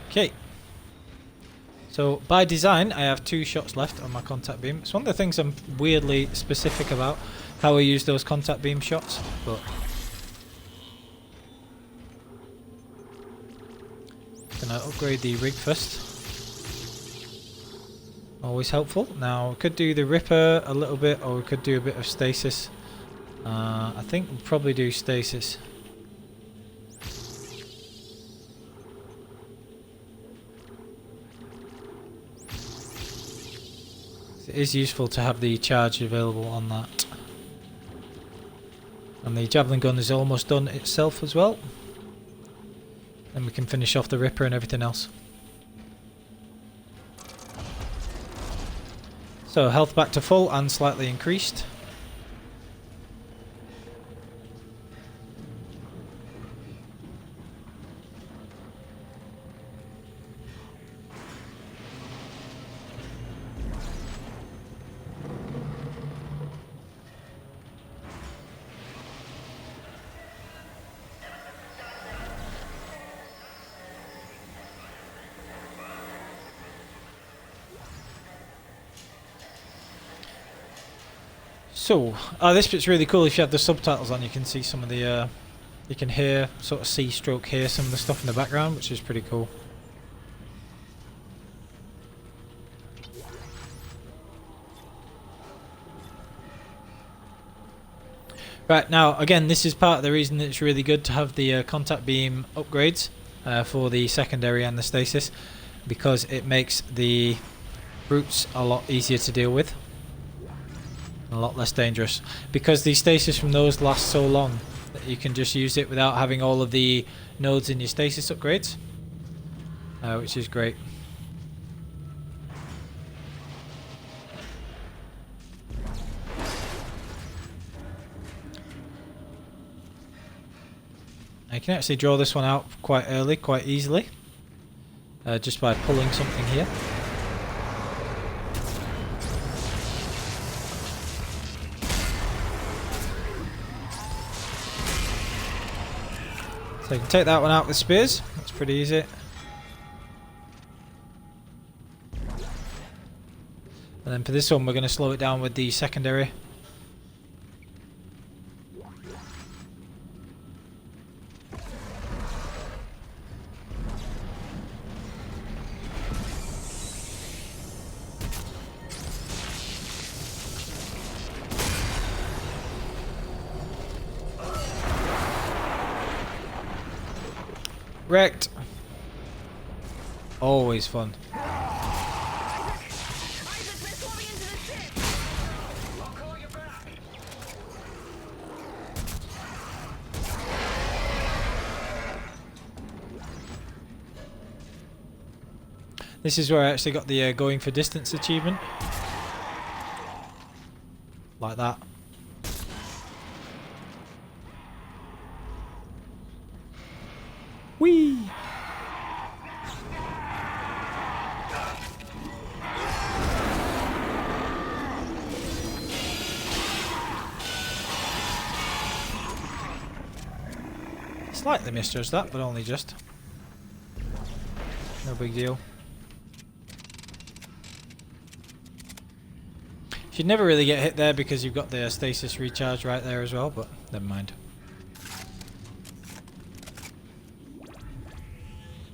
Okay. So by design I have 2 shots left on my contact beam. It's one of the things I'm weirdly specific about, how I use those contact beam shots, but gonna upgrade the rig first. Always helpful. Now we could do the Ripper a little bit, or we could do a bit of Stasis. I think we'll probably do Stasis. It is useful to have the charge available on that. And the Javelin gun is almost done itself as well. Then we can finish off the Ripper and everything else. So health back to full and slightly increased. So, this bit's really cool. If you have the subtitles on, you can see some of the You can hear, sort of see stroke hear some of the stuff in the background, which is pretty cool. Right, now again, this is part of the reason that it's really good to have the contact beam upgrades for the secondary and the stasis, because it makes the brutes a lot easier to deal with, a lot less dangerous, because the stasis from those lasts so long that you can just use it without having all of the nodes in your stasis upgrades, which is great. You can actually draw this one out quite early, quite easily, just by pulling something here. So you can take that one out with spears, that's pretty easy. And then for this one we're going to slow it down with the secondary. Wrecked. Always fun. This is where I actually got the going for distance achievement. Like that. Whee! Slightly misjudged that, but only just. No big deal. Should never really get hit there because you've got the stasis recharge right there as well, but never mind.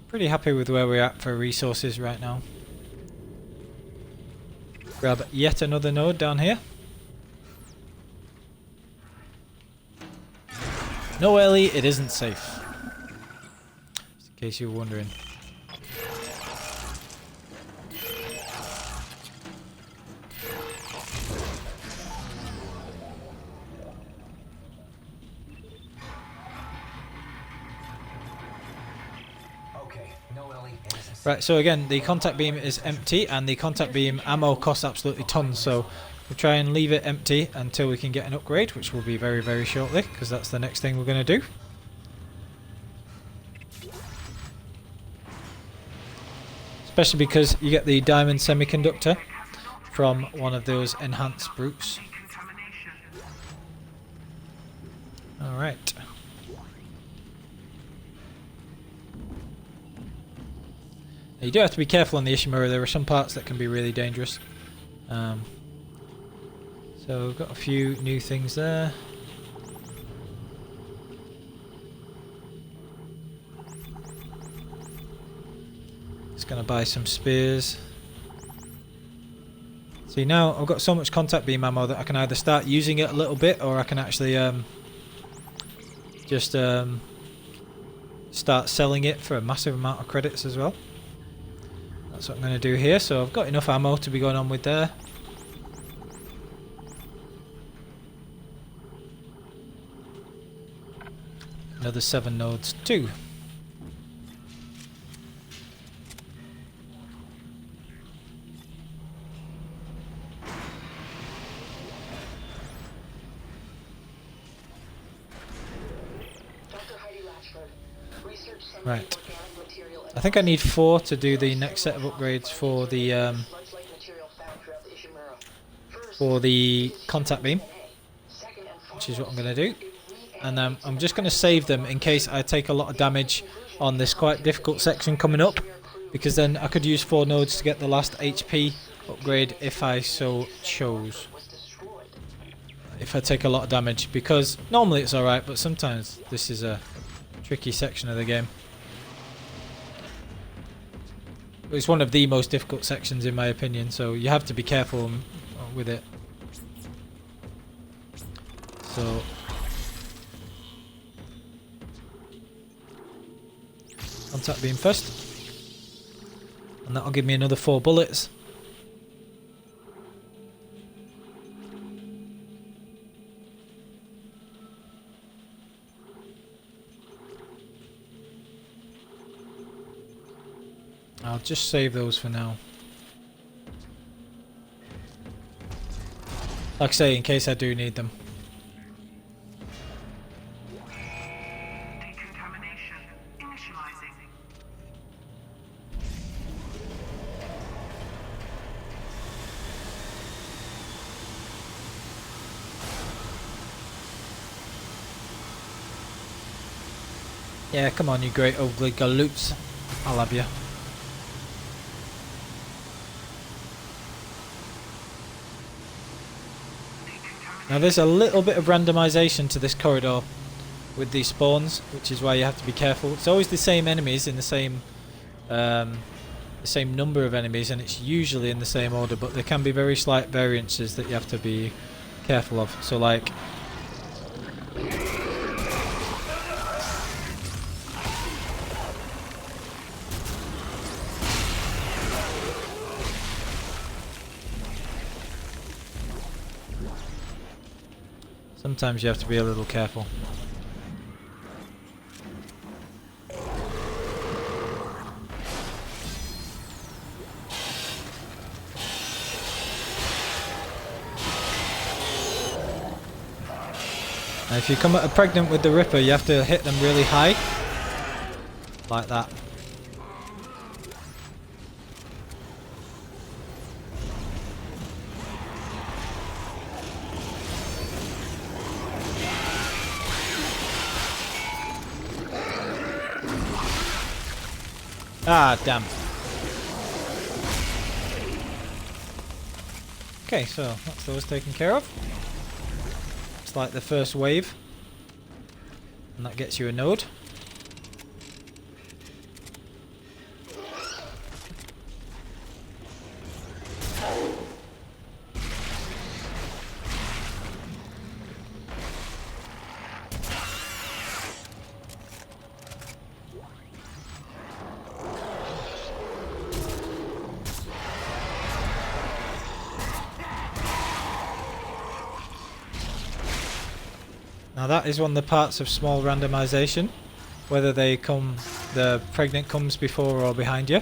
Pretty happy with where we're at for resources right now. Grab yet another node down here. No, Ellie, it isn't safe. Just in case you were wondering. Right, so again, the contact beam is empty, and the contact beam ammo costs absolutely tons, so we'll try and leave it empty until we can get an upgrade, which will be very, very shortly, because that's the next thing we're going to do. Especially because you get the diamond semiconductor from one of those enhanced brutes. Alright. You do have to be careful on the Ishimura. There are some parts that can be really dangerous. So we've got a few new things there. Just gonna buy some spears. See, now I've got so much contact beam ammo that I can either start using it a little bit, or I can actually just start selling it for a massive amount of credits as well. That's what I'm going to do here, so I've got enough ammo to be going on with there. Another 7 nodes too. Right. I think I need 4 to do the next set of upgrades for the contact beam, which is what I'm going to do. And I'm just going to save them in case I take a lot of damage on this quite difficult section coming up, because then I could use 4 nodes to get the last HP upgrade if I so chose. if I take a lot of damage, because normally it's alright, but sometimes this is a tricky section of the game. It's one of the most difficult sections in my opinion, so you have to be careful with it. So contact beam first, and that'll give me another 4 bullets. I'll just save those for now. Like I say, in case I do need them. Decontamination initializing. Yeah, come on, you great ugly galoots. I'll have you. Now there's a little bit of randomization to this corridor with these spawns, which is why you have to be careful. It's always the same enemies in the same number of enemies, and it's usually in the same order, but there can be very slight variances that you have to be careful of. So like sometimes you have to be a little careful. Now if you come at a pregnant with the Ripper, you have to hit them really high. Like that. Ah, damn. Okay, so that's those taken care of. It's like the first wave. And that gets you a node. Now that is one of the parts of small randomization, whether they come, the pregnant comes before or behind you.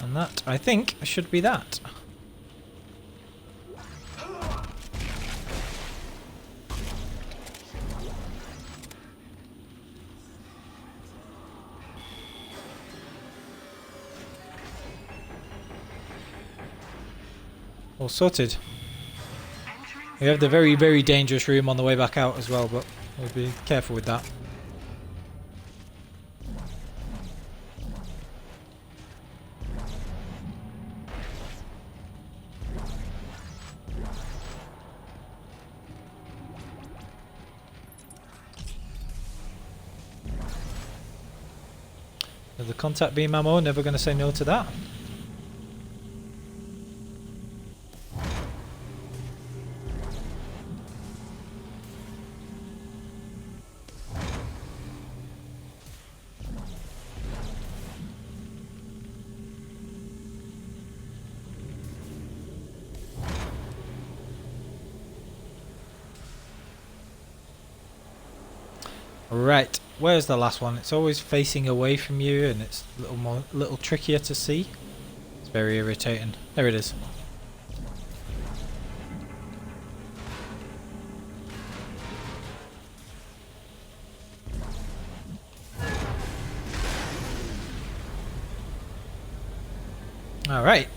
And that, I think, should be that. All sorted. We have the very, very dangerous room on the way back out as well, but we'll be careful with that. The contact beam ammo, never going to say no to that. Right, where's the last one? It's always facing away from you and it's a little trickier to see. It's very irritating. There it is. Alright.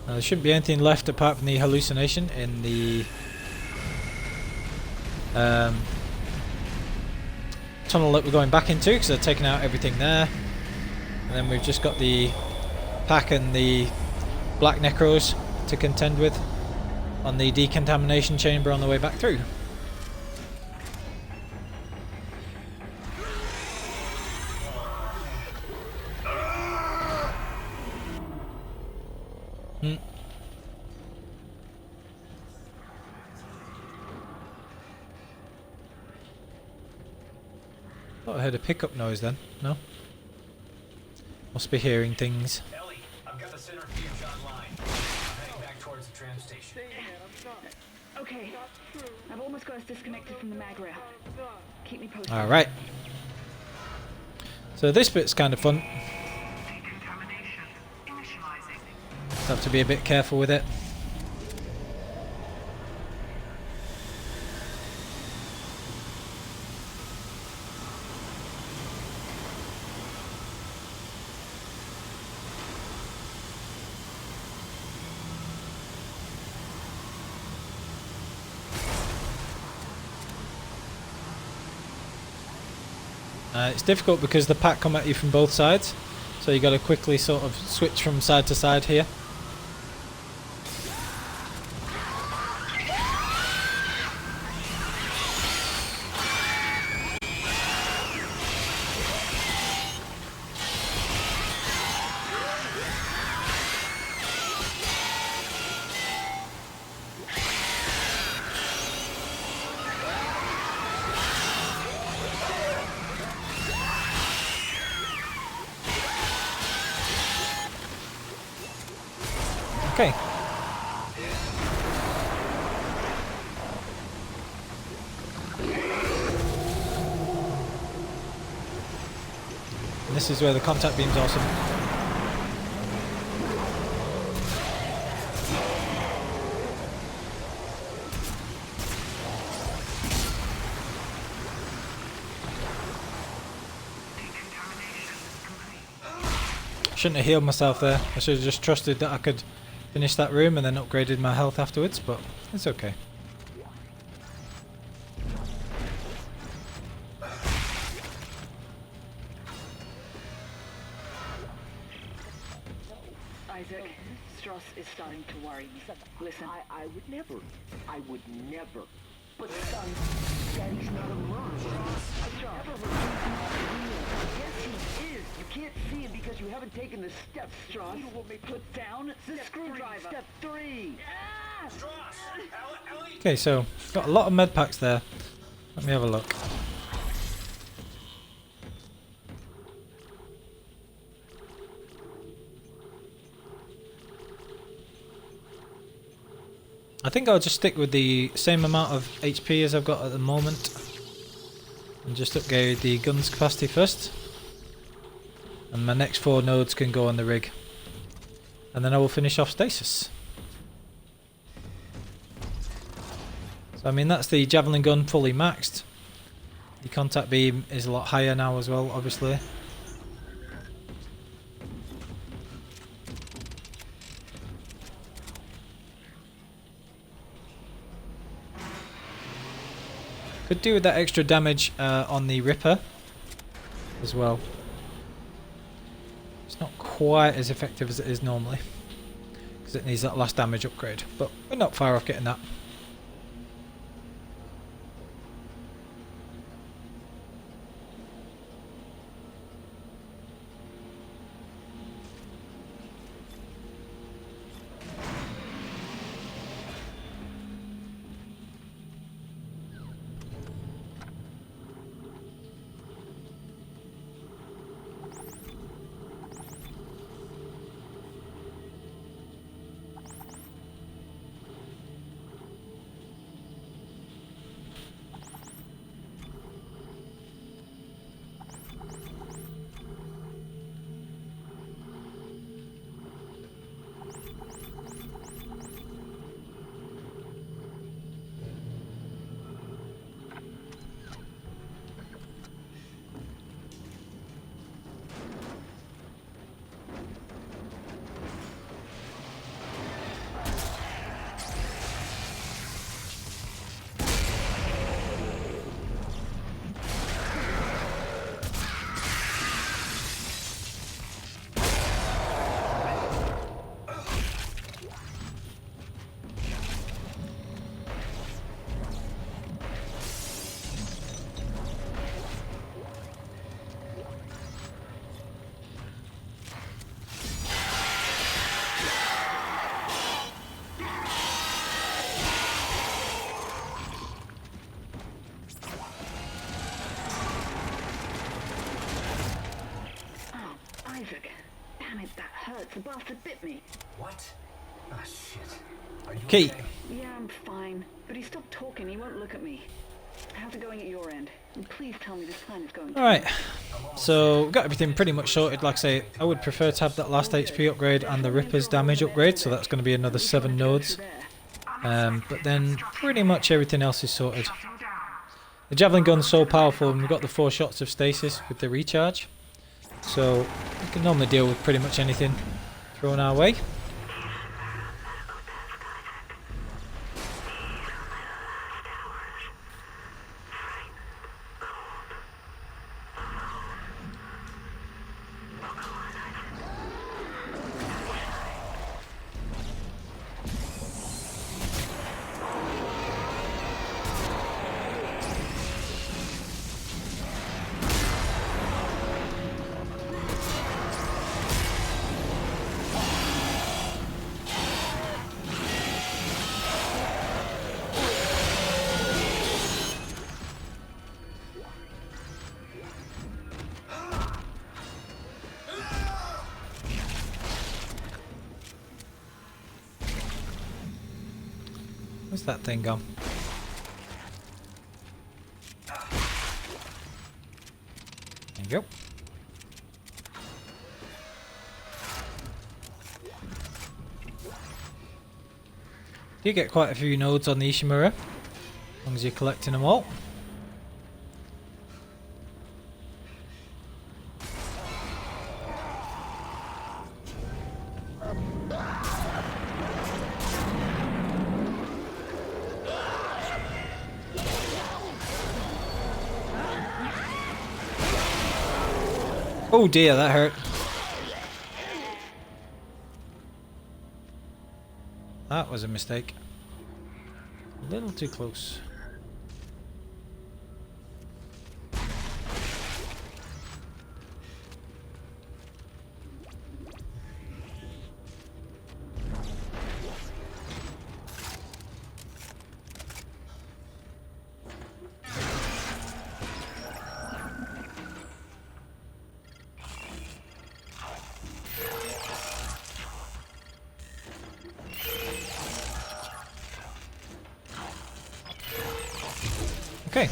Now there shouldn't be anything left apart from the hallucination in the tunnel that we're going back into, because they're taking out everything there. And then we've just got the pack and the black necros to contend with on the decontamination chamber on the way back through. Thought I heard a pickup noise then. No? Must be hearing things. Ellie, I've got the centrifuge online. I'm heading back towards the tram station. Okay. I've almost got us disconnected from the mag rail. Keep me posted. Alright. So this bit's kind of fun. Just have to be a bit careful with it. It's difficult because the pack come at you from both sides, so you got to quickly sort of switch from side to side here. Okay. And this is where the contact beam's awesome. Shouldn't have healed myself there. I should have just trusted that I could finish that room and then upgraded my health afterwards, but it's okay. Isaac, Stross is starting to worry me. Listen. I would never. But son, Daddy's not a murderer. Yes, he is. You can't see him because you haven't taken the steps, Strauss. You want me put down? The screwdriver. Step 3. Okay, so got a lot of med packs there. Let me have a look. I think I'll just stick with the same amount of HP as I've got at the moment and just upgrade the gun's capacity first, and my next 4 nodes can go on the rig, and then I will finish off Stasis. So I mean, that's the Javelin gun fully maxed. The contact beam is a lot higher now as well, obviously. Could do with that extra damage on the Ripper as well. It's not quite as effective as it is normally because it needs that last damage upgrade, but we're not far off getting that. hurts. The bastard bit me. What? Ah, shit. Are you Okay. okay? Yeah, I'm fine. But he stopped talking. He won't look at me. How's it going at your end? And please tell me this plan is going. Alright, so we've got everything pretty much sorted. Like I say, I would prefer to have that last HP upgrade and the Ripper's damage upgrade, so that's going to be another 7 nodes. But then pretty much everything else is sorted. The Javelin gun's so powerful, and we've got the 4 shots of Stasis with the recharge. So we can normally deal with pretty much anything thrown our way. Where's that thing gone? There you go. You get quite a few nodes on the Ishimura, as long as you're collecting them all. Oh dear, that hurt. That was a mistake. A little too close. Okay.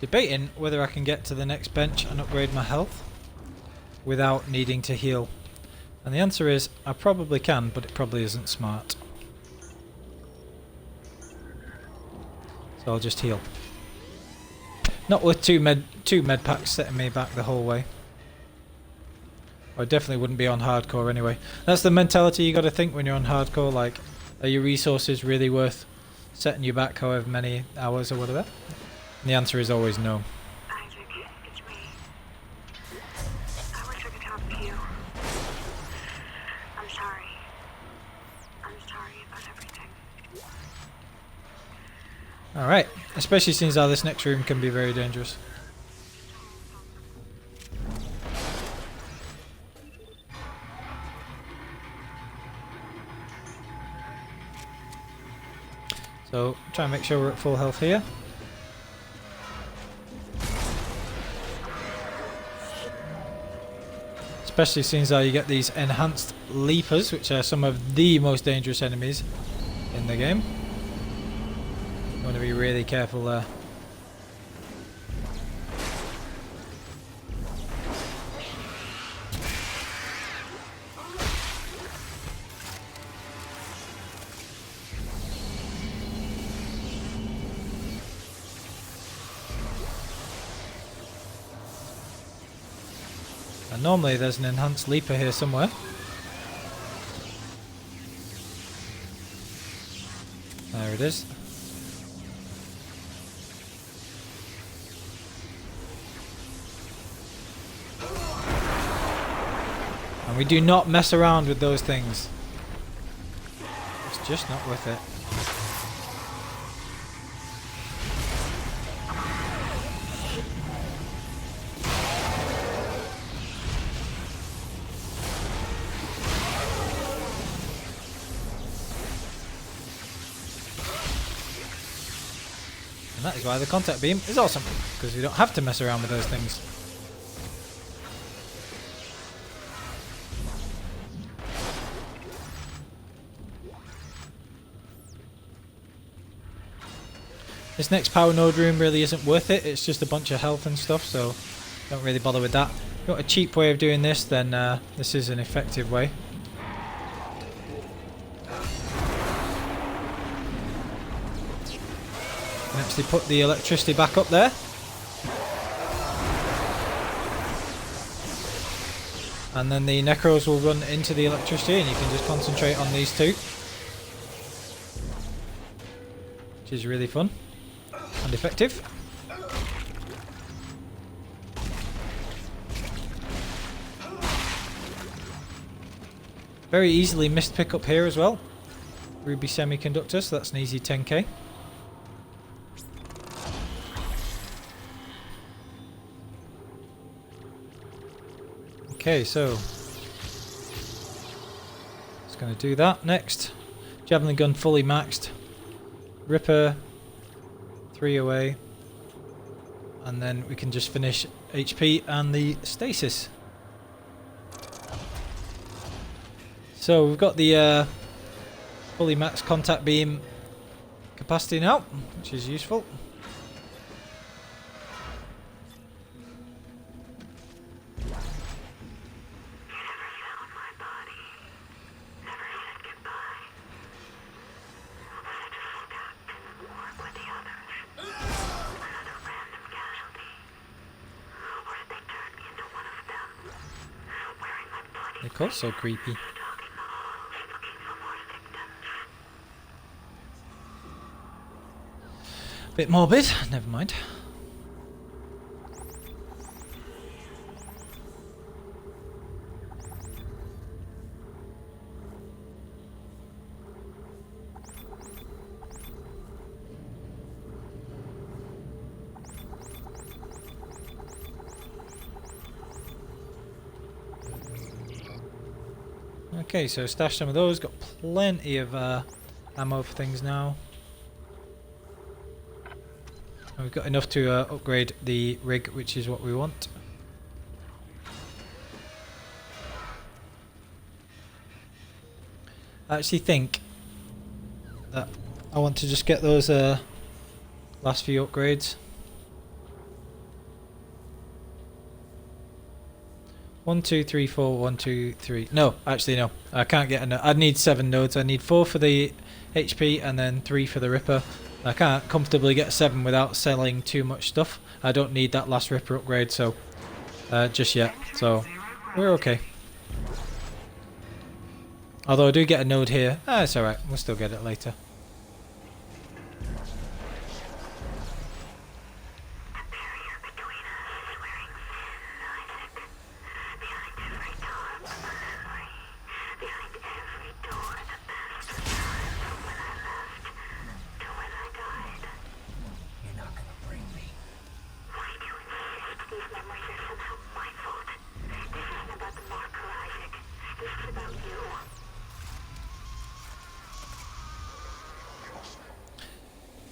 Debating whether I can get to the next bench and upgrade my health without needing to heal. And the answer is I probably can, but it probably isn't smart. So I'll just heal. Not with two med packs setting me back the whole way. I definitely wouldn't be on hardcore anyway. That's the mentality you got to think when you're on hardcore, like, are your resources really worth setting you back however many hours or whatever? And the answer is always no. Isaac, it's me. I wish I could talk to you. I'm sorry. I'm sorry about everything. Alright, especially since this next room can be very dangerous. So, try and make sure we're at full health here. Especially since you get these enhanced leapers, which are some of the most dangerous enemies in the game. You want to be really careful there. And normally there's an enhanced leaper here somewhere. There it is. And we do not mess around with those things. It's just not worth it. And that is why the contact beam is awesome, because we don't have to mess around with those things. This next power node room really isn't worth it, it's just a bunch of health and stuff, so don't really bother with that. If you want a cheap way of doing this, then this is an effective way. You can actually put the electricity back up there. And then the necros will run into the electricity and you can just concentrate on these two. Which is really fun. And effective. Very easily missed pickup here as well. Ruby semiconductor, so that's an easy 10k. Okay, so just going to do that next. Javelin gun fully maxed. Ripper 3 away, and then we can just finish HP and the Stasis. So we've got the fully maxed contact beam capacity now, which is useful. They're so creepy. Bit morbid, never mind. Okay, so stash some of those, got plenty of ammo for things now. And we've got enough to upgrade the rig, which is what we want. I actually think that I want to just get those last few upgrades. 1, 2, 3, 4, 1, 2, 3. No, actually no. I can't get enough. I'd need 7 nodes. I need 4 for the HP and then 3 for the Ripper. I can't comfortably get 7 without selling too much stuff. I don't need that last Ripper upgrade, so just yet. So we're okay. Although I do get a node here. It's alright. We'll still get it later.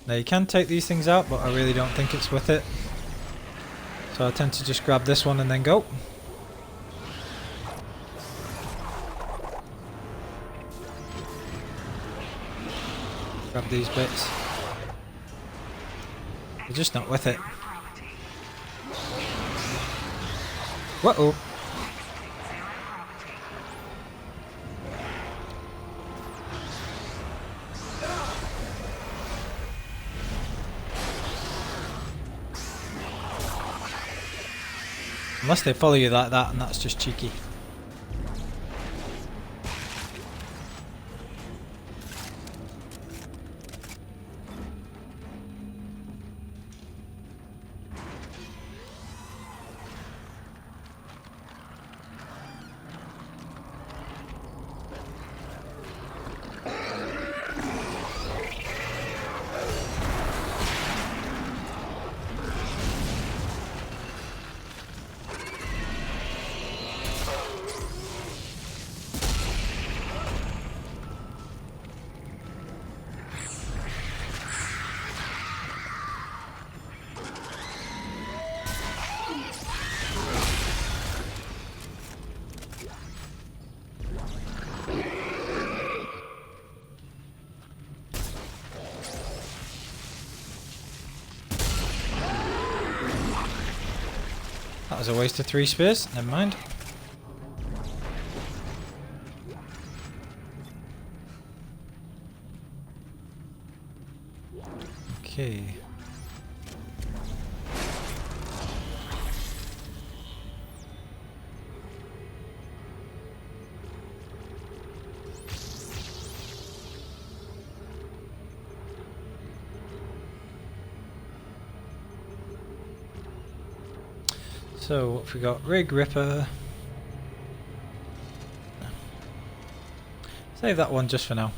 Now you can take these things out, but I really don't think it's worth it. So I tend to just grab this one and then go. Grab these bits. They're just not worth it. Whoa. Unless they follow you like that, and that's just cheeky. That was a waste of 3 spears. Never mind. Okay. So what have we got? Rig Ripper. Save that one just for now.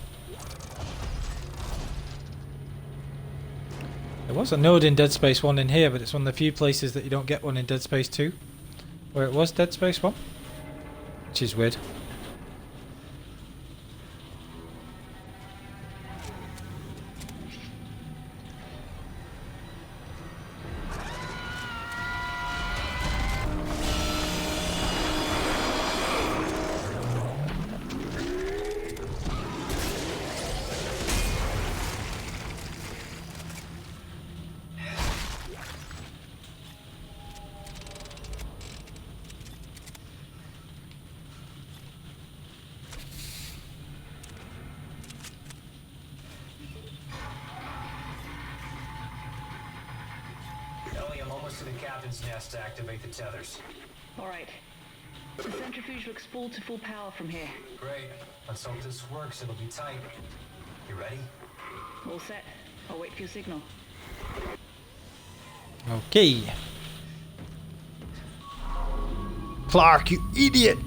There was a node in Dead Space 1 in here, but it's one of the few places that you don't get one in Dead Space 2. Where it was Dead Space 1. Which is weird. Ellie, I'm almost to the captain's nest to activate the tethers. All right. The centrifuge looks full to full power from here. Great. Let's hope this works. It'll be tight. You ready? All set. I'll wait for your signal. Okay. Clark, you idiot!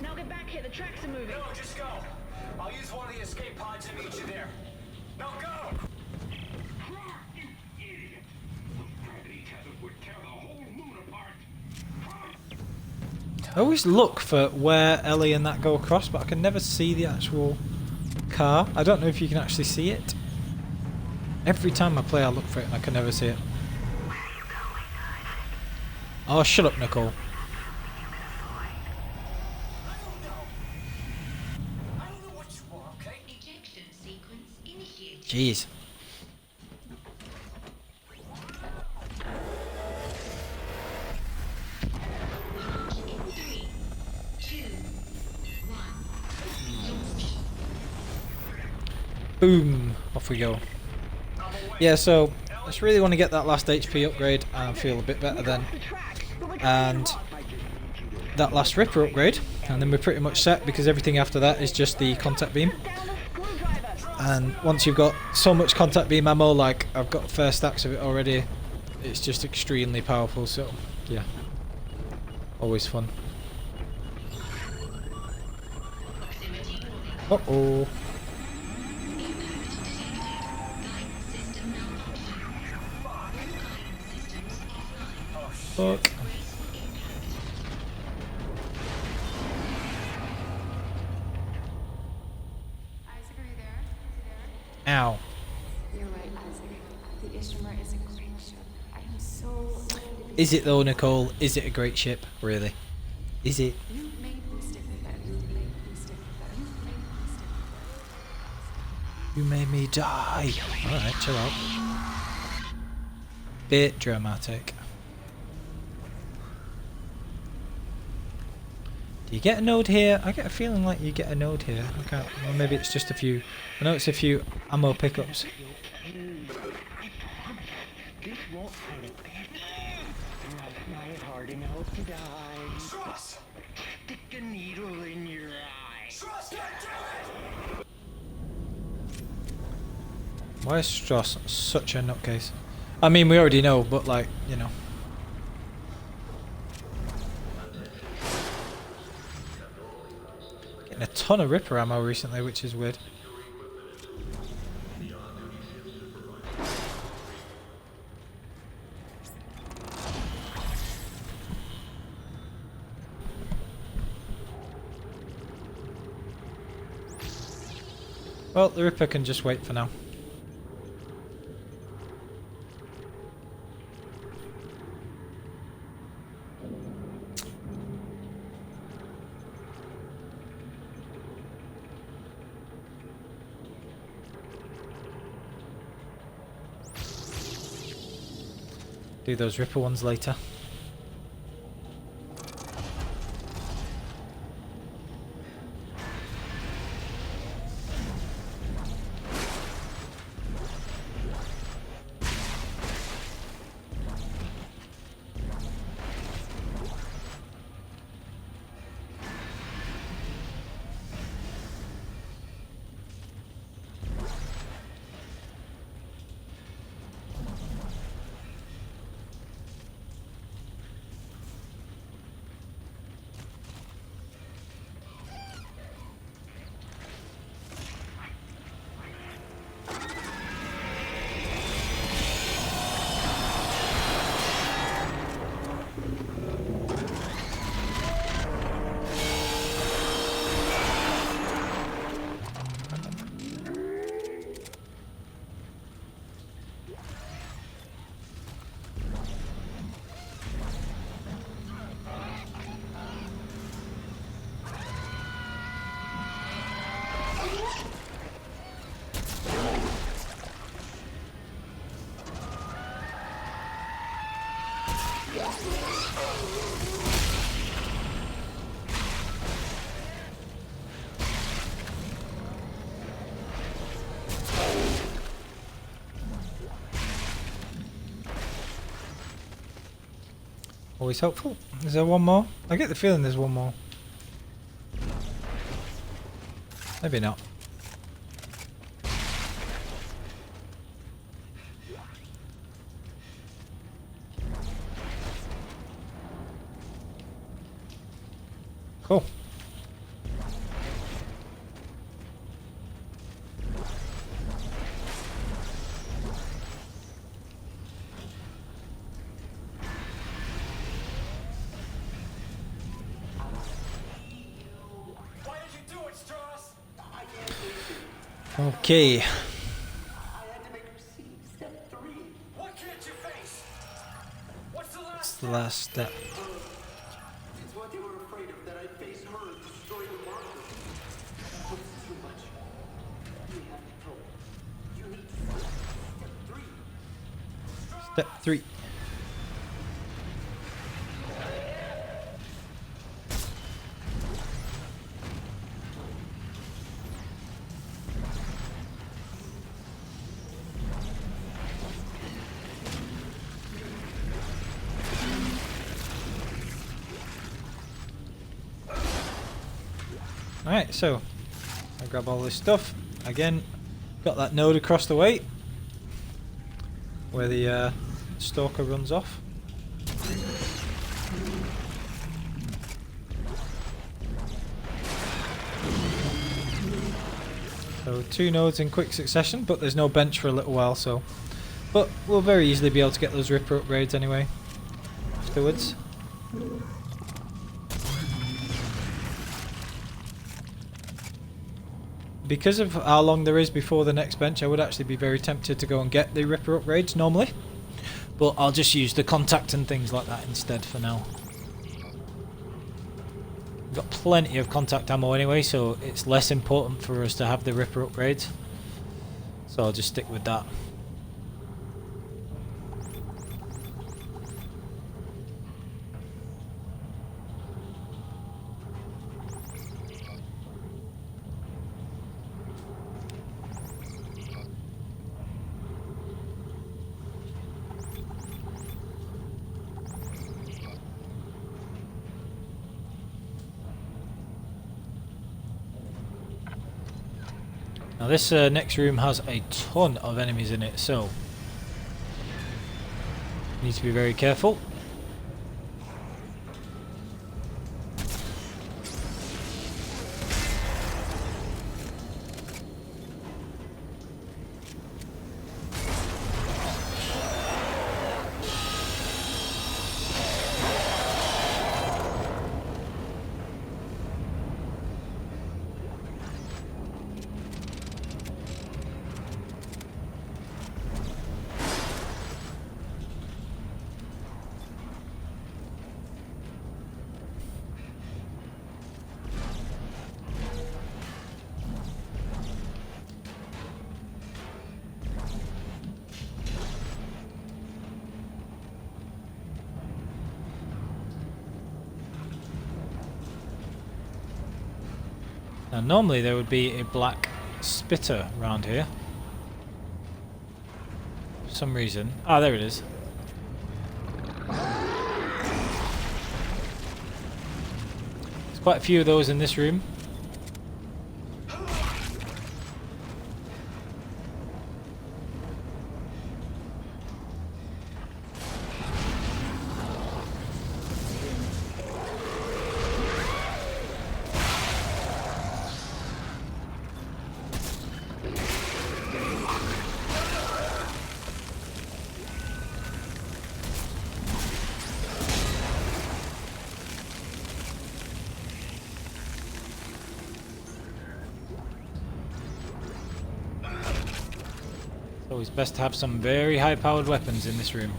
Now get back here. The tracks are moving. No, just go. I'll use one of the escape pods to meet you there. No, go! I always look for where Ellie and that go across, but I can never see the actual car. I don't know if you can actually see it. Every time I play I look for it and I can never see it. Oh, shut up, Nicole. Jeez. Boom! Off we go. Yeah, so I just really want to get that last HP upgrade and feel a bit better then. And that last Ripper upgrade, and then we're pretty much set because everything after that is just the contact beam. And once you've got so much contact beam ammo, like I've got fair stacks of it already, it's just extremely powerful, so yeah. Always fun. Uh-oh. Fuck. Isaac, are you there? Ow. You're right, Isaac. The Ishimura is a great ship. I am so Is it though, Nicole? Is it a great ship? Really? Is it? You made me stick with that. You made me stick with that. You made me stick with that. You made me die. Alright, chill out. Bit dramatic. Do you get a node here? I get a feeling like you get a node here. I can't. Well, maybe it's just a few. I know it's a few ammo pickups. This won't hurt it, bitch. Try hard enough to die. Stross! Stick a needle in your eye. Stross, don't do it! Why is Stross such a nutcase? I mean, we already know, but like, you know. Getting a ton of Ripper ammo recently, which is weird. Well, the Ripper can just wait for now. Do those Ripper ones later. Always helpful. Is there one more? I get the feeling there's one more. Maybe not. Cool. Why did you do it, Stross? Okay. I had to make her see step 3. What can't you face? What's the last That's the last step. It's what they were afraid of, that I'd face her and destroy the marker. But it's too much. You have to help. You need to see step 3. Step 3. Alright, so I grab all this stuff. Again, got that node across the way where the Stalker runs off. So 2 nodes in quick succession, but there's no bench for a little while, so. But we'll very easily be able to get those Ripper upgrades anyway afterwards. Because of how long there is before the next bench, I would actually be very tempted to go and get the Ripper upgrades normally. But I'll just use the contact and things like that instead for now. We've got plenty of contact ammo anyway, so it's less important for us to have the Ripper upgrades. So I'll just stick with that. Now this next room has a ton of enemies in it, so need to be very careful. Now normally there would be a black spitter around here. For some reason. Ah, there it is. There's quite a few of those in this room. Always best to have some very high-powered weapons in this room.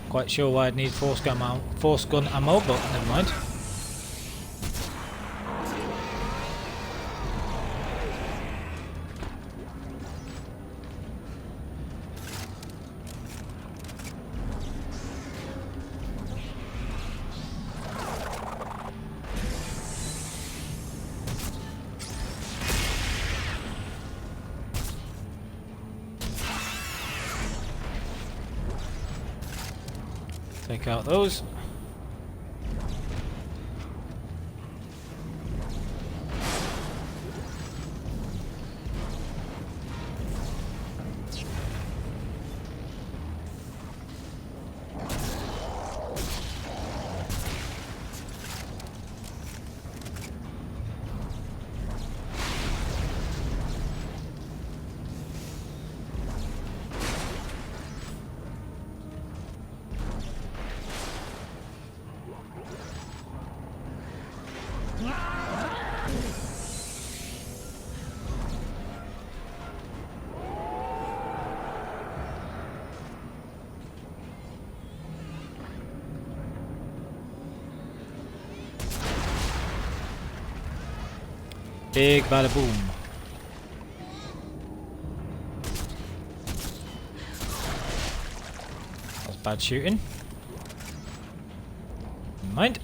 Quite sure why I'd need force gun ammo, but never mind. Take out those. Big bada boom. That's bad shooting. Never mind.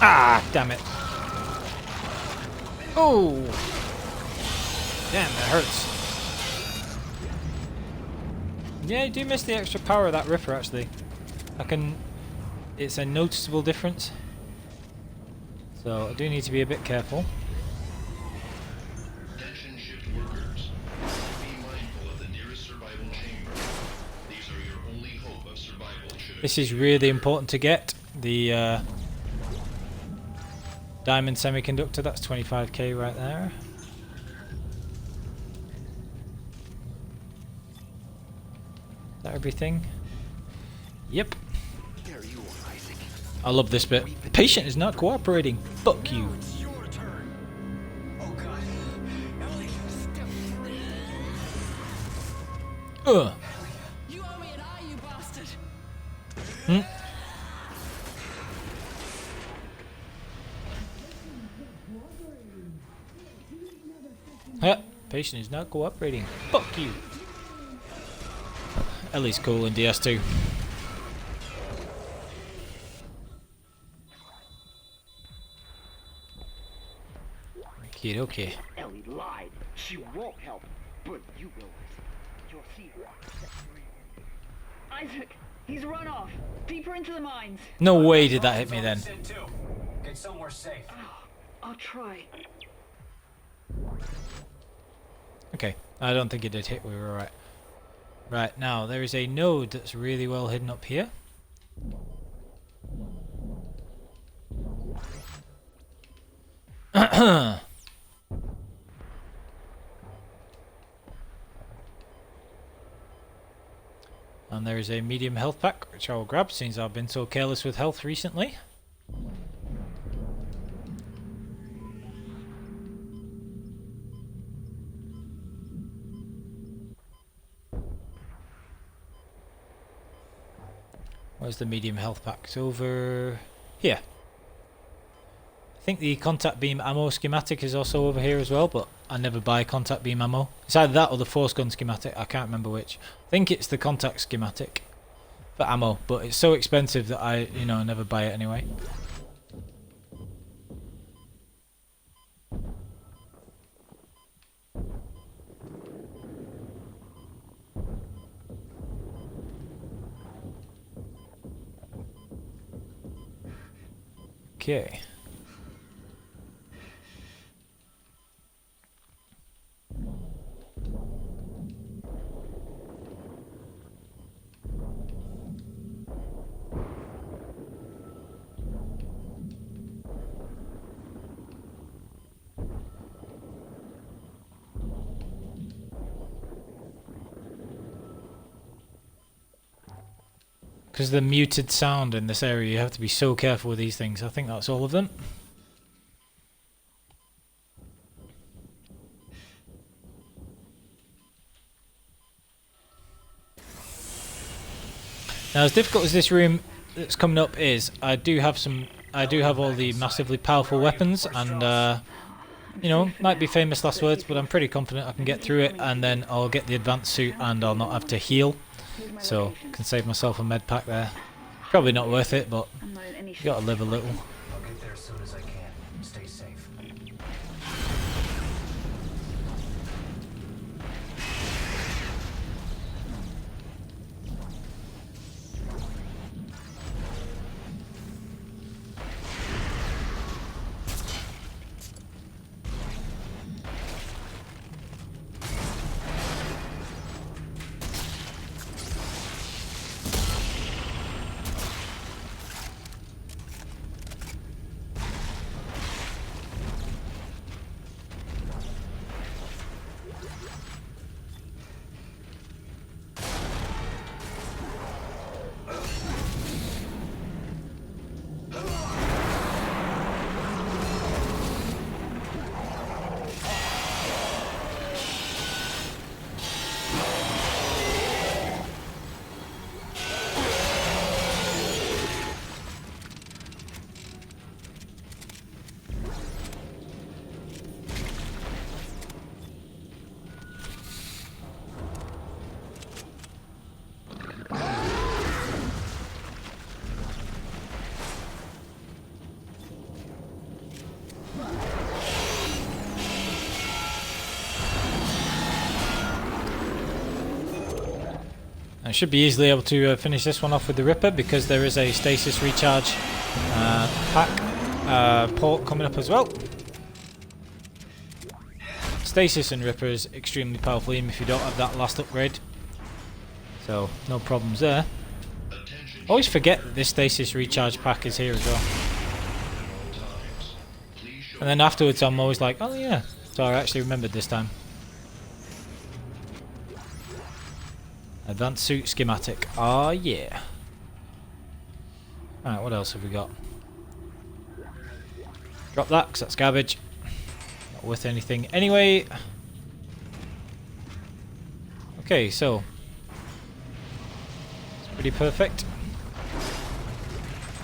Ah, damn it. Oh! Damn, that hurts. Yeah, you do miss the extra power of that Ripper, actually. It's a noticeable difference. So, I do need to be a bit careful. Attention shift workers. Be mindful of the nearest survival chamber. These are your only hope of survival should This is really important to get. The diamond semiconductor, that's 25k right there. Is that everything? Yep. There you are, Isaac. I love this bit. The patient is not cooperating. Fuck you. It's your turn. Oh god. Ellie, step 3. You owe me an eye, you bastard. patient is not cooperating. Fuck you! Ellie's cool in DS2. Okay. Ellie lied. She won't help, but you will. You'll see her. Isaac, he's run off. Deeper into the mines. No way did that hit me then. Get somewhere safe. I'll try. Okay, I don't think it did hit. We were alright. Right, now there is a node that's really well hidden up here. And there is a medium health pack, which I will grab since I've been so careless with health recently. Where's the medium health pack? It's over here. I think the contact beam ammo schematic is also over here as well, but I never buy contact beam ammo. It's either that or the force gun schematic, I can't remember which. I think it's the contact schematic for ammo, but it's so expensive that I never buy it anyway. Okay. Because of the muted sound in this area, you have to be so careful with these things. I think that's all of them. Now, as difficult as this room that's coming up is, I do have all the massively powerful weapons, and might be famous last words, but I'm pretty confident I can get through it, and then I'll get the advanced suit, and I'll not have to heal. So, can save myself a med pack there. Probably not worth it, but you gotta live a little. I'll get there as soon as I can. Stay safe. I should be easily able to finish this one off with the Ripper, because there is a stasis recharge pack port coming up as well. Stasis and Ripper is extremely powerful even if you don't have that last upgrade, so no problems there. I always forget that this stasis recharge pack is here as well, and then afterwards I'm always like, oh yeah, so I actually remembered this time. Advanced suit schematic. Oh yeah. Alright, what else have we got? Drop that, because that's garbage. Not worth anything anyway. Okay, so it's pretty perfect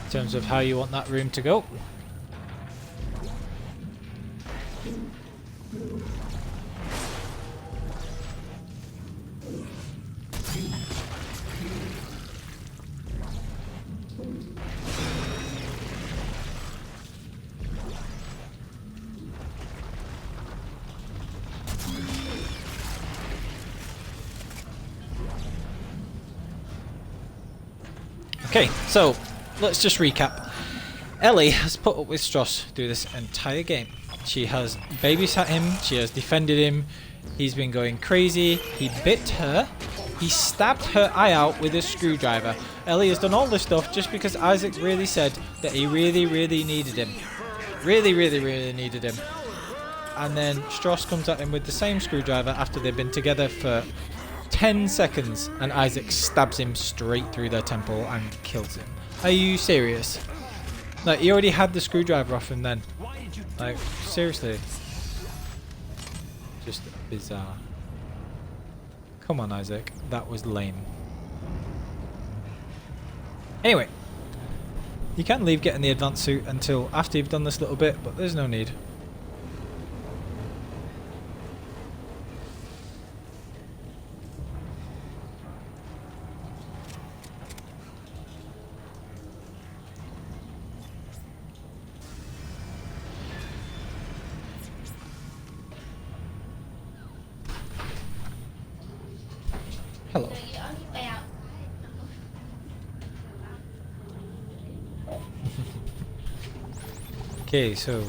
in terms of how you want that room to go. Okay, so let's just recap. Ellie has put up with Stross through this entire game. She has babysat him, she has defended him, he's been going crazy, he bit her, he stabbed her eye out with a screwdriver. Ellie has done all this stuff just because Isaac really said that he really needed him. Really needed him. And then Stross comes at him with the same screwdriver after they've been together for 10 seconds and Isaac stabs him straight through their temple and kills him. Are you serious? Like, he already had the screwdriver off him then. Like, seriously. Just bizarre. Come on, Isaac. That was lame. Anyway. You can leave getting the advanced suit until after you've done this little bit, but there's no need. Hello. Okay, so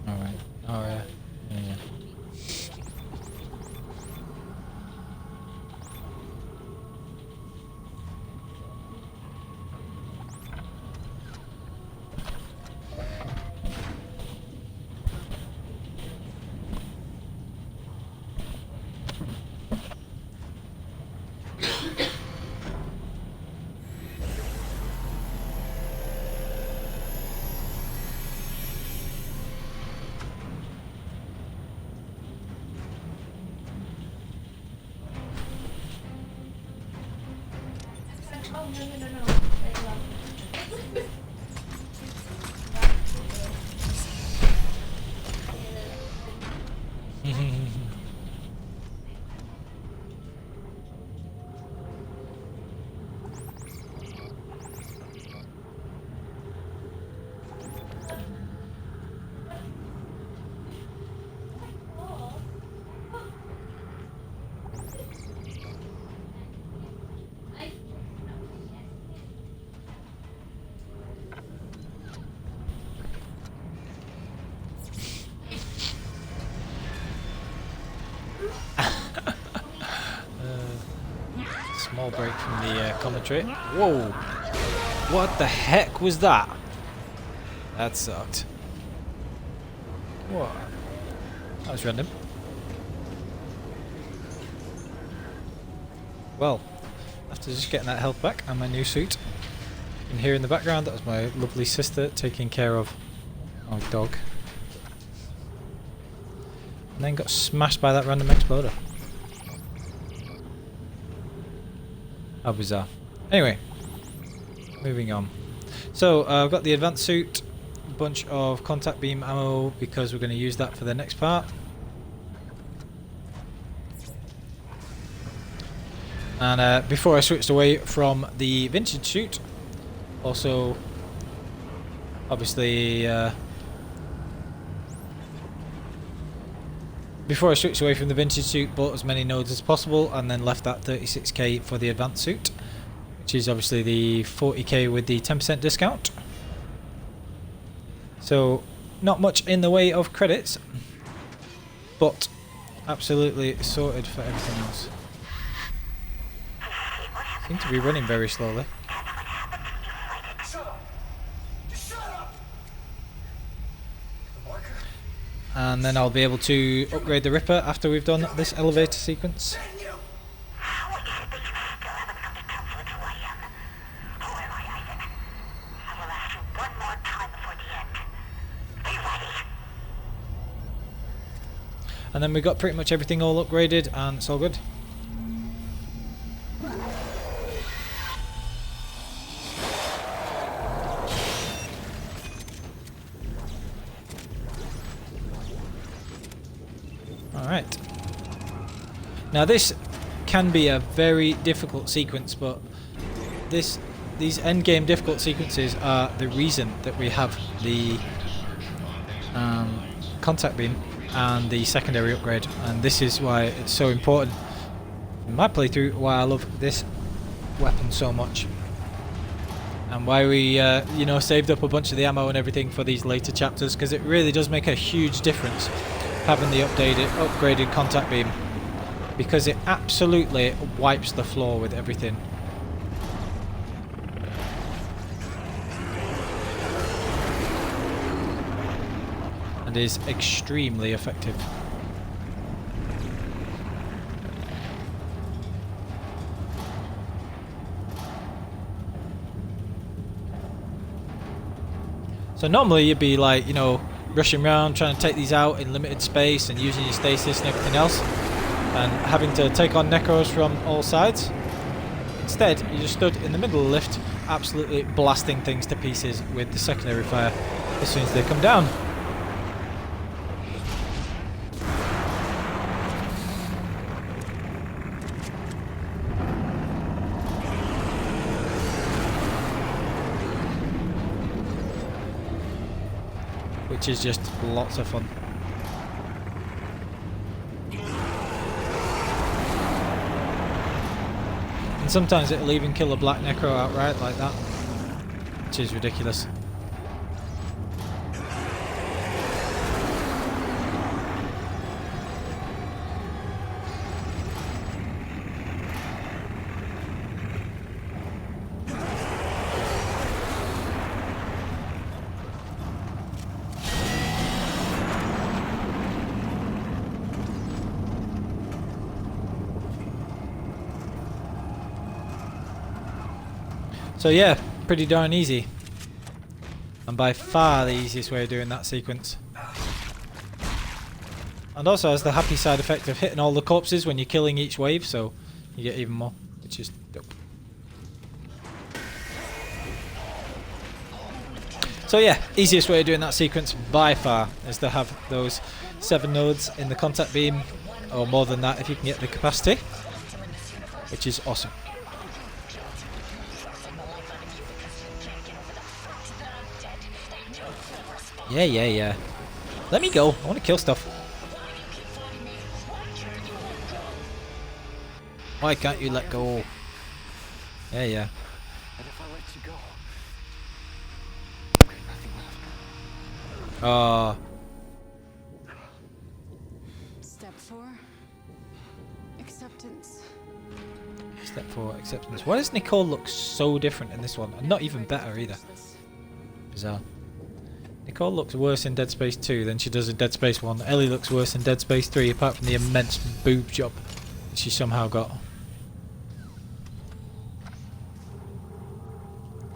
alright. Alright. Yeah. Small break from the commentary. Whoa! What the heck was that? That sucked. What? That was random. Well, after just getting that health back and my new suit, you can hear in the background that was my lovely sister taking care of our dog. And then got smashed by that random exploder. How bizarre. Anyway, moving on. So I've got the advanced suit, a bunch of contact beam ammo because we're going to use that for the next part. And before I switched away from the vintage suit, also obviously before I switched away from the vintage suit, bought as many nodes as possible and then left that 36k for the advanced suit, which is obviously the 40k with the 10% discount. So not much in the way of credits, but absolutely sorted for everything else. Seem to be running very slowly. And then I'll be able to upgrade the Ripper after we've done this elevator sequence. And then we've got pretty much everything all upgraded and it's all good. Right. Now this can be a very difficult sequence, but these endgame difficult sequences are the reason that we have the contact beam and the secondary upgrade, and this is why it's so important in my playthrough, why I love this weapon so much, and why we you know, saved up a bunch of the ammo and everything for these later chapters, because it really does make a huge difference having the upgraded contact beam, because it absolutely wipes the floor with everything. And is extremely effective. So normally you'd be like, you know, rushing around trying to take these out in limited space and using your stasis and everything else, and having to take on necros from all sides. Instead, you just stood in the middle of the lift, absolutely blasting things to pieces with the secondary fire as soon as they come down. Which is just lots of fun. And sometimes it'll even kill a black necro outright like that, which is ridiculous. So yeah, pretty darn easy. And by far the easiest way of doing that sequence. And also has the happy side effect of hitting all the corpses when you're killing each wave, so you get even more, which is dope. So yeah, easiest way of doing that sequence by far is to have those 7 nodes in the contact beam, or more than that if you can get the capacity, which is awesome. Yeah. Let me go. I want to kill stuff. Why can't you let go? Yeah. And if I let you go, okay, nothing left. Step 4. Acceptance. Step 4, acceptance. Why does Nicole look so different in this one? And not even better either. Bizarre. Nicole looks worse in Dead Space 2 than she does in Dead Space 1. Ellie looks worse in Dead Space 3, apart from the immense boob job that she somehow got.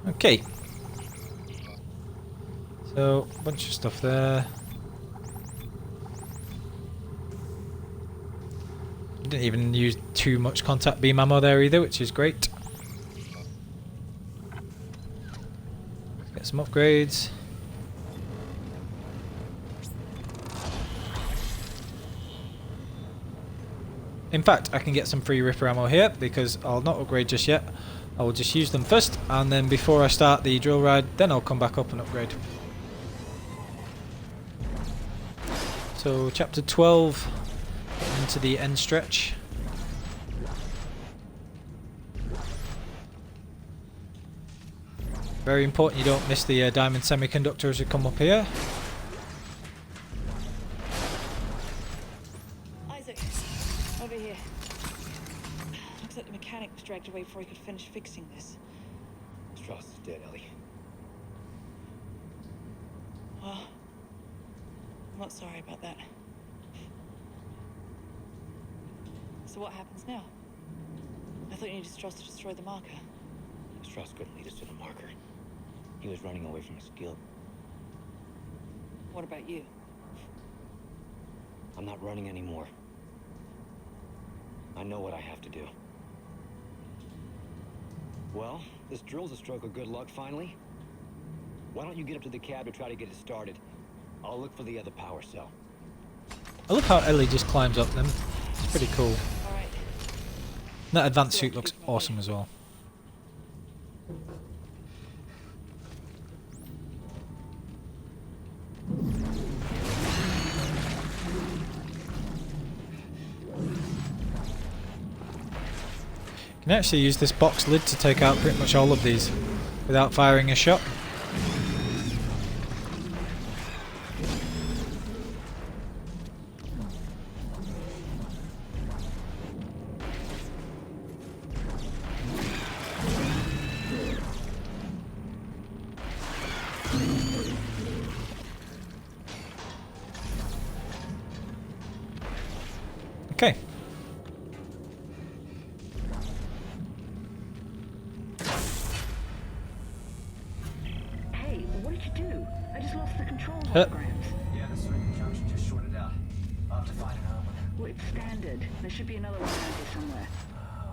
Okay. So, a bunch of stuff there. Didn't even use too much contact beam ammo there either, which is great. Let's get some upgrades. In fact, I can get some free Ripper ammo here because I'll not upgrade just yet. I will just use them first, and then before I start the drill ride, then I'll come back up and upgrade. So, chapter 12, into the end stretch. Very important you don't miss the diamond semiconductor as you come up here. Over here. Looks like the mechanic was dragged away before he could finish fixing this. Stross is dead, Ellie. Well, I'm not sorry about that. So what happens now? I thought you needed Stross to destroy the marker. Strauss couldn't lead us to the marker. He was running away from his guild. What about you? I'm not running anymore. I know what I have to do. Well, this drill's a stroke of good luck finally. Why don't you get up to the cab to try to get it started? I'll look for the other power cell. I love how Ellie just climbs up them. It's pretty cool. That advanced suit looks awesome as well. You can actually use this box lid to take out pretty much all of these without firing a shot. Okay. Hey, what did you do? I just lost the control holograms. Yeah, the circuit junction just shorted out. I'll have to find another one. Well, it's standard. There should be another one around here somewhere.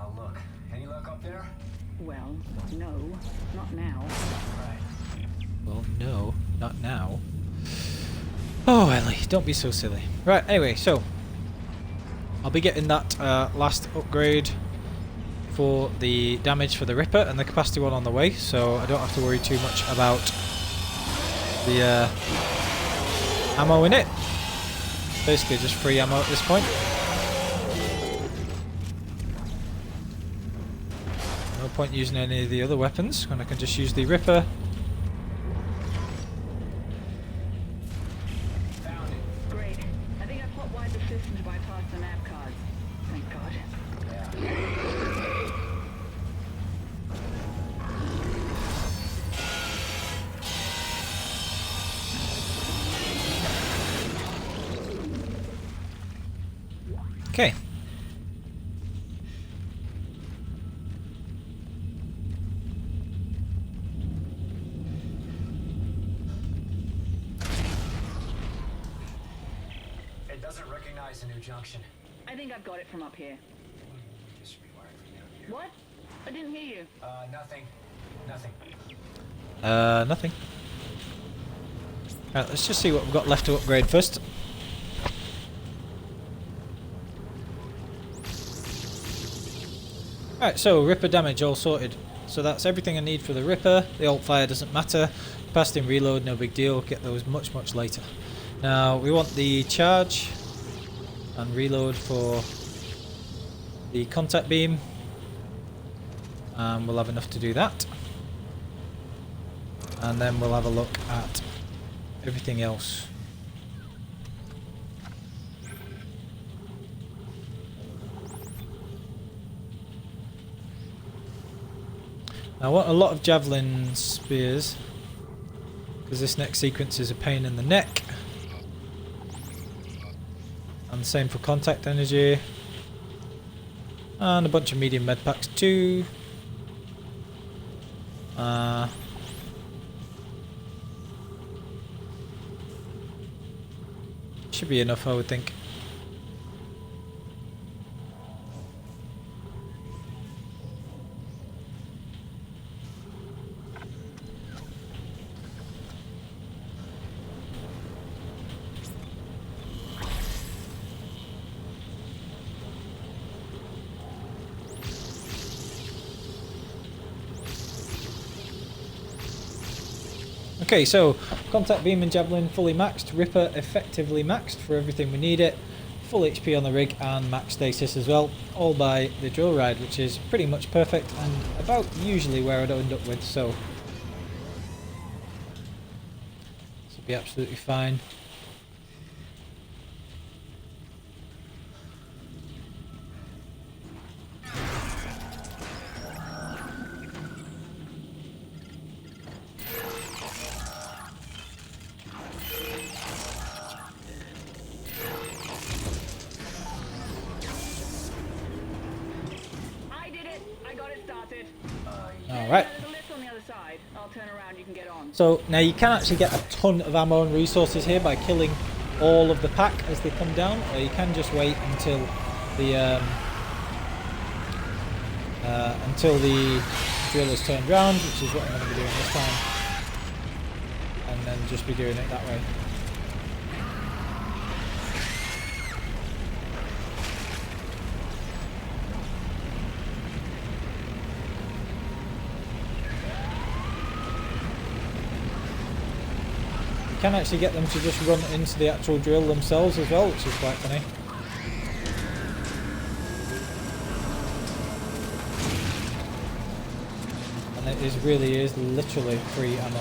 I'll look. Any luck up there? Well, no. Not now. Right. Well, no, not now. Oh, Ellie, don't be so silly. Right, anyway, so I'll be getting that last upgrade for the damage for the Ripper and the capacity one on the way, so I don't have to worry too much about the ammo in it. Basically just free ammo at this point. No point using any of the other weapons when I can just use the Ripper. Great. I think I plot-wired the system to bypass the nav cards. Thank God. Okay. It doesn't recognize a new junction. I think I've got it from up here. Just rewired from down here. What? I didn't hear you. Nothing. Nothing. Nothing. Right, let's just see what we've got left to upgrade first. Right, so Ripper damage all sorted. So that's everything I need for the Ripper. The alt fire doesn't matter. Capacity and reload, no big deal. Get those much, much later. Now we want the charge and reload for the contact beam. We'll have enough to do that. And then we'll have a look at everything else. I want a lot of Javelin spears because this next sequence is a pain in the neck. And the same for contact energy. And a bunch of medium med packs too. Should be enough, I would think. Okay, so contact beam and javelin fully maxed, Ripper effectively maxed for everything we need it, full HP on the rig and max stasis as well, all by the drill ride, which is pretty much perfect and about usually where I'd end up with, so this will be absolutely fine. Alright. So now you can actually get a ton of ammo and resources here by killing all of the pack as they come down, or you can just wait until the drill is turned round, which is what I'm going to be doing this time, and then just be doing it that way. can actually get them to just run into the actual drill themselves as well, which is quite funny. And it really is literally free ammo.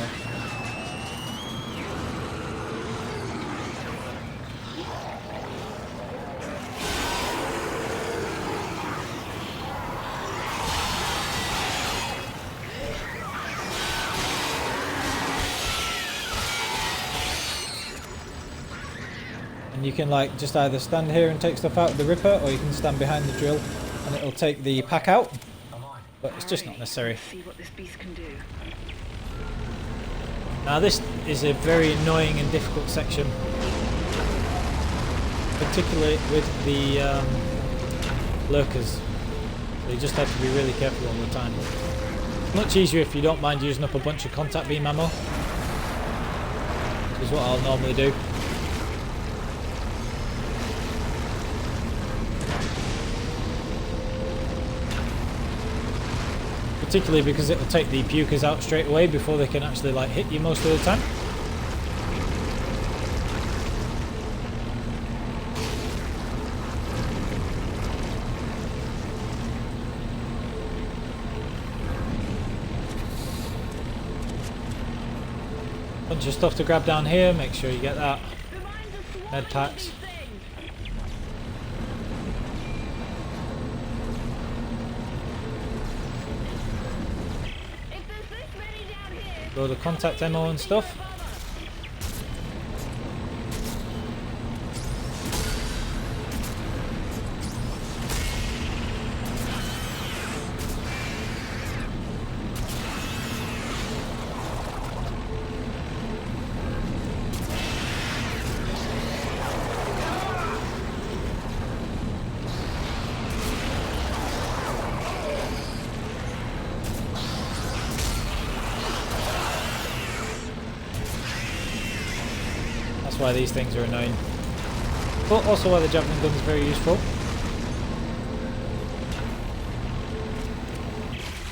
And you can like just either stand here and take stuff out of the ripper, or you can stand behind the drill and it'll take the pack out. But it's just not necessary. See what this beast can do. Now this is a very annoying and difficult section, particularly with the lurkers. So you just have to be really careful all the time. Much easier if you don't mind using up a bunch of contact beam ammo, which is what I'll normally do. Particularly because it will take the pukers out straight away before they can actually like hit you most of the time. Bunch of stuff to grab down here, make sure you get that. Med packs. Load of contact ammo and stuff. Why these things are annoying, but also why the Javelin gun is very useful.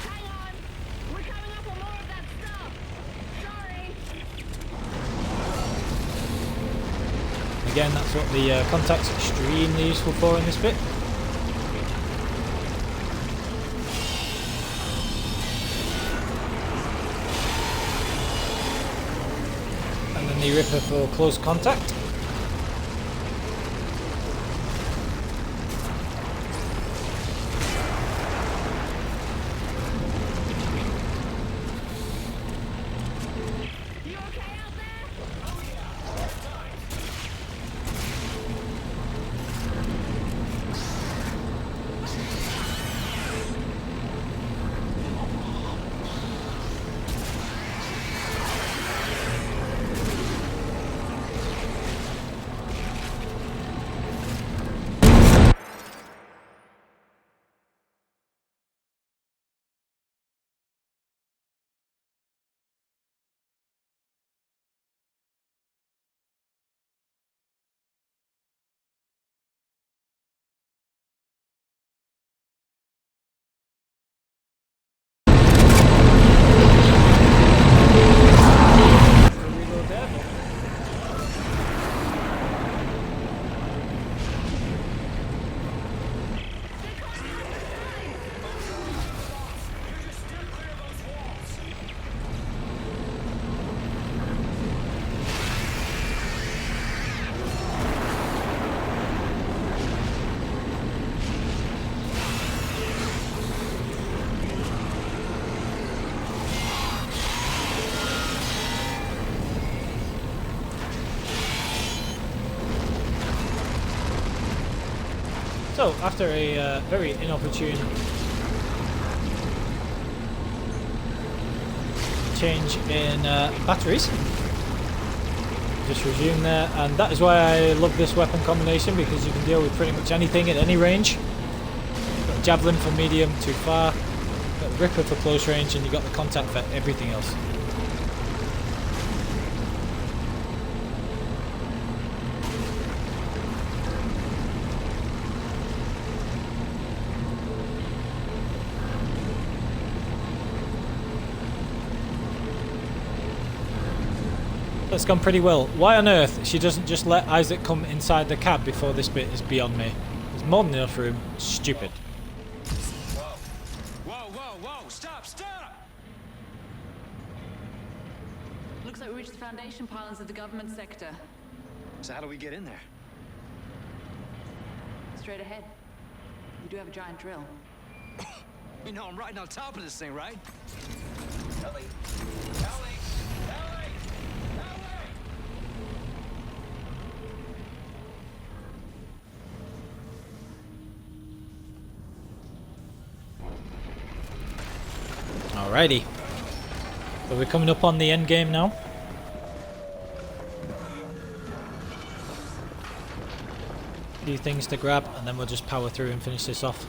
Hang on! We're coming up on more of that stuff! Sorry! Again, that's what the contact's extremely useful for in this bit. The ripper for close contact. You okay out there? Oh yeah, So, after a very inopportune change in batteries, just resume there, and that is why I love this weapon combination, because you can deal with pretty much anything at any range. You've got Javelin for medium to far, you've got the Ripper for close range, and you've got the contact for everything else. That's gone pretty well. Why on earth she doesn't just let Isaac come inside the cab before this bit is beyond me. There's more than enough room. Stupid. Whoa. Whoa, whoa, whoa! Stop, stop! Looks like we reached the foundation pylons of the government sector. So how do we get in there? Straight ahead. We do have a giant drill. You know I'm riding on top of this thing, right? Ellie! Ellie! Ellie! Ellie! Alrighty. So we're coming up on the end game now. Few things to grab, and then we'll just power through and finish this off.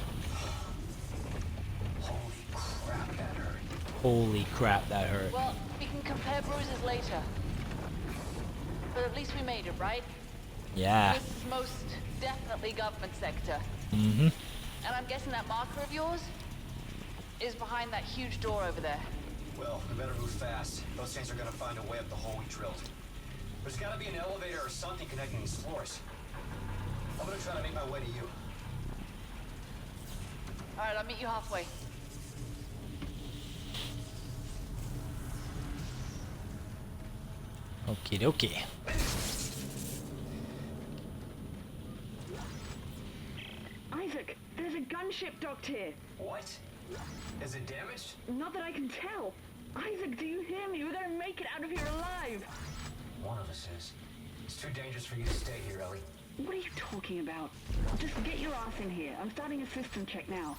Holy crap, that hurt. Well, we can compare bruises later. But at least we made it, right? Yeah. This is most definitely government sector. Mm-hmm. And I'm guessing that marker of yours is behind that huge door over there. Well, we better move fast. Those things are gonna find a way up the hole we drilled. There's gotta be an elevator or something connecting these floors. I'm gonna try to make my way to you. Alright, I'll meet you halfway. Okie dokie. Isaac, there's a gunship docked here. What? Is it damaged? Not that I can tell. Isaac, do you hear me? We're gonna make it out of here alive. One of us is. It's too dangerous for you to stay here, Ellie. What are you talking about? Just get your ass in here. I'm starting a system check now.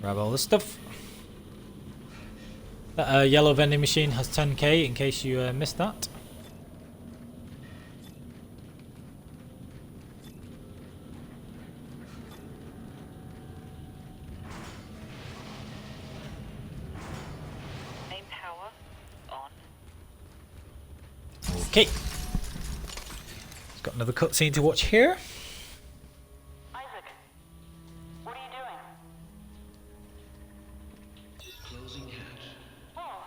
Grab all this stuff. That yellow vending machine has 10k in case you missed that. Main power on. Okay. Got another cutscene to watch here. Isaac, what are you doing? Closing hatch. Oh.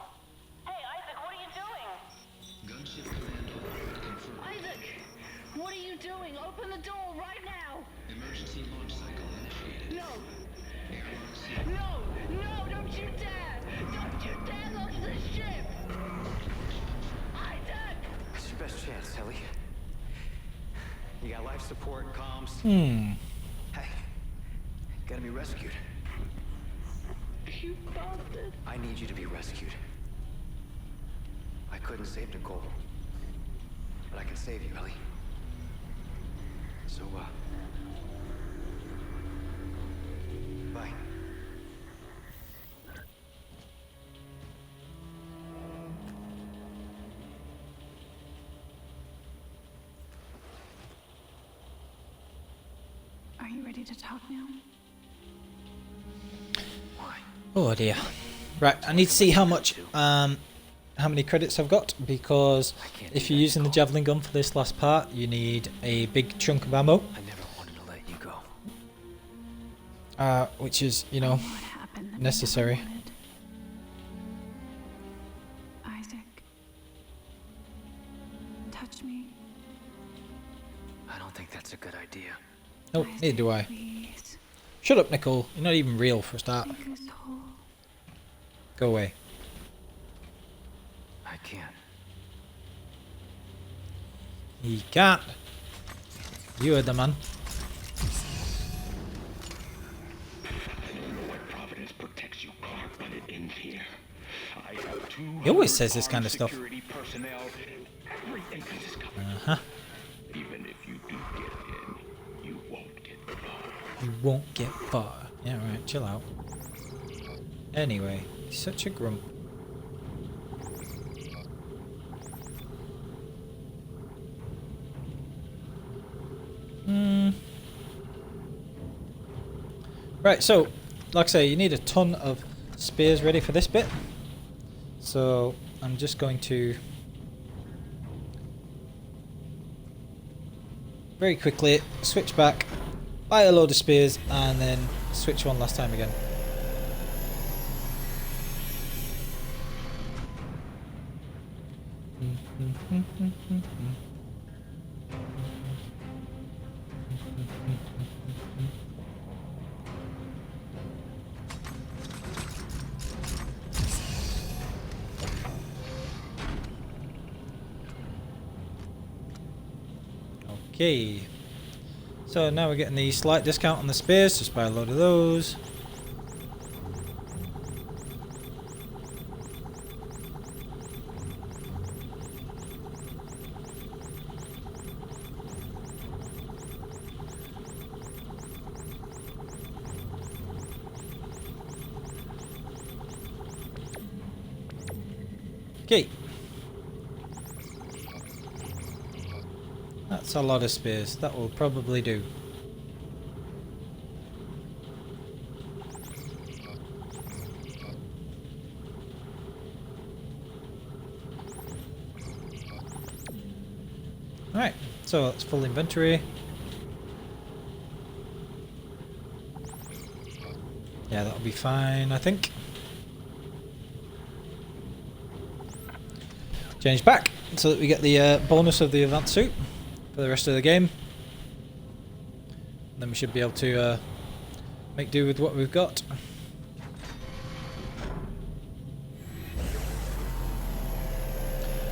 Hey, Isaac, what are you doing? Gunship command override confirmed. Isaac, what are you doing? Open the door right now. Emergency launch cycle initiated. No, Airlock sealed. no, don't you dare! Don't you dare launch the ship! Isaac! It's your best chance, Ellie. You got life support, comms. Hmm. Hey, gotta be rescued. You bastard. I need you to be rescued. I couldn't save Nicole, but I can save you, Ellie. So, bye. Are you ready to talk now? Why? Oh dear. Right, I need to see how much, how many credits I've got, because if you're using the Javelin gun for this last part, you need a big chunk of ammo. I never wanted to let you go. Which is, you know, necessary. Isaac, touch me. I don't think that's a good idea. Nope, neither do I. Please. Shut up, Nicole. You're not even real for a start. Take this whole. Go away. I can't. He can't. You heard the man. Providence protects you, Clark, but it ends here. I have He always says this kind of stuff. personnel. Everything is covered. Uh-huh. Even if you do get in, you won't get far. You won't get far. Yeah, right, chill out. Anyway, he's such a grump. Right, so, like I say, you need a ton of spears ready for this bit. So, I'm just going to very quickly switch back, buy a load of spears, and then switch one last time again. Okay, so now we're getting the slight discount on the spares, just buy a load of those. Okay. That's a lot of space. That will probably do. Alright, so that's full inventory. Yeah, that'll be fine, I think. Change back so that we get the bonus of the advanced suit for the rest of the game. And then we should be able to make do with what we've got.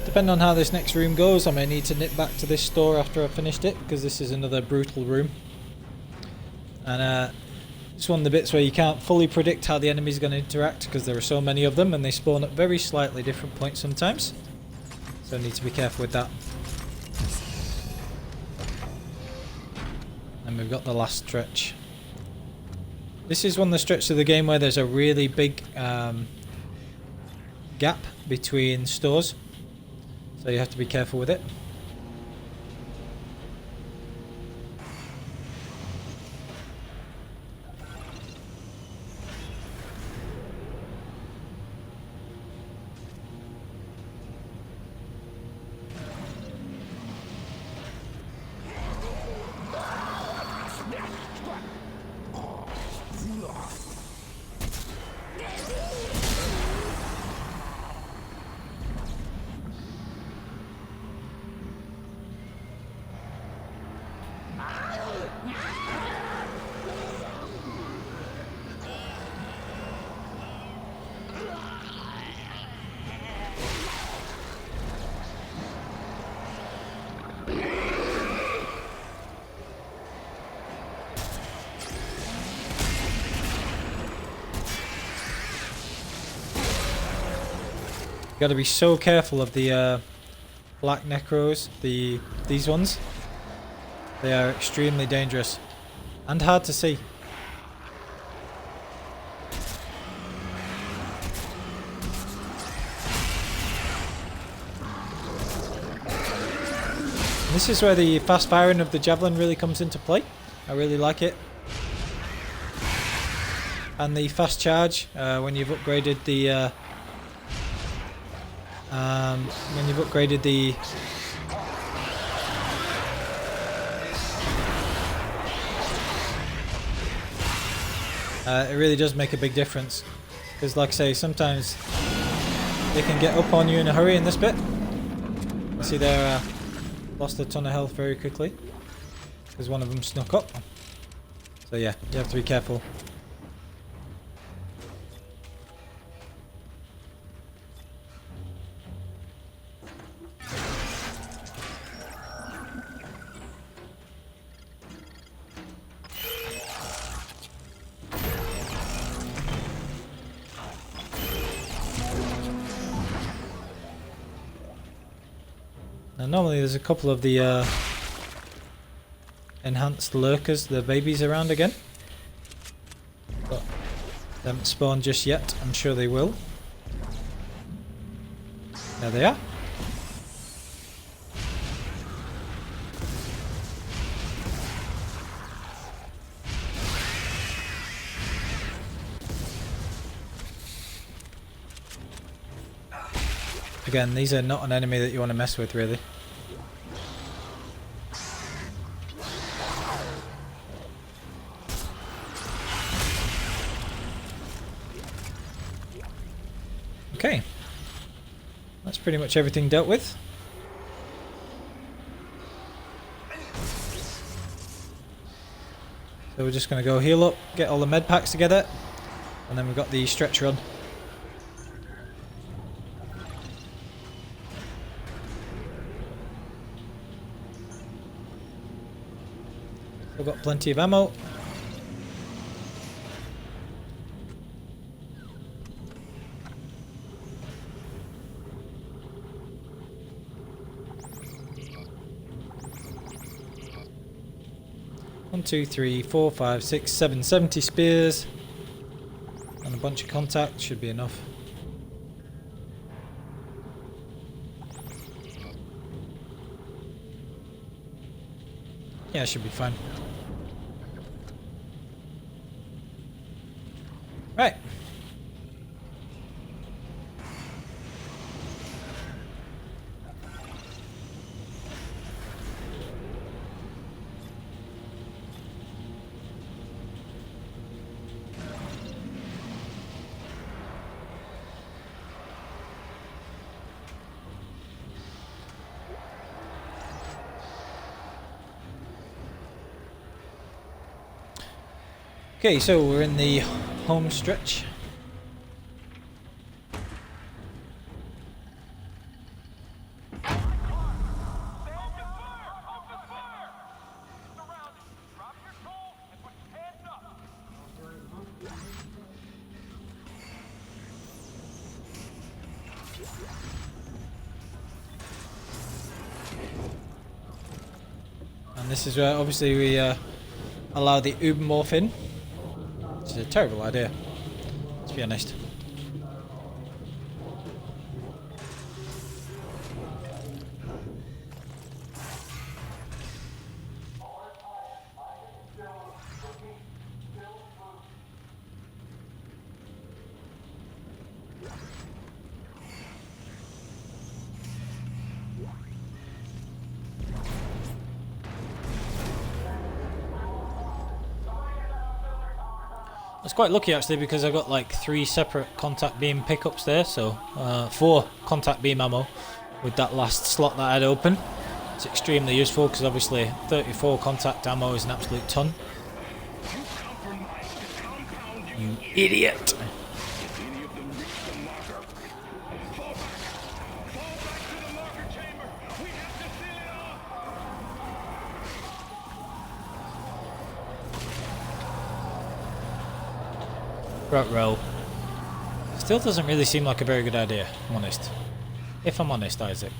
Depending on how this next room goes, I may need to nip back to this store after I've finished it, because this is another brutal room. And it's one of the bits where you can't fully predict how the enemy's going to interact, because there are so many of them and they spawn at very slightly different points sometimes. So I need to be careful with that. And we've got the last stretch. This is one of the stretches of the game where there's a really big gap between stores. So you have to be careful with it. Got to be so careful of the black necros, these ones. They are extremely dangerous and hard to see. This is where the fast firing of the Javelin really comes into play. I really like it. And the fast charge when you've upgraded the it really does make a big difference, because like I say, sometimes they can get up on you in a hurry in this bit. You see there, lost a ton of health very quickly because one of them snuck up. So yeah, you have to be careful. Now normally there's a couple of the enhanced lurkers, the babies, around again, but they haven't spawned just yet. I'm sure they will. There they are. Again, these are not an enemy that you want to mess with, really. Okay. That's pretty much everything dealt with. So we're just going to go heal up, get all the med packs together, and then we've got the stretch run. We've got plenty of ammo. One, two, three, 4, 5, 6, 7, 70 spears. And a bunch of contacts should be enough. Yeah, should be fine. Right. Okay, so we're in the home stretch. And this is where obviously we allow the Ubermorph in. It's a terrible idea, to be honest. I was quite lucky actually because I got like 3 separate contact beam pickups there, so 4 contact beam ammo with that last slot that I had open. It's extremely useful because obviously 34 contact ammo is an absolute ton. You idiot! Front row. Still doesn't really seem like a very good idea, if I'm honest. If I'm honest, Isaac.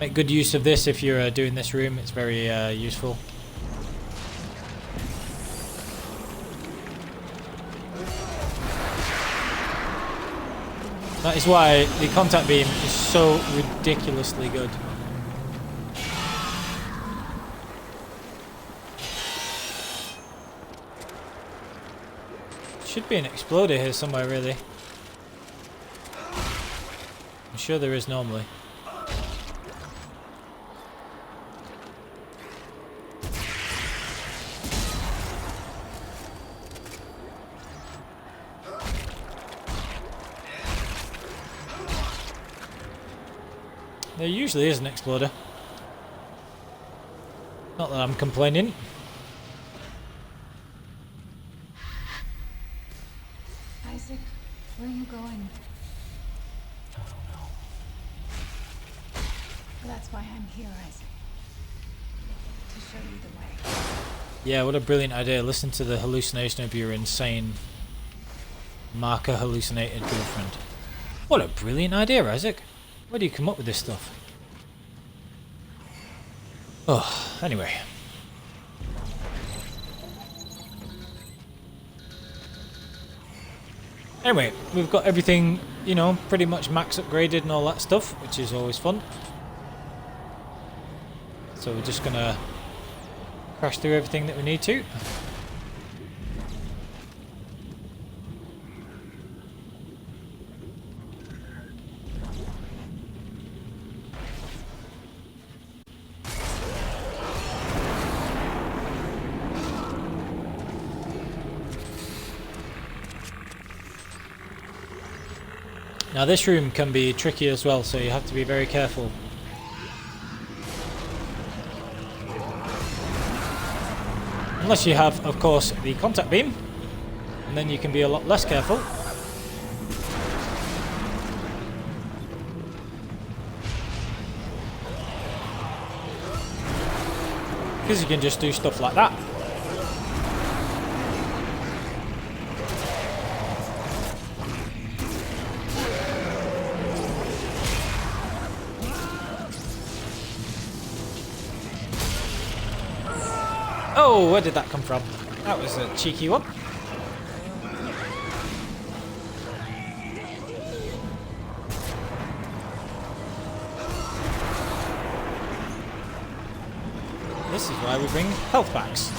Make good use of this if you're doing this room, it's very useful. That is why the contact beam is so ridiculously good. Should be an exploder here somewhere, really. I'm sure there is normally. There usually is an exploder. Not that I'm complaining. Isaac, where are you going? I don't know. That's why I'm here, Isaac. To show you the way. Yeah, what a brilliant idea. Listen to the hallucination of your insane marker hallucinated girlfriend. What a brilliant idea, Isaac. Where do you come up with this stuff? Oh, anyway. Anyway, we've got everything, you know, pretty much max upgraded and all that stuff, which is always fun. So we're just gonna crash through everything that we need to. Now this room can be tricky as well, so you have to be very careful. Unless you have, of course, the contact beam, and then you can be a lot less careful. Because you can just do stuff like that. Oh, where did that come from? That was a cheeky one. This is why we bring health packs.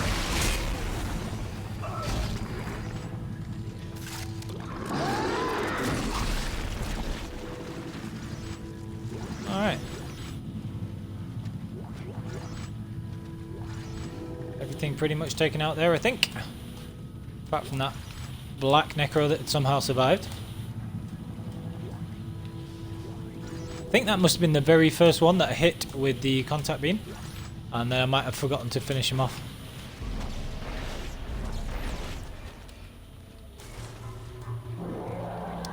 Alright. Everything pretty much taken out there, I think. Apart from that black necro that had somehow survived. I think that must have been the very first one that I hit with the contact beam. And then I might have forgotten to finish him off.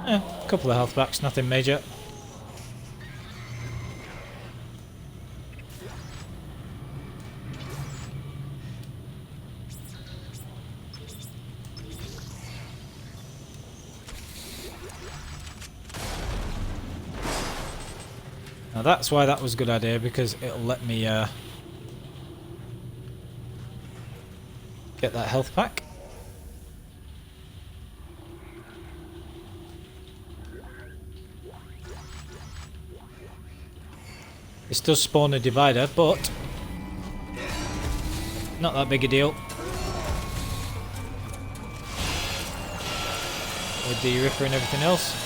A couple of health packs, nothing major. Now that's why that was a good idea, because it'll let me get that health pack. This does spawn a divider, but not that big a deal with the Ripper and everything else.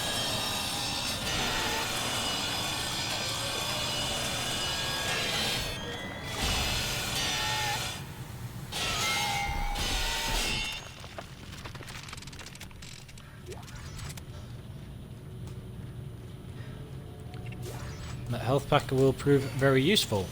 That health pack will prove very useful.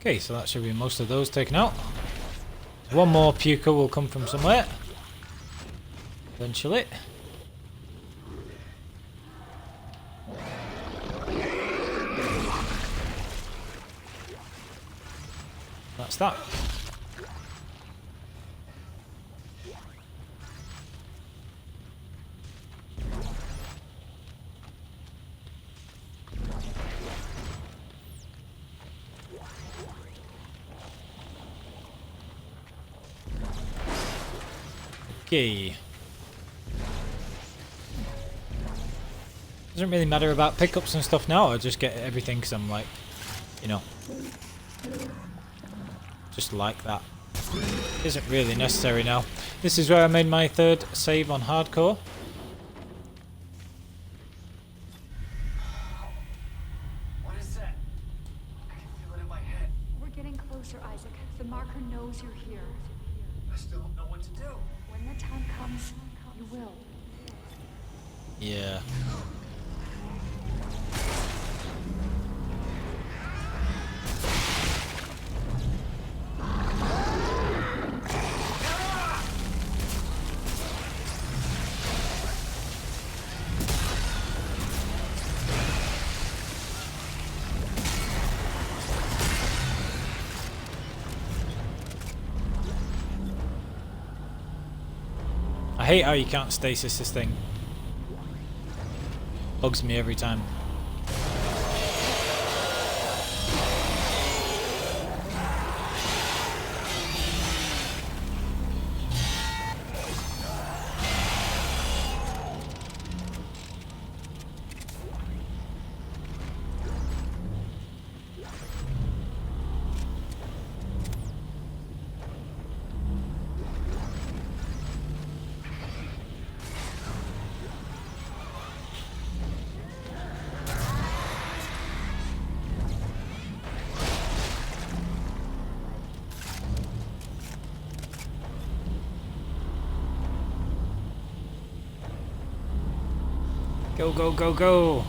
Okay, so that should be most of those taken out. One more puker will come from somewhere eventually. That's that. Okay. Doesn't really matter about pickups and stuff now. I just get everything because I'm like, you know, just like that. Isn't really necessary now. This is where I made my third save on hardcore. What is that? I can feel it in my head. We're getting closer, Isaac. The marker knows you're here. I still don't know what to do. When the time comes, you will. Yeah. hate how you can't stasis this thing. Bugs me every time. Go, go, go, go!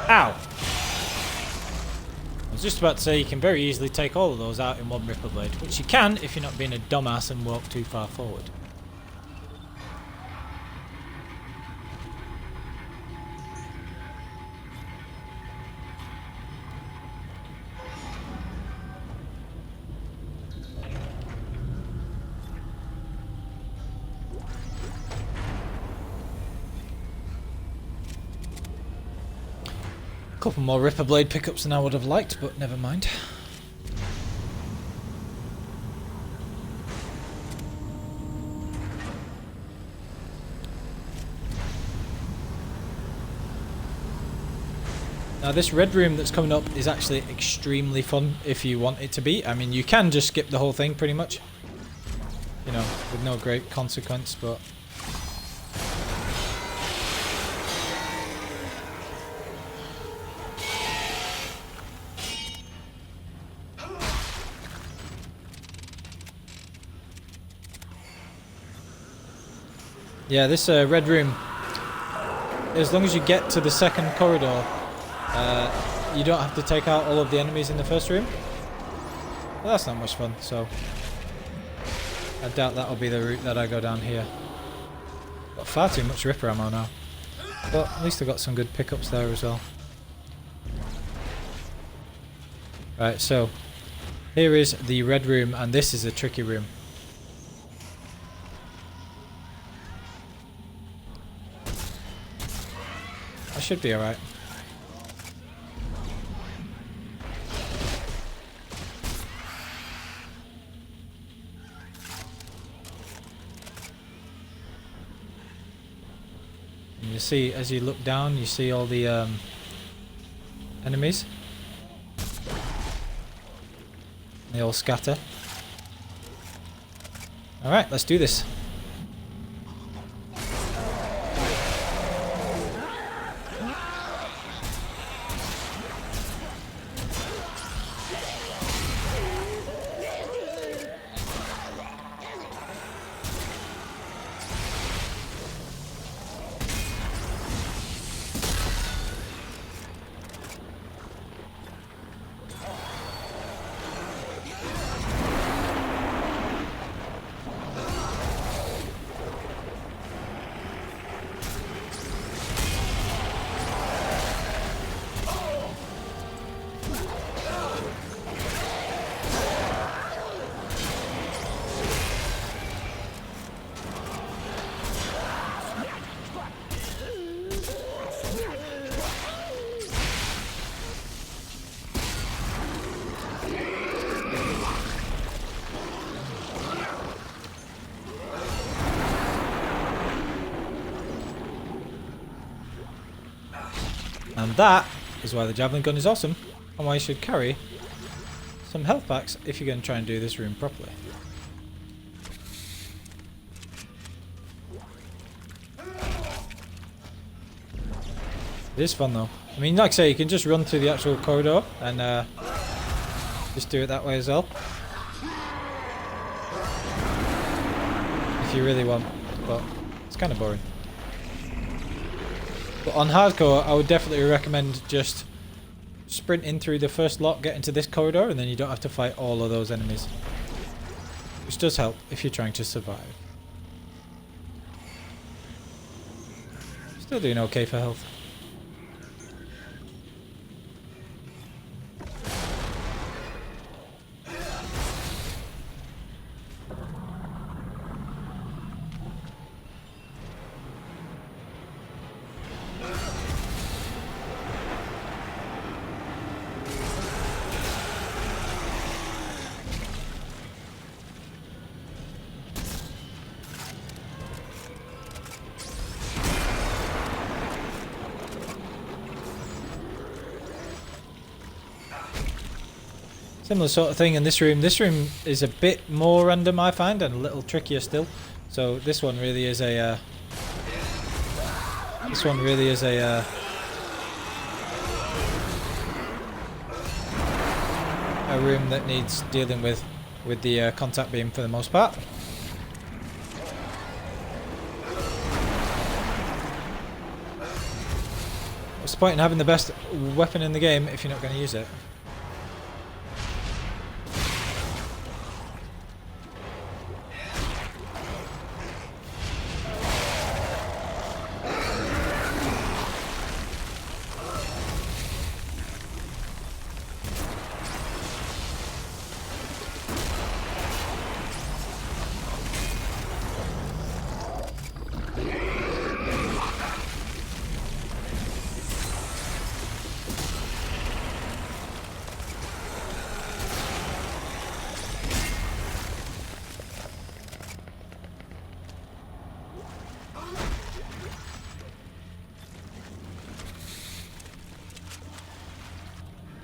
Ow! I was just about to say you can very easily take all of those out in one Ripper Blade, which you can if you're not being a dumbass and walk too far forward. Couple more Ripper Blade pickups than I would have liked, but never mind. Now this red room that's coming up is actually extremely fun if you want it to be. I mean, you can just skip the whole thing pretty much, you know, with no great consequence, but yeah, this red room, as long as you get to the second corridor, you don't have to take out all of the enemies in the first room. Well, that's not much fun, so I doubt that'll be the route that I go down here. Got far too much Ripper ammo now, but at least I got some good pickups there as well. Right, so here is the red room, and this is a tricky room. I should be alright. And you see, as you look down, you see all the enemies. They all scatter. Alright, let's do this. And that is why the Javelin gun is awesome, and why you should carry some health packs if you're going to try and do this room properly. It is fun though. I mean, like I say, you can just run through the actual corridor and just do it that way as well, if you really want, but it's kind of boring. But on hardcore, I would definitely recommend just sprinting through the first lot, get into this corridor, and then you don't have to fight all of those enemies. Which does help if you're trying to survive. Still doing okay for health. Similar sort of thing in this room. This room is a bit more random, I find, and a little trickier still. So this one really is a room that needs dealing with the contact beam for the most part. What's the point in having the best weapon in the game if you're not going to use it?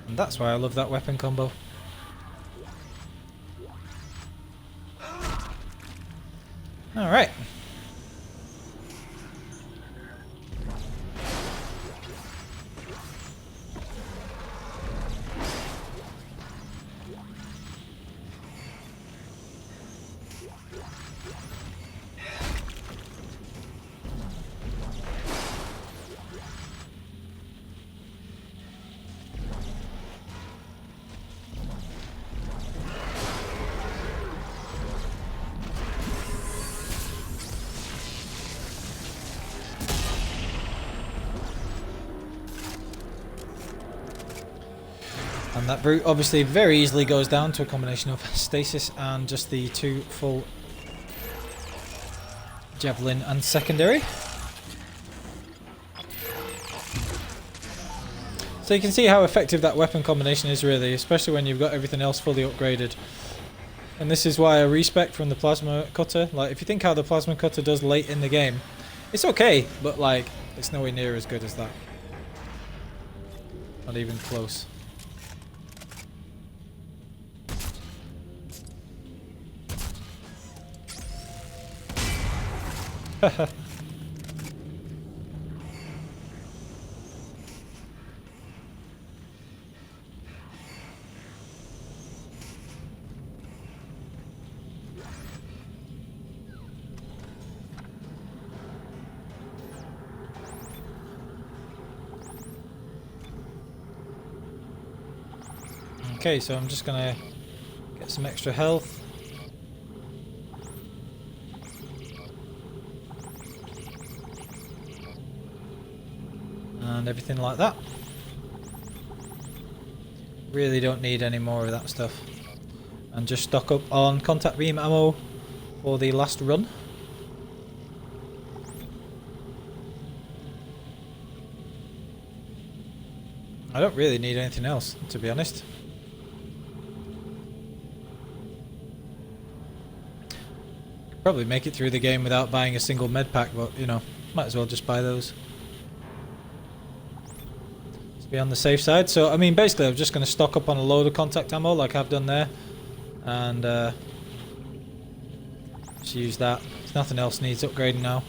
And that's why I love that weapon combo. Alright. And that brute obviously very easily goes down to a combination of Stasis and just the 2 full Javelin and secondary. So you can see how effective that weapon combination is really, especially when you've got everything else fully upgraded. And this is why I respect from the plasma cutter. Like, if you think how the plasma cutter does late in the game, it's okay, but like, it's nowhere near as good as that. Not even close. Okay, so I'm just gonna get some extra health. And everything like that. Really don't need any more of that stuff. And just stock up on contact beam ammo for the last run. I don't really need anything else, to be honest. Probably make it through the game without buying a single med pack, but you know, might as well just buy those. Let's be on the safe side. So I mean, basically I'm just going to stock up on a load of contact ammo like I've done there, and just use that. Nothing else needs upgrading now.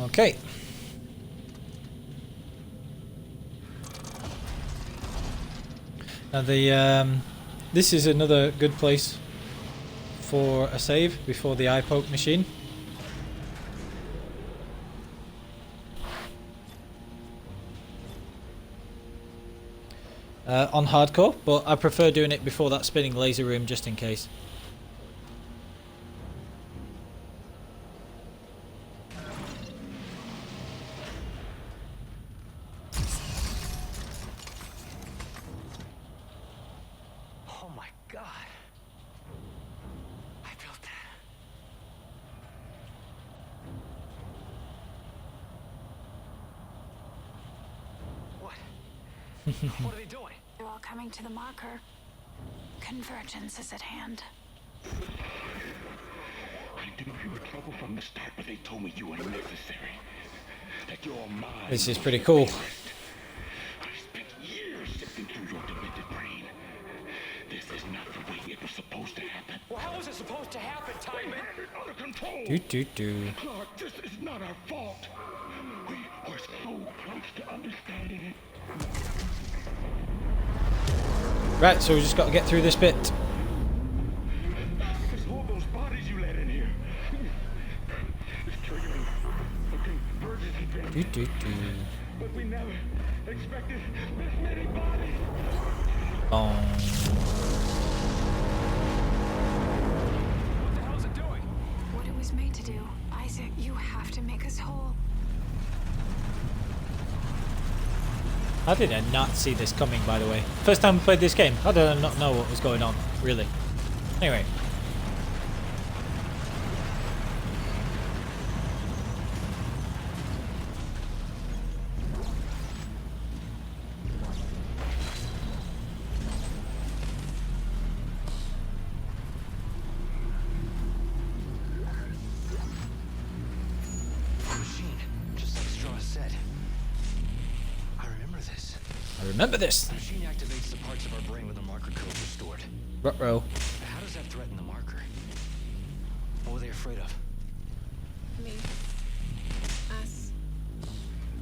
Okay. Now this is another good place for a save before the eye poke machine. On hardcore, but I prefer doing it before that spinning laser room just in case. What are they doing? They're all coming to the marker. Convergence is at hand. I knew you were trouble from the start, but they told me you were necessary. That you're mine. This is pretty cool. I spent years sifting through your demented brain. This is not the way it was supposed to happen. Well, how was it supposed to happen, Timon? We have it under control. Clark, this is not our fault. We are so close to understanding it. Right, so we just got to get through this bit. Just hold those bodies you let in here. It's triggering a convergence event. But we never expected this many bodies. Oh. What the hell is it doing? What it was made to do. Isaac, you have to make us whole. How did I not see this coming, by the way? First time we played this game, how did I not know what was going on, really? Anyway. Machine, just like Strauss said. I remember this. I remember this. The machine activates the parts of our brain when the marker code is restored. Ruh-roh. How does that threaten the marker? What were they afraid of? Me. Us.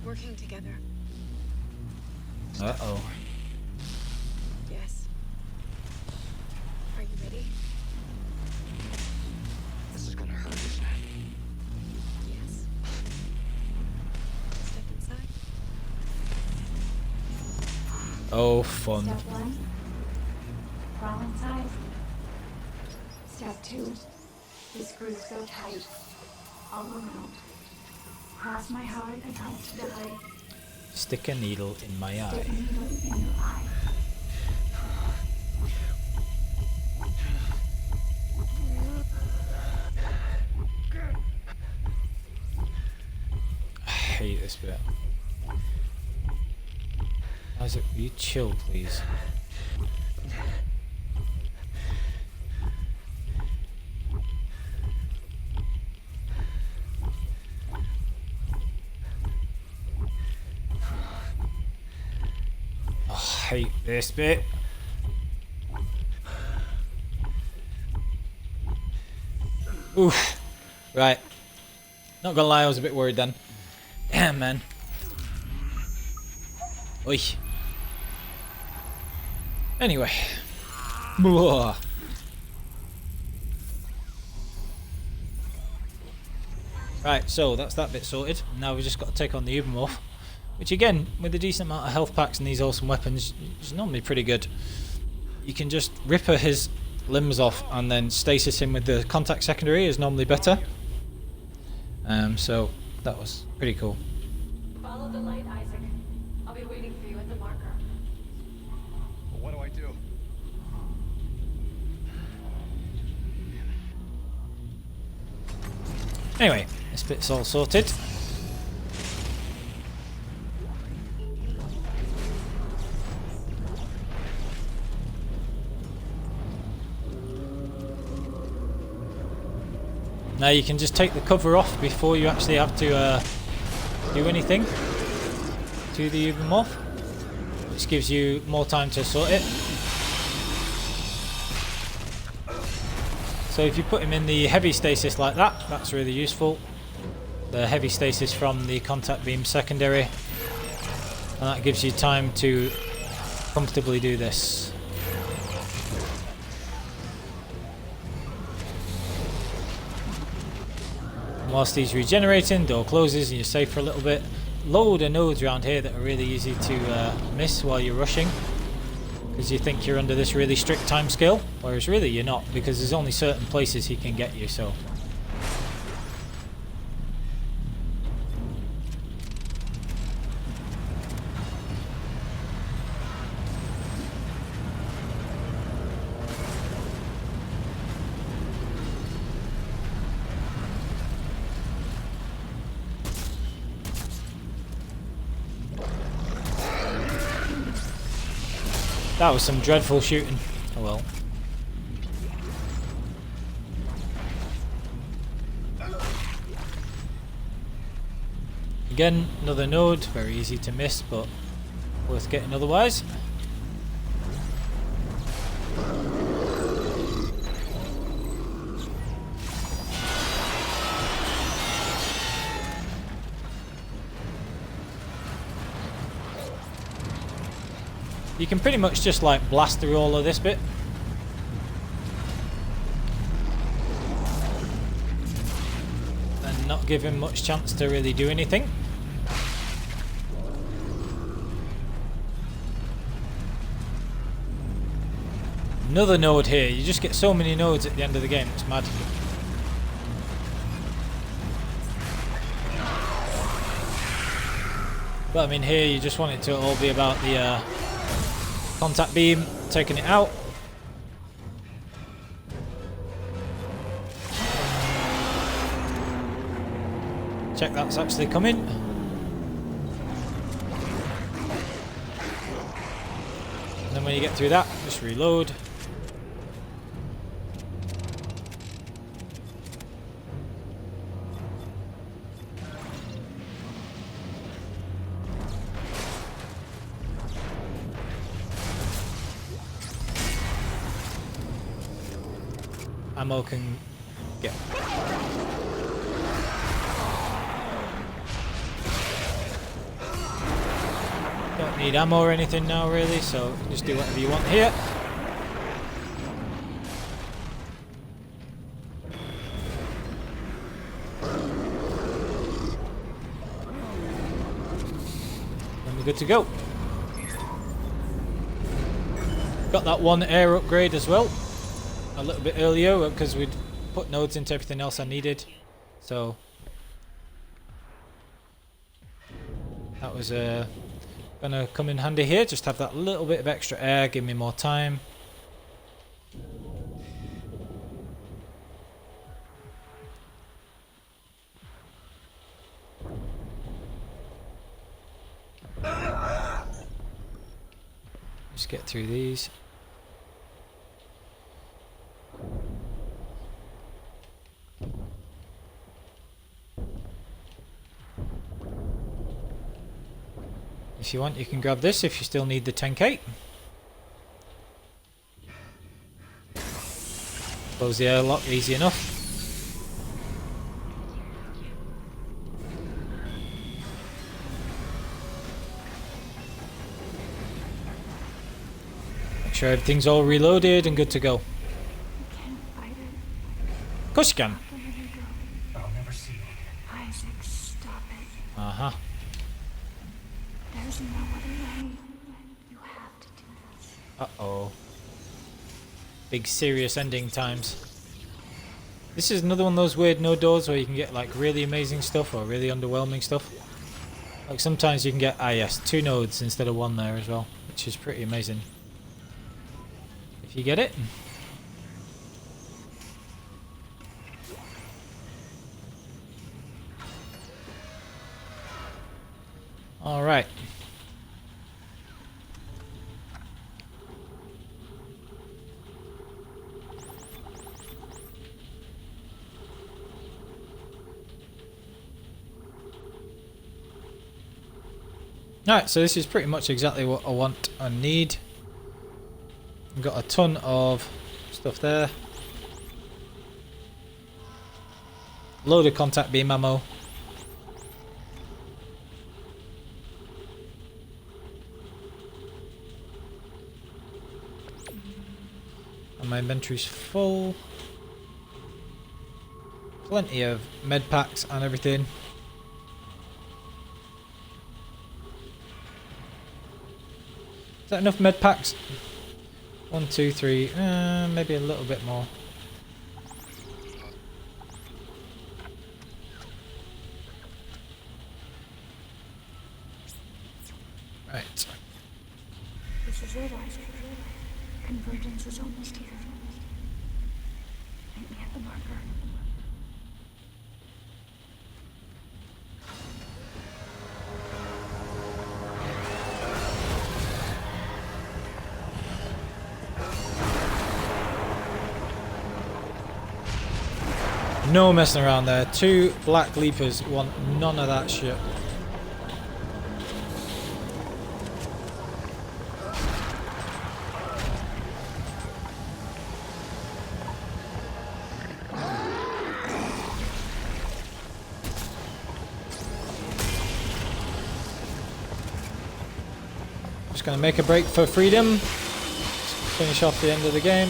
Working together. Uh-oh. Yes. Are you ready? This is gonna hurt, isn't it? Yes. Step inside. Oh, fun. Step 1. Crawl inside. Step 2. The screws go tight. All around. Cross my heart and hope to die. Stick a needle in my Stick a eye. needle in your eye. I hate this bit. Isaac, will you chill, please? Oh, I hate this bit. Oof. Right. Not gonna lie, I was a bit worried then. Damn, man. Oi. Anyway. Blah. Right, so that's that bit sorted. Now we've just got to take on the Ubermorph. Which again, with a decent amount of health packs and these awesome weapons, is normally pretty good. You can just ripper his limbs off and then stasis him with the contact secondary is normally better. So that was pretty cool. Follow the light, Isaac. I'll be waiting for you at the marker. Well, what do I do? Anyway, this bit's all sorted. Now you can just take the cover off before you actually have to do anything to the Ubermorph, which gives you more time to sort it. So if you put him in the heavy stasis like that, that's really useful. The heavy stasis from the contact beam secondary, and that gives you time to comfortably do this. Whilst he's regenerating, door closes and you're safe for a little bit. Load of nodes around here that are really easy to miss while you're rushing, because you think you're under this really strict time scale, whereas really you're not, because there's only certain places he can get you. So That was some dreadful shooting. Oh well. Again, another node, very easy to miss, but worth getting otherwise. You can pretty much just like blast through all of this bit. And not give him much chance to really do anything. Another node here. You just get so many nodes at the end of the game. It's mad. But I mean, here you just want it to all be about the contact beam, taking it out. Check that's actually coming. And then when you get through that, just reload. Ammo can get. Don't need ammo or anything now really, so just do whatever you want here. And we're good to go. Got that one air upgrade as well. A little bit earlier because we'd put nodes into everything else I needed, so that was gonna come in handy here. Just have that little bit of extra air, give me more time. Just get through these. If you want, you can grab this if you still need the 10k. Close the airlock, easy enough. Make sure everything's all reloaded and good to go. Of course you can. I'll never see you again. Isaac, stop it. Uh-huh. There's no other way. You have to do this. Uh-oh. Big serious ending times. This is another one of those weird no doors where you can get like really amazing stuff or really underwhelming stuff. Like sometimes you can get, yes, 2 nodes instead of 1 there as well, which is pretty amazing. If you get it. Alright. Alright, so this is pretty much exactly what I want and need. I've got a ton of stuff there. Load of contact beam ammo. And my inventory's full. Plenty of med packs and everything. Is that enough med packs? 1, 2, 3, maybe a little bit more. Right. This is it, Isaac. Convergence is almost here. Meet me at the marker. No messing around there. 2 black leapers want none of that shit. Just gonna make a break for freedom. Finish off the end of the game.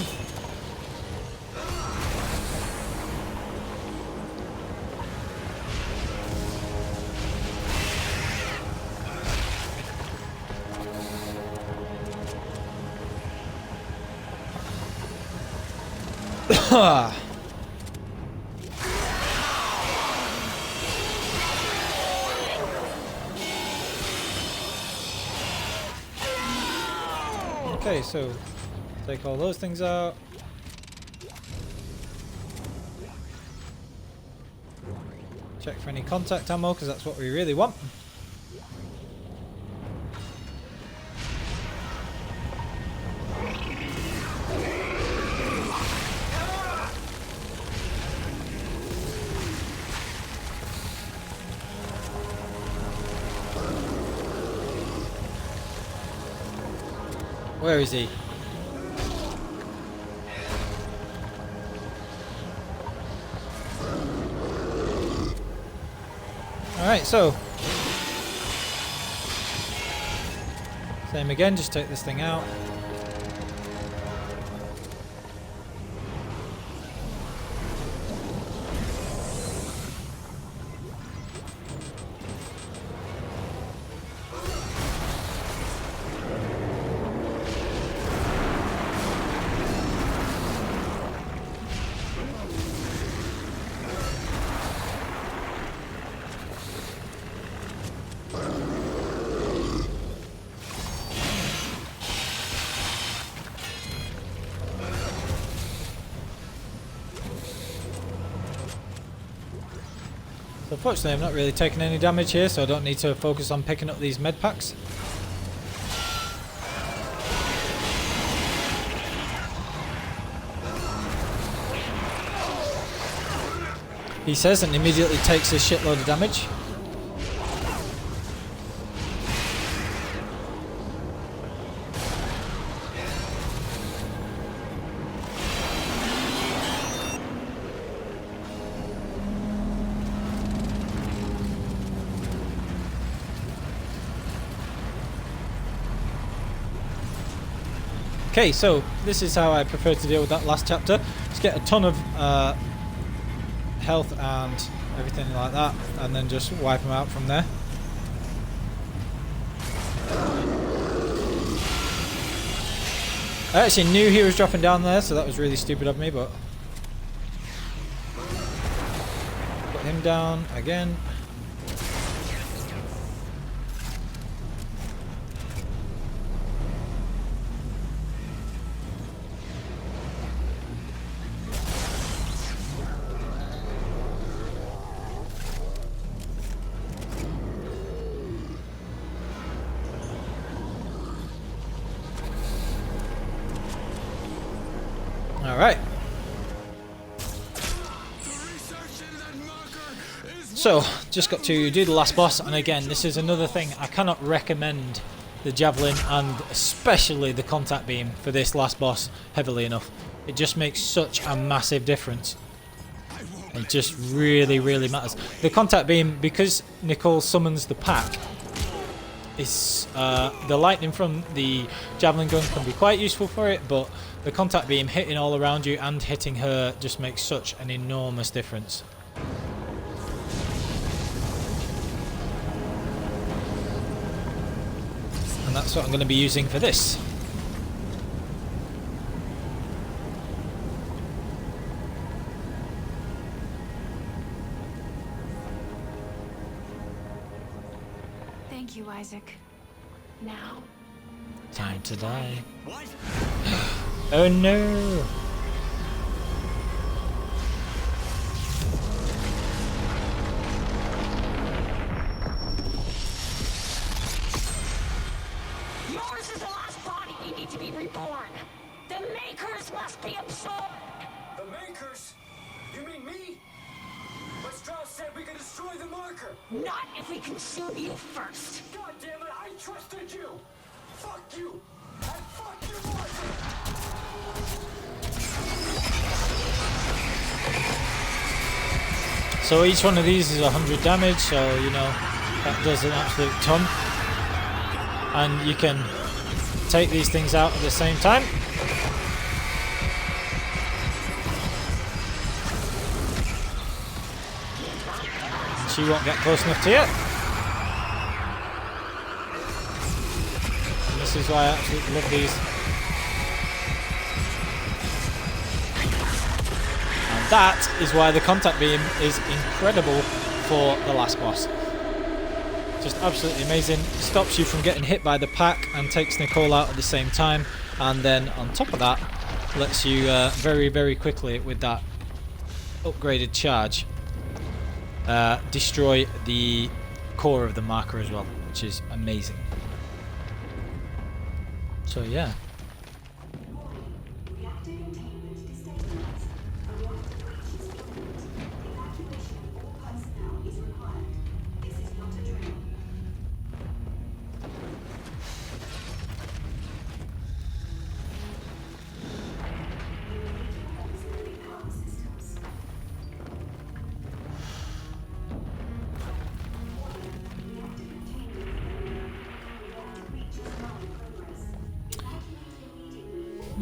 Okay, so take all those things out. Check for any contact ammo, because that's what we really want. Where is he? Alright, so same again, just take this thing out. So fortunately I'm not really taking any damage here, so I don't need to focus on picking up these med packs. He says and immediately takes a shitload of damage. Okay, so this is how I prefer to deal with that last chapter. Just get a ton of health and everything like that, and then just wipe them out from there. I actually knew he was dropping down there, so that was really stupid of me, but put him down again. Alright. So, just got to do the last boss, and again, this is another thing. I cannot recommend the Javelin and especially the contact beam for this last boss heavily enough. It just makes such a massive difference. It just really, really matters. The contact beam, because Nicole summons the pack, is the lightning from the Javelin gun can be quite useful for it, but the contact beam hitting all around you and hitting her just makes such an enormous difference. And that's what I'm going to be using for this. Thank you, Isaac. Now, Time to die. What? Oh no! yours is the last body you need to be reborn. The Makers must be absorbed. The Makers? You mean me? destroy the marker! Not if we can shoot you first. God damn it, I trusted you! Fuck you! And fuck you more! So each one of these is 100 damage, so you know that does an absolute ton. And you can take these things out at the same time. She won't get close enough to you. And this is why I absolutely love these. And that is why the contact beam is incredible for the last boss. Just absolutely amazing. Stops you from getting hit by the pack and takes Nicole out at the same time. And then on top of that, lets you very, very quickly with that upgraded charge destroy the core of the marker as well, which is amazing. So yeah.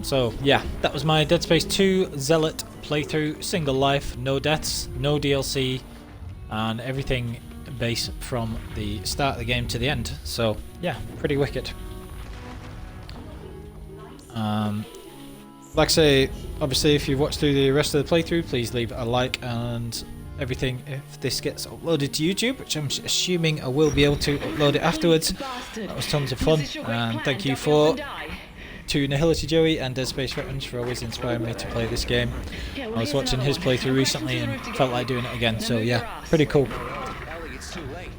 So yeah, that was my Dead Space 2 Zealot playthrough, single life, no deaths, no DLC, and everything base from the start of the game to the end. So yeah, pretty wicked. Like I say, obviously if you've watched through the rest of the playthrough, please leave a like and everything if this gets uploaded to YouTube, which I'm assuming I will be able to upload it afterwards. That was tons of fun, and thank you to Nihility Joey and Dead Space Veterans for always inspiring me to play this game. I was watching his playthrough recently and felt like doing it again, so yeah, pretty cool. Ellie, it's too late.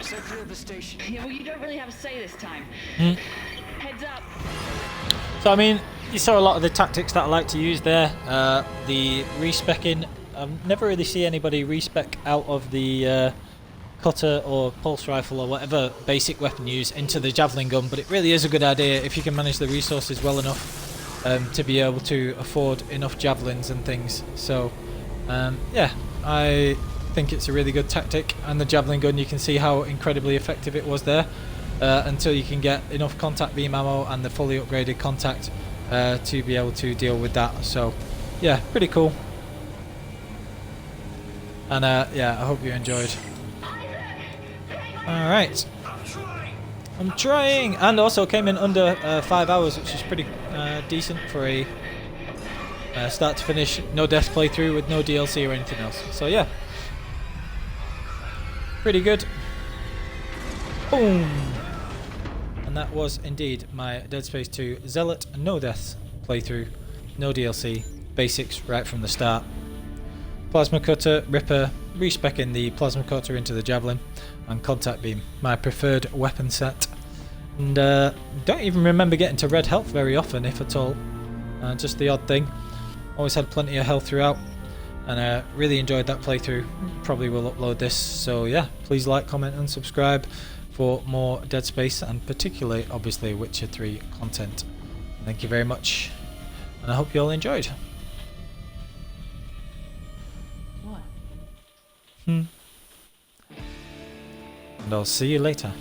Set clear of the station. Yeah, well, you don't really have a say this time. Heads up. So I mean, you saw a lot of the tactics that I like to use there. The respecking, I never really see anybody respec out of the cutter or pulse rifle or whatever basic weapon use into the javelin gun, but it really is a good idea if you can manage the resources well enough to be able to afford enough javelins and things. So yeah, I think it's a really good tactic, and the javelin gun, you can see how incredibly effective it was there until you can get enough contact beam ammo and the fully upgraded contact to be able to deal with that. So yeah, pretty cool. And yeah, I hope you enjoyed. Alright, I'm trying, and also came in under 5 hours, which is pretty decent for a start to finish no death playthrough with no DLC or anything else. So yeah, pretty good. Boom! And that was indeed my Dead Space 2 Zealot no deaths playthrough, no DLC, basics right from the start. Plasma cutter, ripper, respecking the plasma cutter into the javelin, and contact beam, my preferred weapon set. And don't even remember getting to red health very often, if at all. Just the odd thing. Always had plenty of health throughout, and I really enjoyed that playthrough. Probably will upload this, so yeah, please like, comment and subscribe for more Dead Space, and particularly obviously Witcher 3 content. Thank you very much, and I hope you all enjoyed. And I'll see you later.